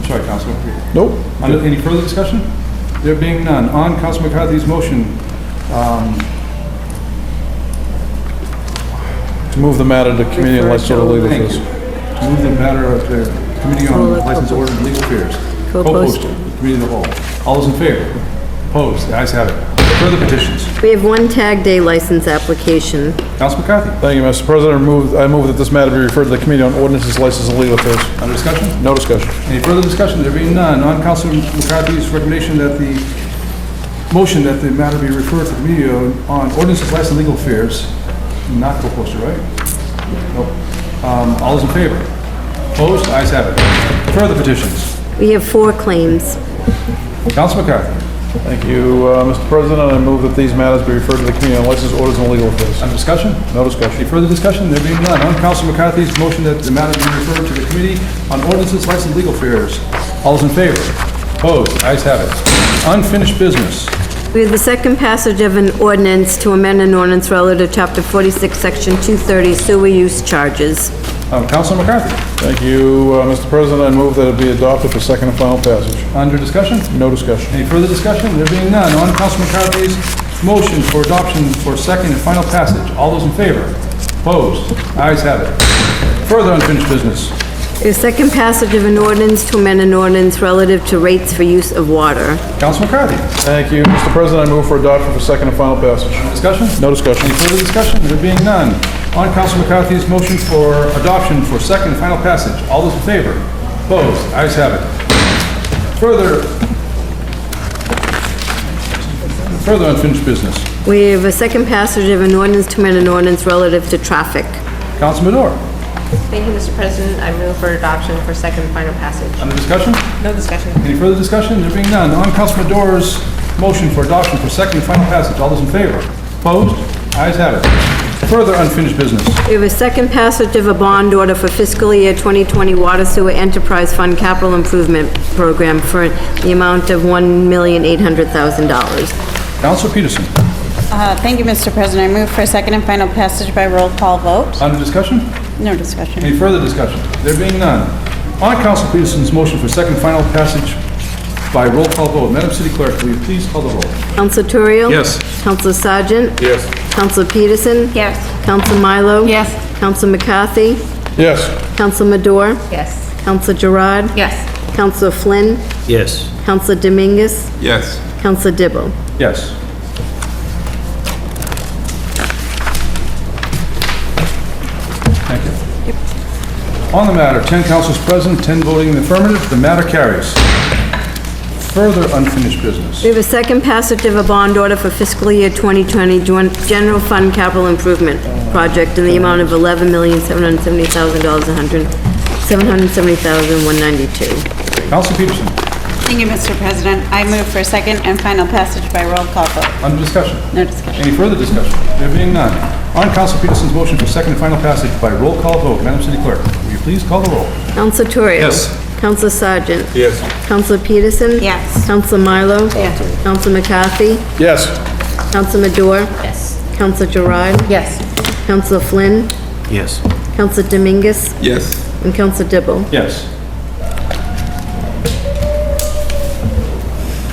S1: sorry, Councilor.
S6: Nope.
S1: Any further discussion? There being none, on Councilor McCarthy's motion,
S6: To move the matter to committee on licensed order legal
S1: thank
S6: affairs.
S1: you. To move the matter of the Committee on License, Order, and Legal Affairs.
S10: Co-posted.
S1: Co-posted, Committee of the Whole. All those in favor? Opposed? The ayes have it. Further petitions.
S10: We have one tag day license application.
S1: Councilor McCarthy.
S6: Thank you, Mr. President. I move that this matter be referred to the Committee on Ordinances, Licenses, and Legal Affairs.
S1: Under discussion?
S6: No discussion.
S1: Any further discussion? There being none, on Councilor McCarthy's recommendation that the motion that the matter be referred to the Committee on Ordinances, License, and Legal Affairs, not co-posted, right? Nope. All those in favor? Opposed? The ayes have it. Further petitions.
S10: We have 4 claims.
S1: Councilor McCarthy.
S6: Thank you, Mr. President. I move that these matters be referred to the Committee on License, Orders, and Legal Affairs.
S1: Under discussion?
S6: No discussion.
S1: Any further discussion? There being none, on Councilor McCarthy's motion that the matter be referred to the Committee on Ordinances, License, and Legal Affairs. All those in favor? Opposed? The ayes have it. Unfinished business.
S10: We have the second passage of an ordinance to amend an ordinance relative to Chapter 46, Section 230, sewer use charges.
S1: Councilor McCarthy.
S6: Thank you, Mr. President. I move that it be adopted for second and final passage.
S1: Under discussion?
S6: No discussion.
S1: Any further discussion? There being none, on Councilor McCarthy's motion for adoption for second and final passage. All those in favor? Opposed? Ayes have it. Further unfinished business.
S10: The second passage of an ordinance to amend an ordinance relative to rates for use of water.
S1: Councilor McCarthy.
S6: Thank you, Mr. President. I move for adoption for second and final passage.
S1: Discussion?
S6: No discussion.
S1: Any further discussion? There being none, on Councilor McCarthy's motion for adoption for second and final passage. All those in favor? Opposed? Ayes have it. Further unfinished business.
S10: We have a second passage of an ordinance to amend an ordinance relative to traffic.
S1: Councilor Madore.
S16: Thank you, Mr. President. I move for adoption for second and final passage.
S1: Under discussion?
S16: No discussion.
S1: Any further discussion? There being none, on Councilor Madore's motion for adoption for second and final passage. All those in favor? Opposed? Ayes have it. Further unfinished business.
S10: We have a second passage of a bond order for fiscal year 2020 Water Sewer Enterprise Fund Capital Improvement Program for the amount of $1,800,000.
S1: Councilor Peterson.
S13: Thank you, Mr. President. I move for a second and final passage by roll call vote.
S1: Under discussion?
S13: No discussion.
S1: Any further discussion? There being none, on Councilor Peterson's motion for second and final passage by roll call vote. Madam City Clerk, will you please call the roll?
S10: Counselor Turiel?
S1: Yes.
S10: Counselor Sargent?
S6: Yes.
S10: Counselor Peterson?
S13: Yes.
S10: Counselor Milo?
S14: Yes.
S10: Counselor McCarthy?
S6: Yes.
S10: Counselor Madore?
S3: Yes.
S10: Counselor Gerard?
S3: Yes.
S10: Counselor Flynn?
S18: Yes.
S10: Counselor Dominguez?
S17: Yes.
S10: Counselor Dibble?
S1: Yes. Thank you. On the matter, 10 councilors present, 10 voting in the affirmative, the matter carries. Further unfinished business.
S10: We have a second passage of a bond order for fiscal year 2020 General Fund Capital Improvement Project in the amount of $11,770,192.
S1: Councilor Peterson.
S13: Thank you, Mr. President. I move for a second and final passage by roll call vote.
S1: Under discussion.
S13: No discussion.
S1: Any further discussion? There being none, on Councilor Peterson's motion for second and final passage by roll call vote. Madam City Clerk, will you please call the roll?
S10: Counselor Turiel?
S1: Yes.
S10: Counselor Sargent?
S6: Yes.
S10: Counselor Peterson?
S13: Yes.
S10: Counselor Milo?
S13: Yes.
S10: Counselor McCarthy?
S6: Yes.
S10: Counselor Madore?
S3: Yes.
S10: Counselor Gerard?
S3: Yes.
S10: Counselor Flynn?
S18: Yes.
S10: Counselor Dominguez?
S17: Yes.
S10: And Counselor Dibble?
S1: Yes.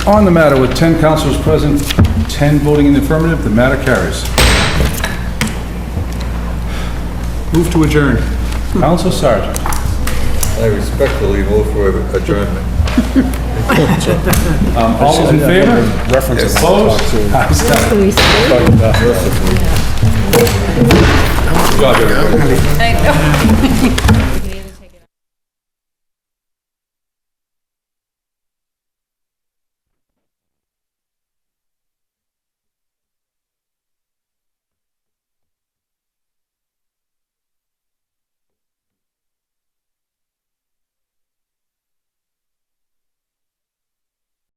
S1: On the matter with 10 councilors present, 10 voting in the affirmative, the matter carries. Move to adjourn. Councilor Sargent.
S19: I respectfully move for adjournment.
S1: All those in favor?
S6: References.
S1: Opposed? Ayes have it.
S10: Can we stay?
S1: Good job, everybody.
S3: I know.